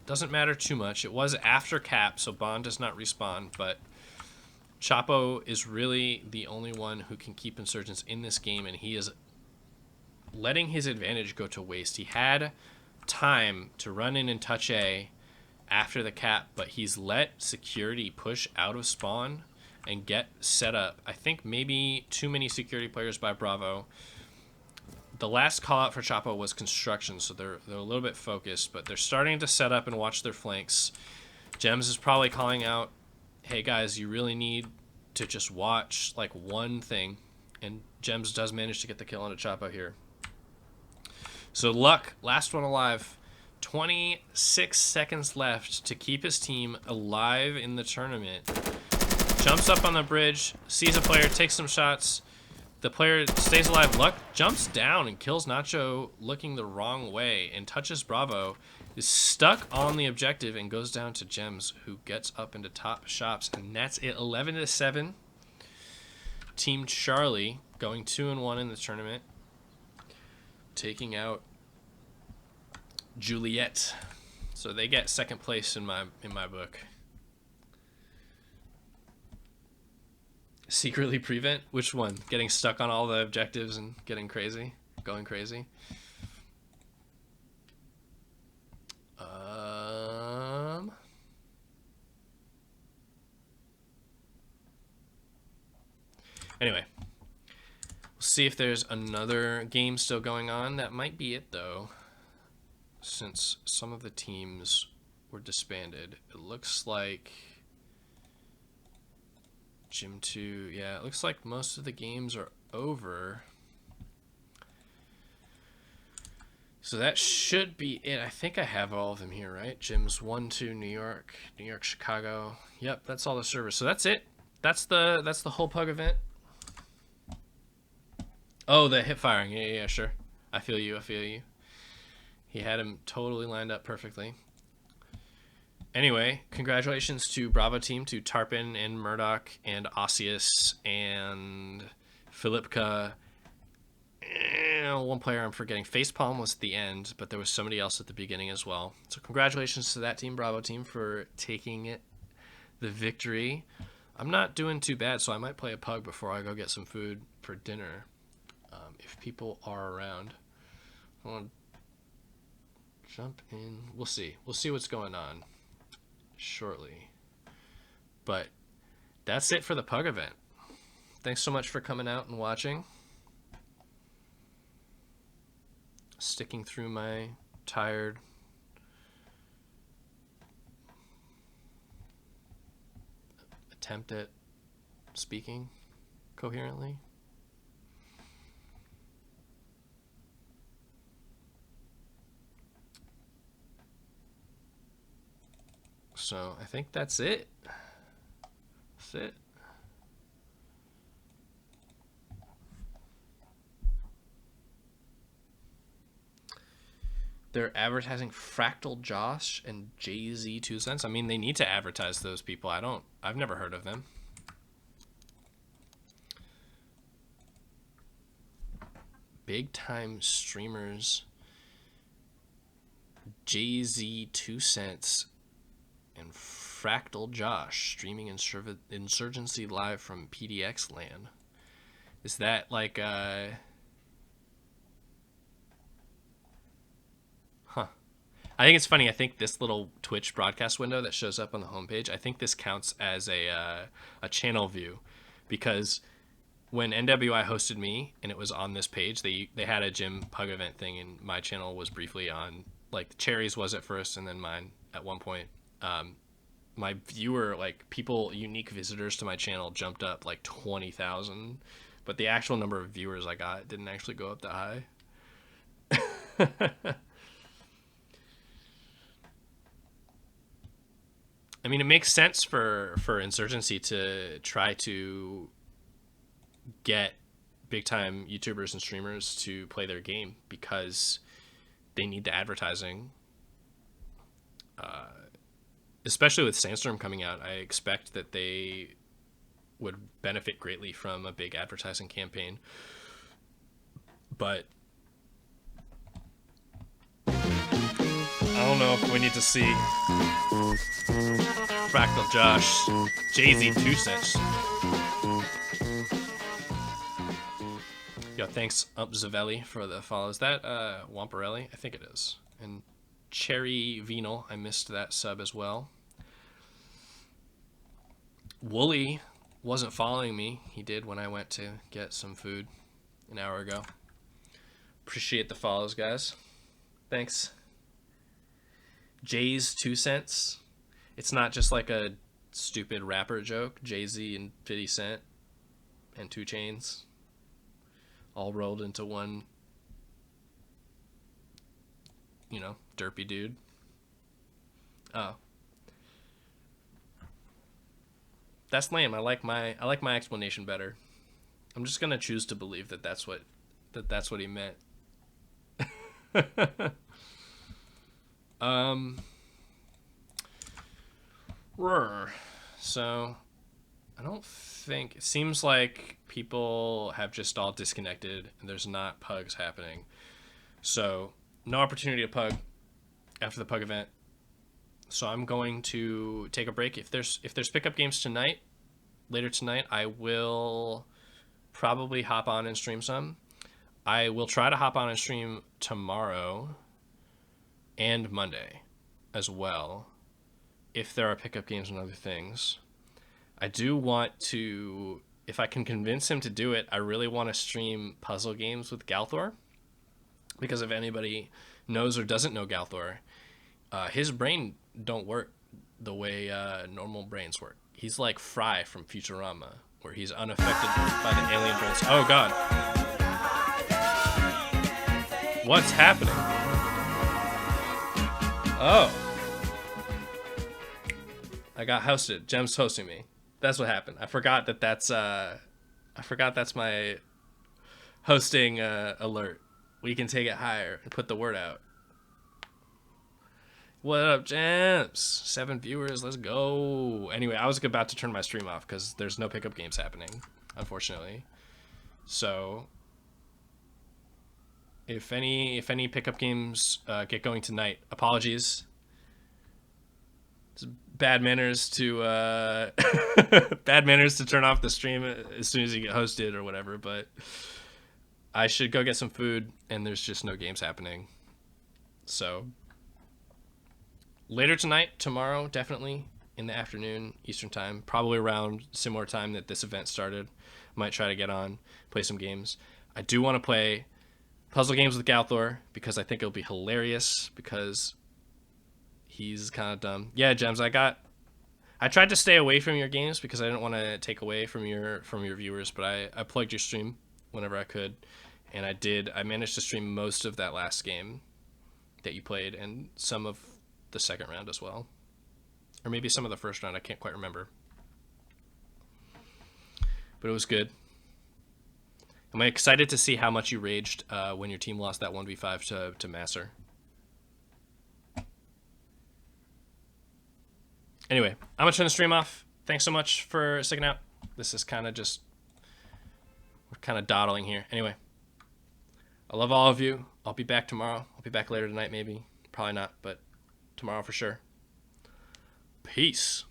doesn't matter too much. It was after cap, so Bond does not respawn, but Chapo is really the only one who can keep insurgents in this game, and he is letting his advantage go to waste. He had time to run in and touch A after the cap, but he's let security push out of spawn and get set up. I think maybe too many security players by Bravo. The last call out for Chapo was construction, so they're a little bit focused, but they're starting to set up and watch their flanks. Gems is probably calling out, hey guys, you really need to just watch like one thing, and Gems does manage to get the kill onto Chapo here. So Luck, last one alive. 26 seconds left to keep his team alive in the tournament. Jumps up on the bridge, sees a player, takes some shots. The player stays alive. Luck jumps down and kills Nacho looking the wrong way and touches Bravo. Is stuck on the objective and goes down to Gems, who gets up into top shops. And that's it, 11-7. Team Charlie going 2-1 in the tournament, taking out Juliet. So they get second place in my book. Secretly prevent? Which one? Getting stuck on all the objectives and getting crazy? Going crazy? Anyway, we'll see if there's another game still going on. That might be it, though, since some of the teams were disbanded. It looks like Gym 2, yeah, it looks like most of the games are over. So that should be it. I think I have all of them here, right? Gyms 1, 2, New York, Chicago. Yep, that's all the servers. So that's it. That's the whole PUG event. Oh, the hip firing. Yeah, sure. I feel you. He had him totally lined up perfectly. Anyway, congratulations to Bravo Team, to Tarpon and Murdoch and Osseous and Filipka. One player I'm forgetting. Facepalm was at the end, but there was somebody else at the beginning as well. So congratulations to that team, Bravo Team, for taking the victory. I'm not doing too bad, so I might play a PUG before I go get some food for dinner, if people are around. I want to jump in. We'll see. We'll see what's going on shortly. But that's it for the PUG event. Thanks so much for coming out and watching. Sticking through my tired attempt at speaking coherently. So I think that's it. That's it. They're advertising Fractal Josh and Jay-Z 2 cents. I mean, they need to advertise those people. I've never heard of them. Big time streamers. Jay-Z 2 cents and Fractal Josh streaming Insurgency live from PDX land. Is that like I think it's funny. I think this little Twitch broadcast window that shows up on the homepage, I think this counts as a channel view, because when NWI hosted me and it was on this page, they had a gym PUG event thing, and my channel was briefly on. Like Cherry's was at first, and then mine at one point. My viewer, like people, unique visitors to my channel jumped up like 20,000, but the actual number of viewers I got didn't actually go up that high. I mean, it makes sense for Insurgency to try to get big time YouTubers and streamers to play their game, because they need the advertising. Especially with Sandstorm coming out, I expect that they would benefit greatly from a big advertising campaign. But I don't know if we need to see Fractal Josh, Jay-Z 2 cents. Yo, thanks Zavelli for the follow. Is that Wamparelli? I think it is. And Cherry Venal, I missed that sub as well. Wooly wasn't following me. He did when I went to get some food an hour ago. Appreciate the follows, guys. Thanks. Jay's 2 cents. It's not just like a stupid rapper joke. Jay-Z and 50 Cent and 2 Chainz all rolled into one, derpy dude. Oh. That's lame. I like my explanation better. I'm just gonna choose to believe that that's what he meant. So I don't think, it seems like people have just all disconnected and there's not PUGs happening. So no opportunity to PUG after the PUG event. So I'm going to take a break. If there's pickup games later tonight, I will probably hop on and stream some. I will try to hop on and stream tomorrow and Monday as well, if there are pickup games and other things. I do want to if I can convince him to do it, I really want to stream puzzle games with Galthor. Because if anybody knows or doesn't know Galthor, his brain don't work the way normal brains work. He's like Fry from Futurama, where he's unaffected by the alien drones. Oh god. What's happening? Oh. I got hosted. Jem's hosting me. That's what happened. I forgot that's my hosting alert. We can take it higher and put the word out. What up, Gems? 7 viewers, let's go. Anyway, I was about to turn my stream off because there's no pickup games happening, unfortunately. So, if any pickup games get going tonight, apologies. It's bad manners to bad manners to turn off the stream as soon as you get hosted or whatever. But I should go get some food, and there's just no games happening. So. Later tonight, tomorrow, definitely in the afternoon, Eastern time, probably around similar time that this event started. Might try to get on, play some games. I do want to play puzzle games with Galthor because I think it'll be hilarious because he's kind of dumb. Yeah, Gems, I tried to stay away from your games because I didn't want to take away from your viewers, but I plugged your stream whenever I could, and I managed to stream most of that last game that you played and some of the second round as well, or maybe some of the first round. I can't quite remember, but it was good. I'm excited to see how much you raged when your team lost that 1v5 to Masser. Anyway, I'm gonna turn the stream off. Thanks so much for sticking out. This is kind of just, we're kind of dawdling here. Anyway, I love all of you. I'll be back tomorrow. I'll be back later tonight, maybe. Probably not, but tomorrow for sure. Peace.